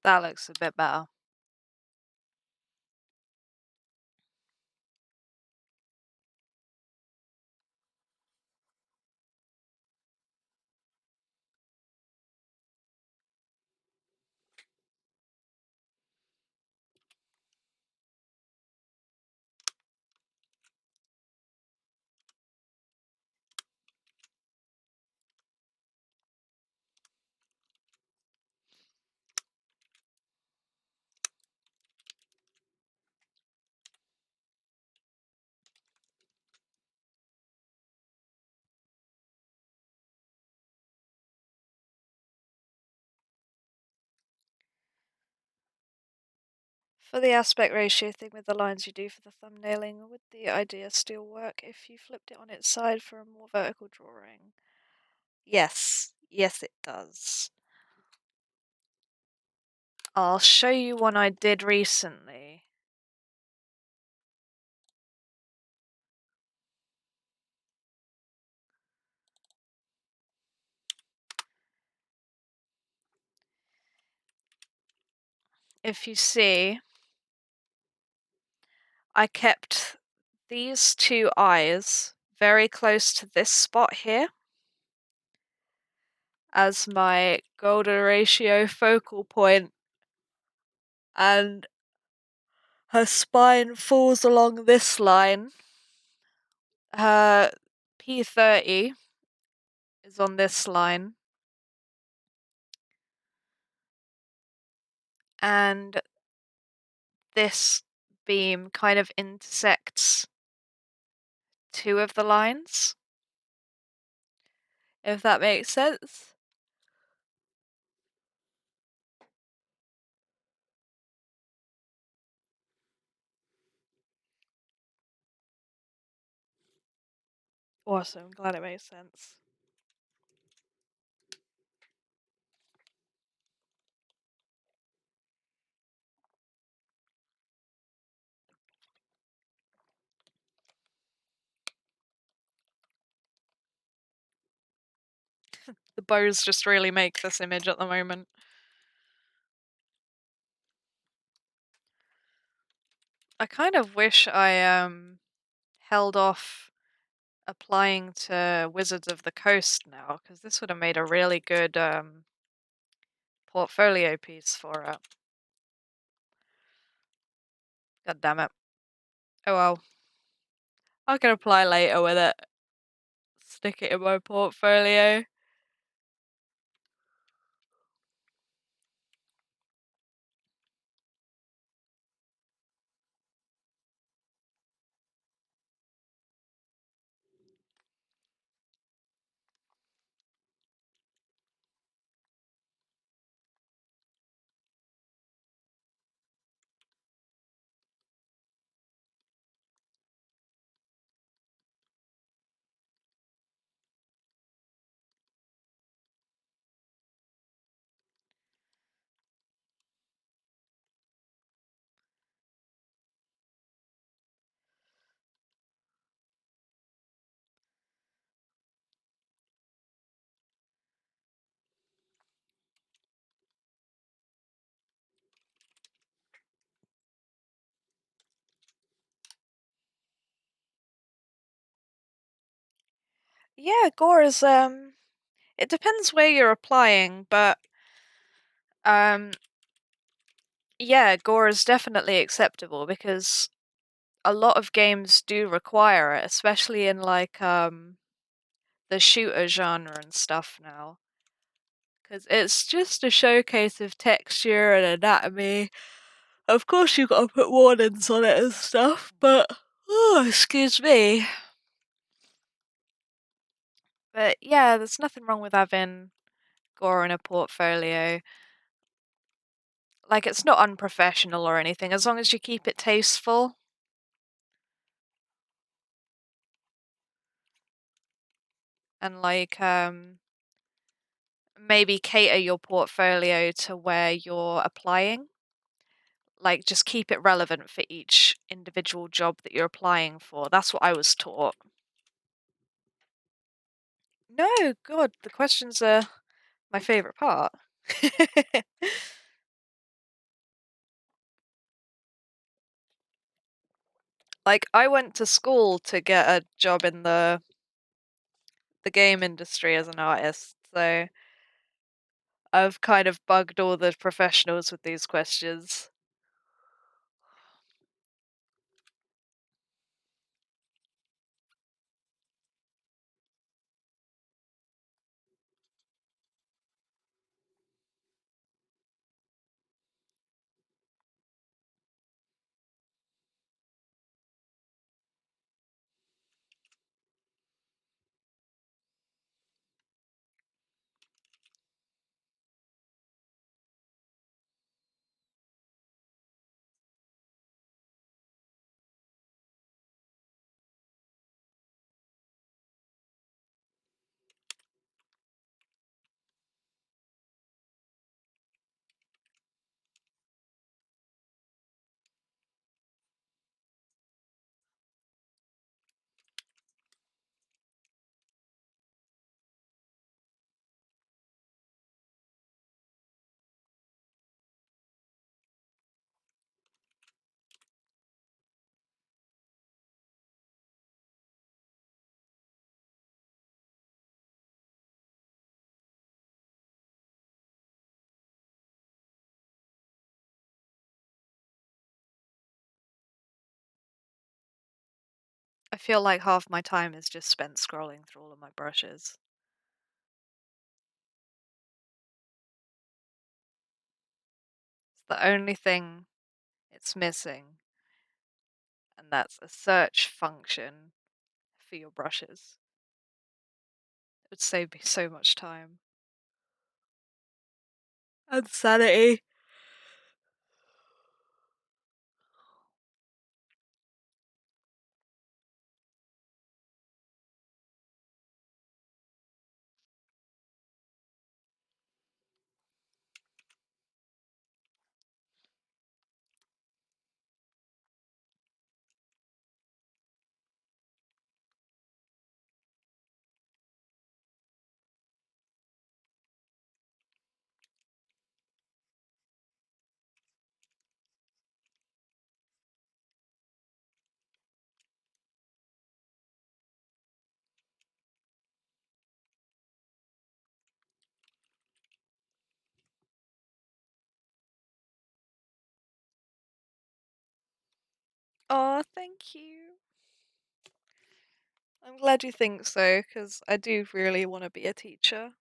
That looks a bit better. For the aspect ratio thing with the lines you do for the thumbnailing, would the idea still work if you flipped it on its side for a more vertical drawing? Yes, yes it does. I'll show you one I did recently. If you see, I kept these two eyes very close to this spot here as my Golden ratio focal point, and her spine falls along this line. Her P30 is on this line, and this beam kind of intersects two of the lines, if that makes sense. Awesome, glad it makes sense. The bows just really make this image at the moment. I kind of wish I held off applying to Wizards of the Coast now, because this would have made a really good portfolio piece for it. God damn it. Oh well. I can apply later with it. Stick it in my portfolio. Yeah, gore is it depends where you're applying, but um yeah, gore is definitely acceptable because a lot of games do require it, especially in like the shooter genre and stuff now. Because it's just a showcase of texture and anatomy. Of course, you've got to put warnings on it and stuff, but oh, excuse me. But yeah, there's nothing wrong with having gore in a portfolio. Like, it's not unprofessional or anything, as long as you keep it tasteful and like maybe cater your portfolio to where you're applying. Like, just keep it relevant for each individual job that you're applying for. That's what I was taught. No, God, the questions are my favorite part. Like, I went to school to get a job in the game industry as an artist, so I've kind of bugged all the professionals with these questions. I feel like half my time is just spent scrolling through all of my brushes. It's the only thing it's missing, and that's a search function for your brushes. It would save me so much time and sanity. Oh, thank you. I'm glad you think so, because I do really want to be a teacher.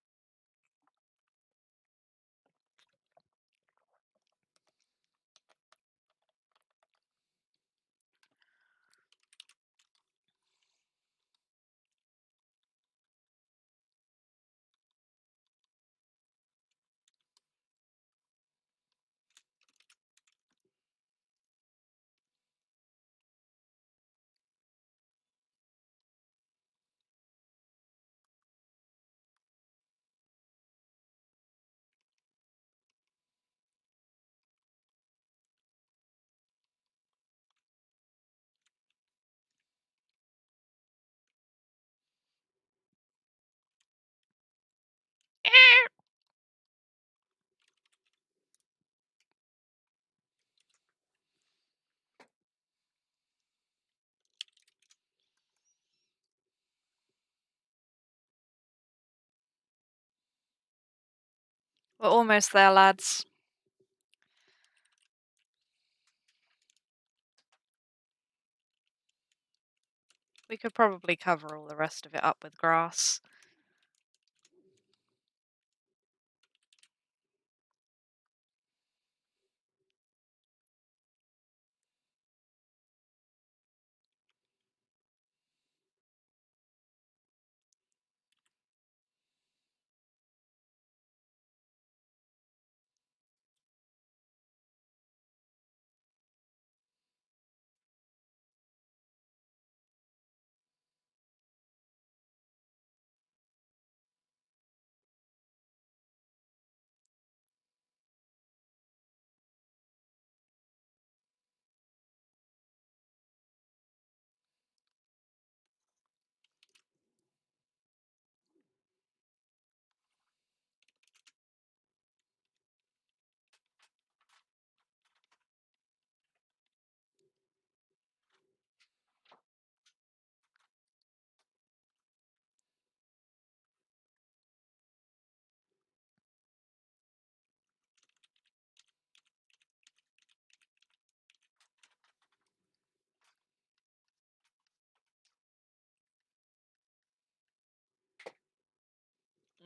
We're almost there, lads. We could probably cover all the rest of it up with grass.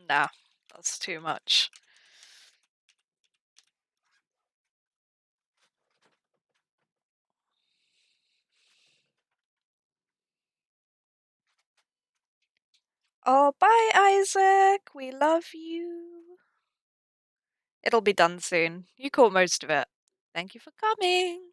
Nah, that's too much. Oh, bye, Isaac. We love you. It'll be done soon. You caught most of it. Thank you for coming.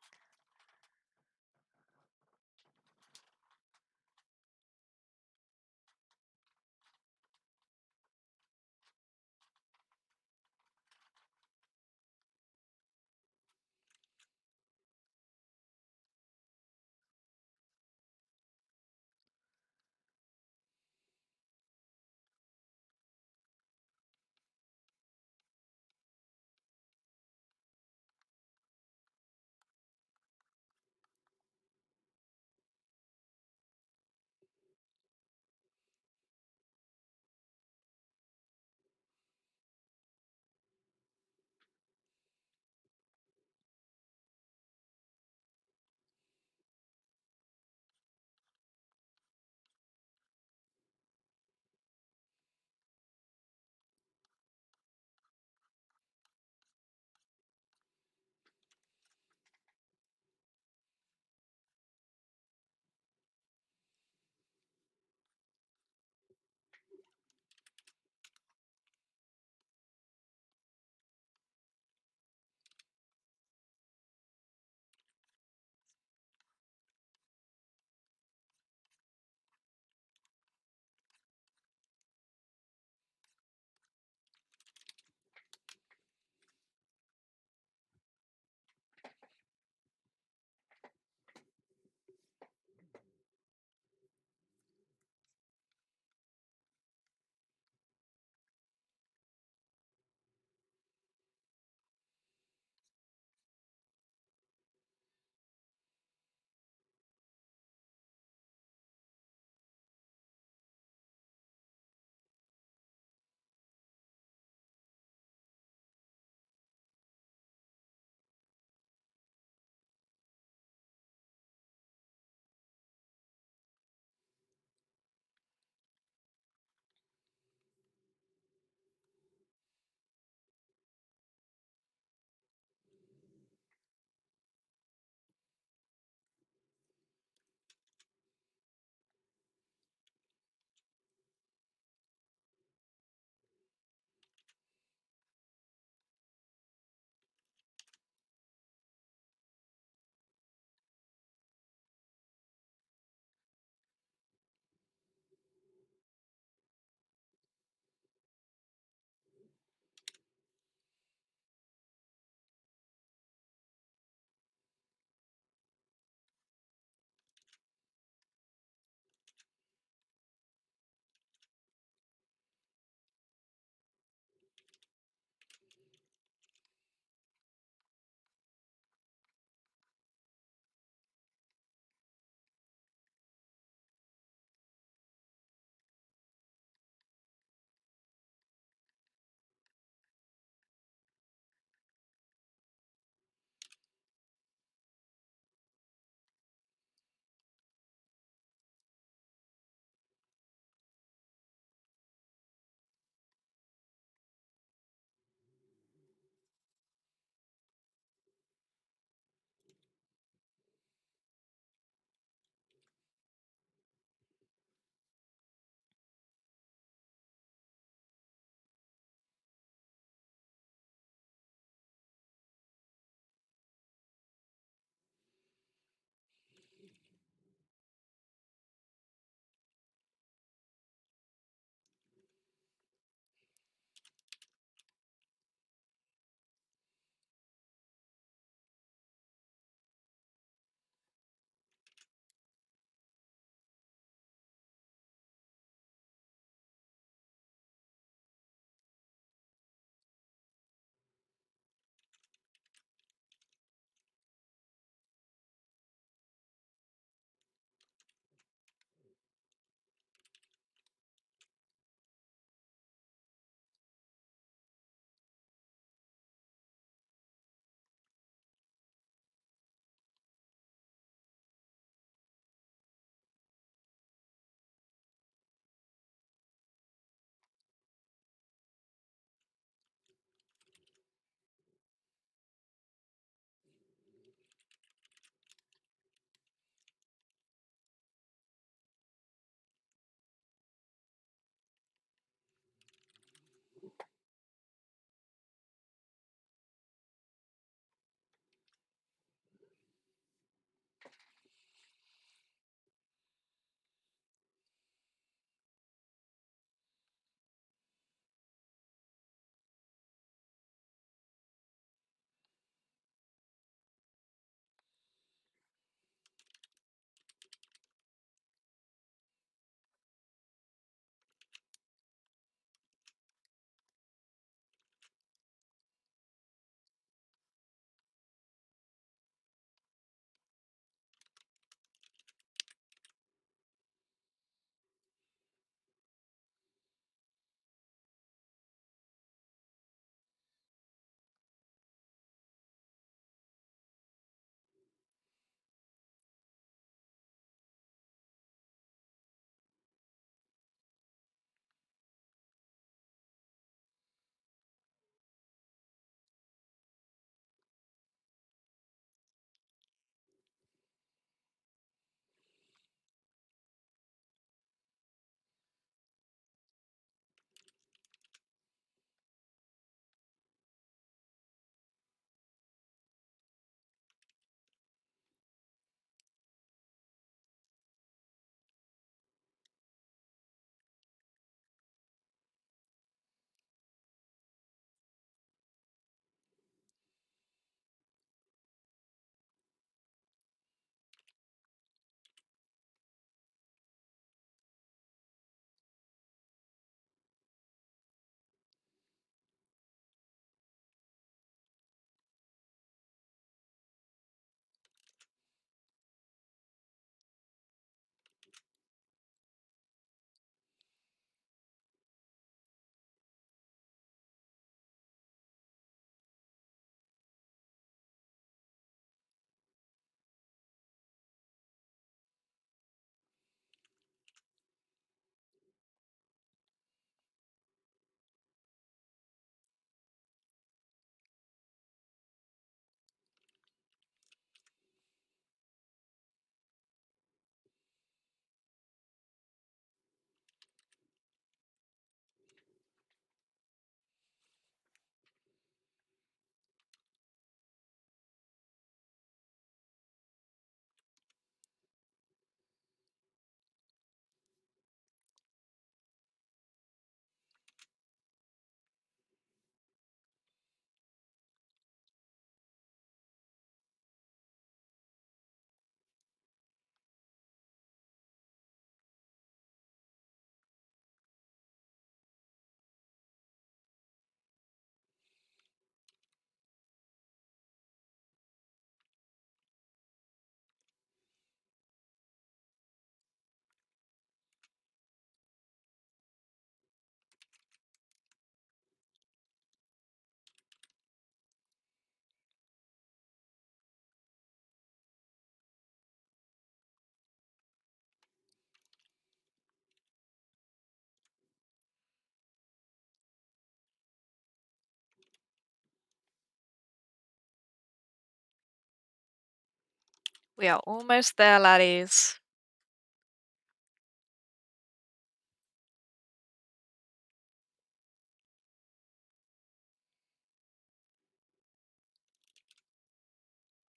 We are almost there, laddies.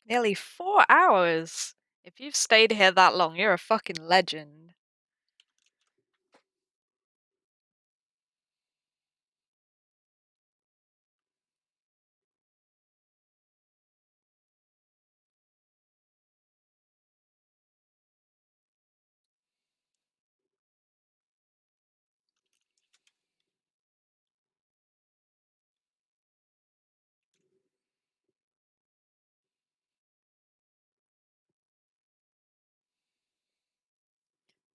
Nearly 4 hours. If you've stayed here that long, you're a fucking legend.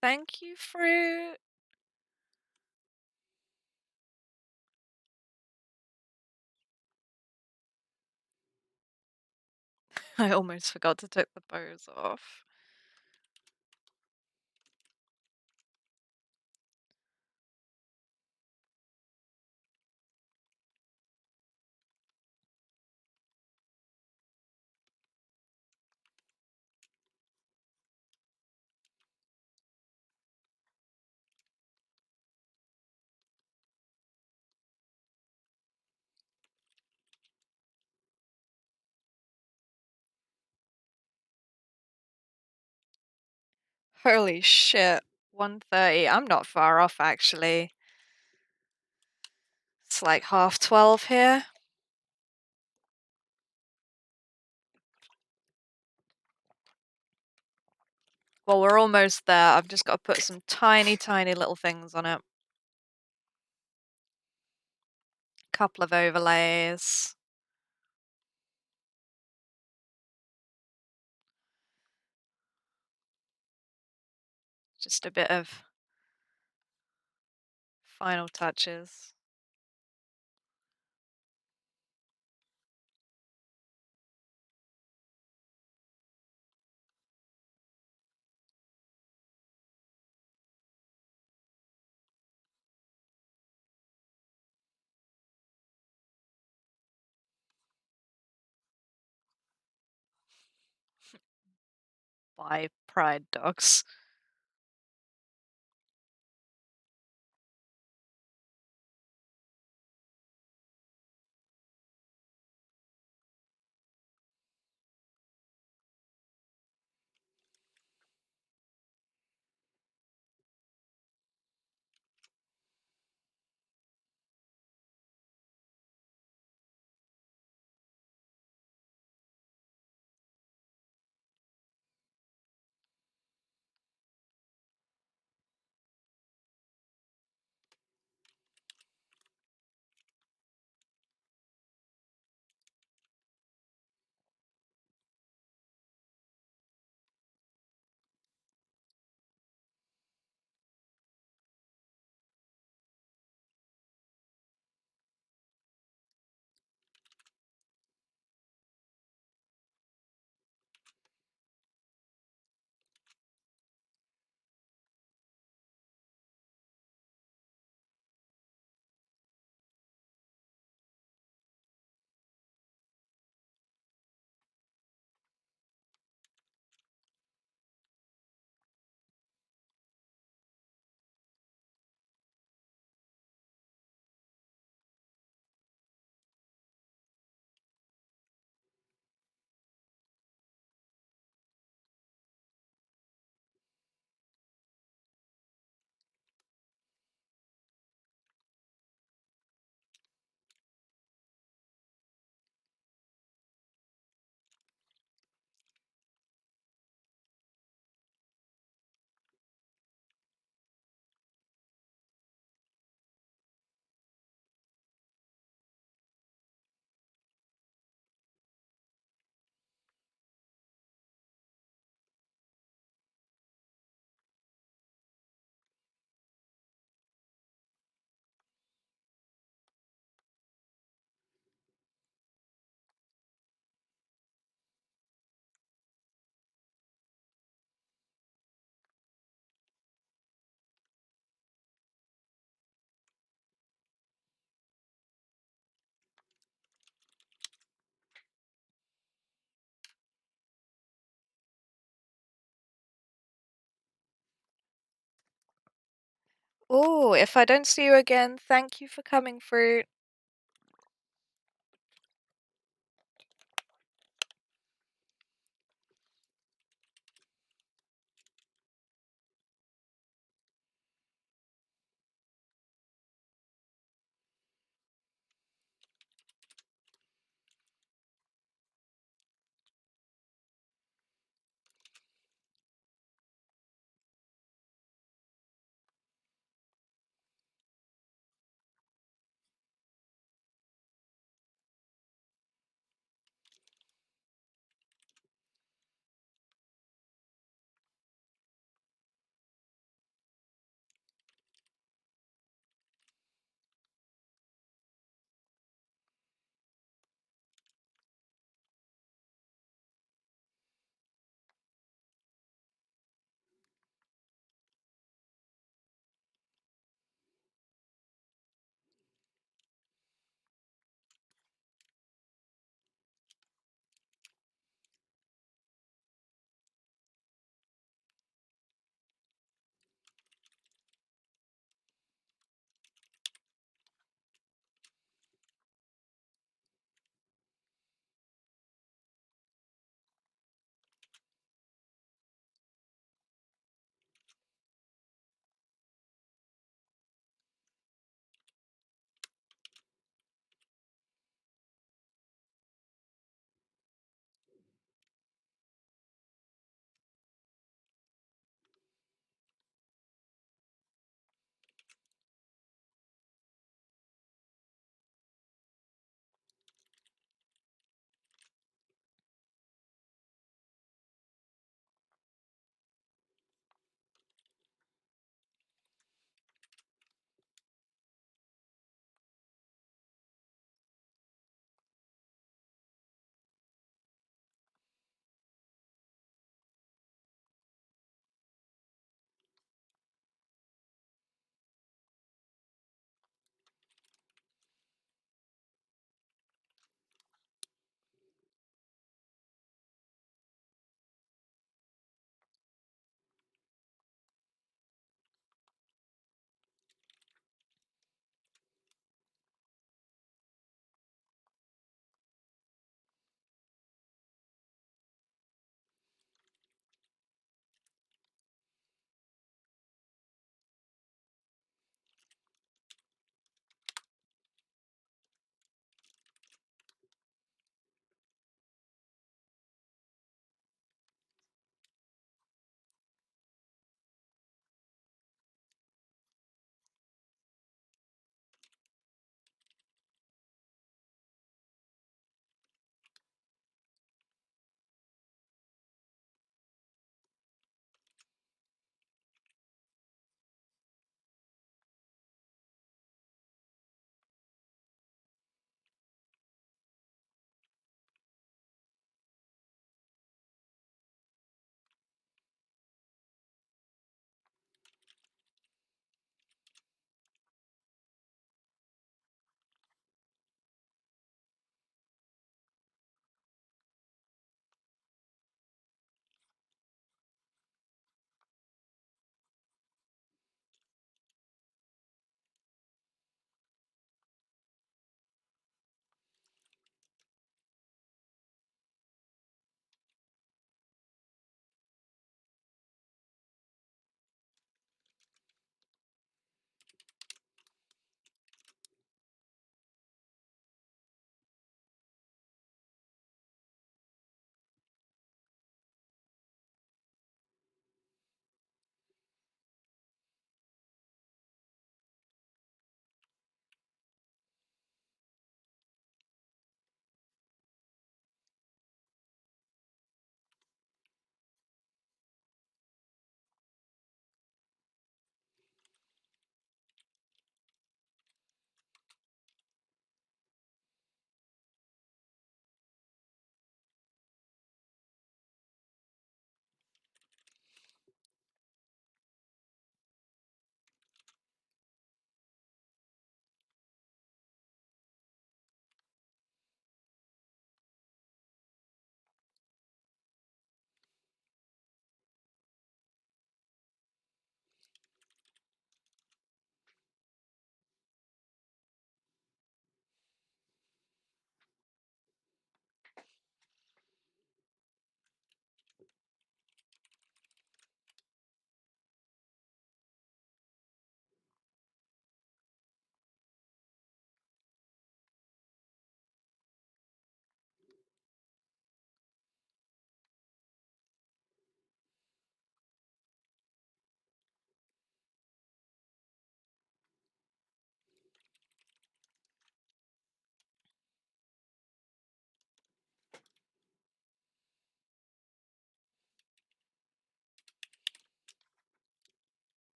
Thank you, fruit. I almost forgot to take the bows off. Holy shit. 1:30. I'm not far off, actually. It's like 12:30 here. Well, we're almost there. I've just got to put some tiny, tiny little things on it. Couple of overlays. Just a bit of final touches. By Pride Dogs. Oh, if I don't see you again, thank you for coming, fruit.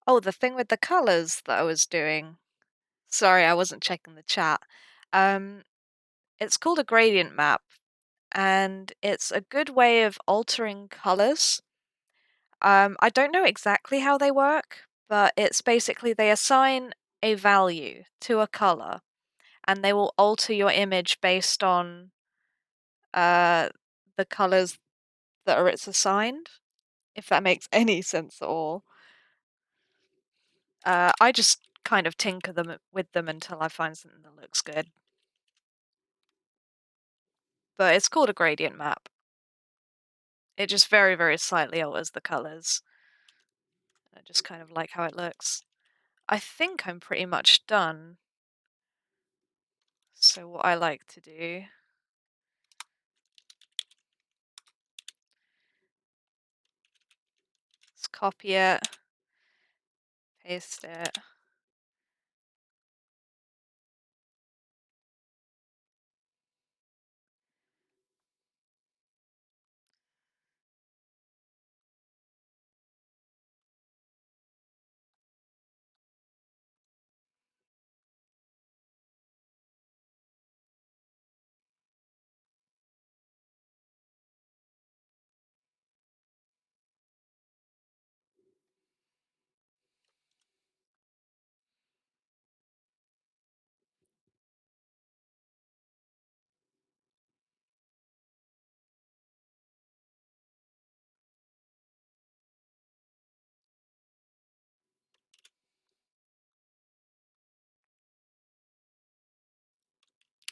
Oh, the thing with the colors that I was doing. Sorry, I wasn't checking the chat. Um, it's called a gradient map, and it's a good way of altering colors. I don't know exactly how they work, but it's basically they assign a value to a color, and they will alter your image based on uh, the colors that are it's assigned, if that makes any sense at all. I just kind of tinker them with them until I find something that looks good. But it's called a gradient map. It just very, very slightly alters the colors. I just kind of like how it looks. I think I'm pretty much done. So what I like to do is copy it, paste it.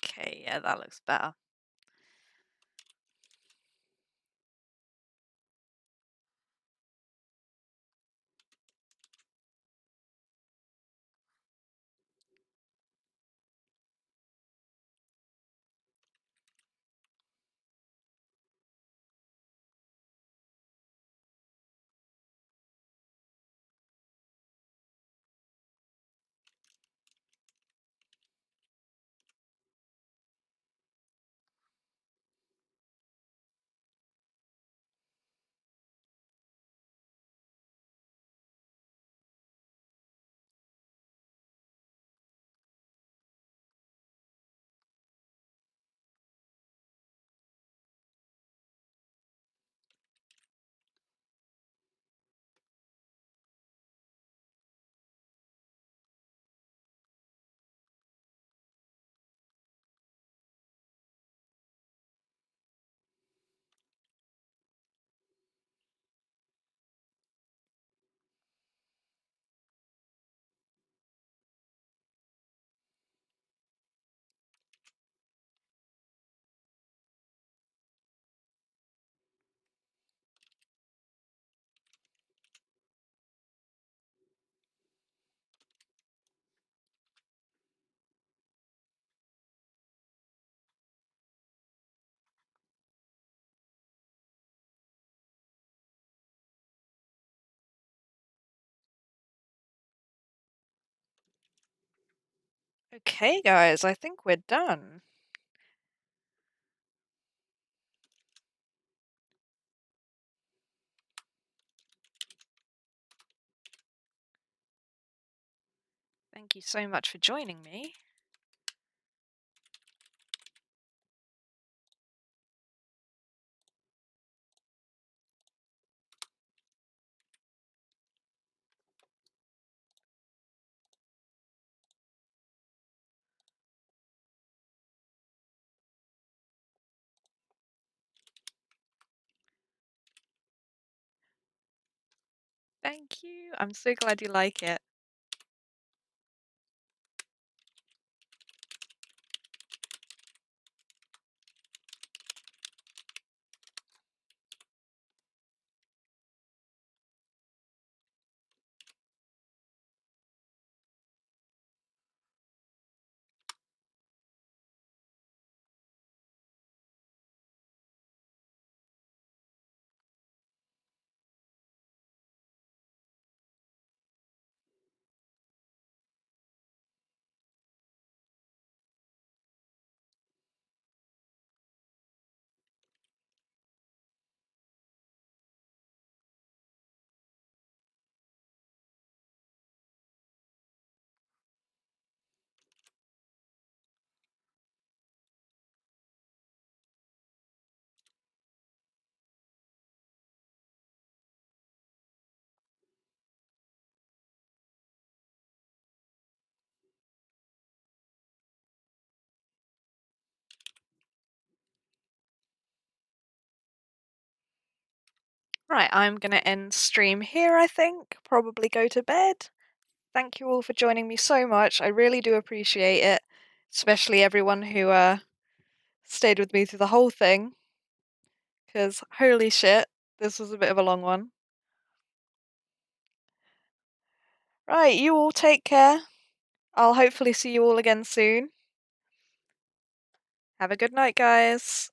Okay, yeah, that looks better. Okay, guys, I think we're done. Thank you so much for joining me. Thank you. I'm so glad you like it. Right, I'm going to end stream here, I think. Probably go to bed. Thank you all for joining me so much. I really do appreciate it, especially everyone who stayed with me through the whole thing. Because holy shit, this was a bit of a long one. Right, you all take care. I'll hopefully see you all again soon. Have a good night, guys.